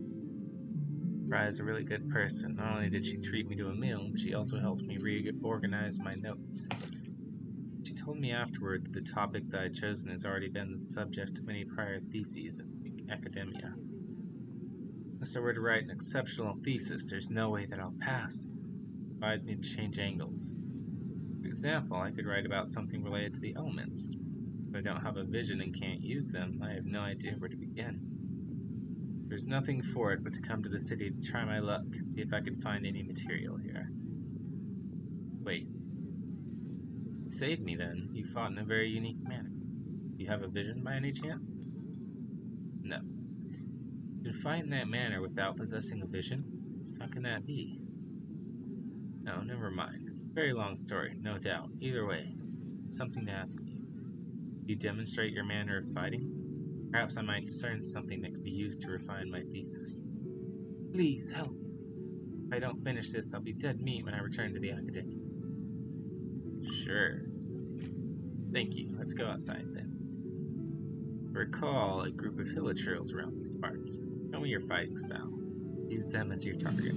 Soraya is a really good person. Not only did she treat me to a meal, but she also helped me reorganize my notes. She told me afterward that the topic that I'd chosen has already been the subject of many prior theses in academia. Unless I were to write an exceptional thesis, there's no way that I'll pass. It advised me to change angles. For example, I could write about something related to the elements. If I don't have a vision and can't use them, I have no idea where to begin. There's nothing for it but to come to the city to try my luck, see if I can find any material here. Wait. You saved me then. You fought in a very unique manner. Do you have a vision by any chance? No. You can fight in that manner without possessing a vision? How can that be? No, never mind. It's a very long story, no doubt. Either way, something to ask you. Do you demonstrate your manner of fighting? Perhaps I might discern something that could be used to refine my thesis. Please, help. If I don't finish this, I'll be dead meat when I return to the academy. Sure. Thank you. Let's go outside then. Recall a group of hilichurls around these parts. Show me your fighting style. Use them as your target.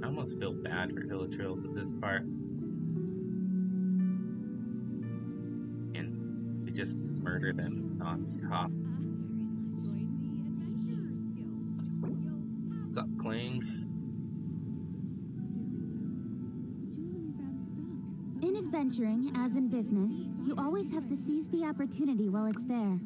I almost feel bad for hilichurls at this part. And we just murder them non-stop. Sup, Kling? In adventuring, as in business, you always have to seize the opportunity while it's there.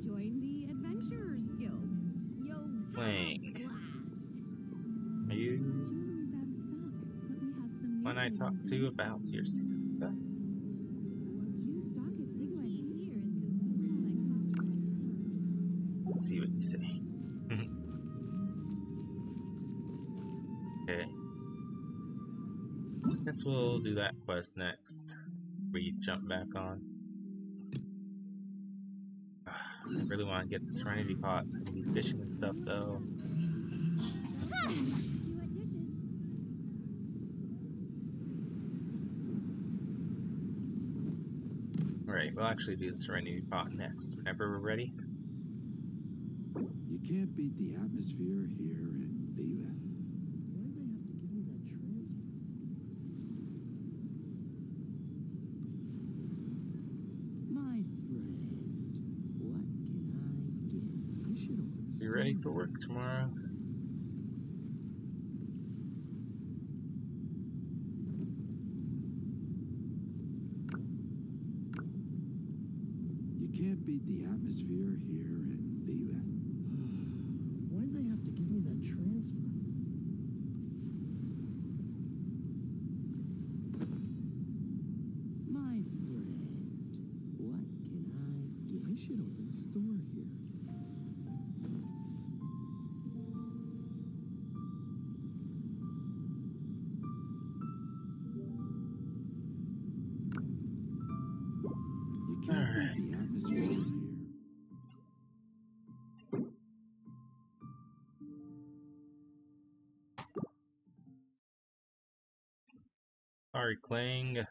Join the Adventurers Guild. You'll Kling. Are you one I talked to about your stuff? Let's see what you say. Okay. Guess we'll do that quest next. We jump back on. I really want to get the Serenity Pots. I can be fishing and stuff though. Alright, we'll actually do the Serenity Pot next, whenever we're ready. You can't beat the atmosphere here in Bila. My friend, what can I get? I should open. You ready for work tomorrow? You can't beat the atmosphere here in even. Why'd they have to give me that transfer? My friend, what can I get? I should open a store here. You can't beat the atmosphere here. Sorry, Clang.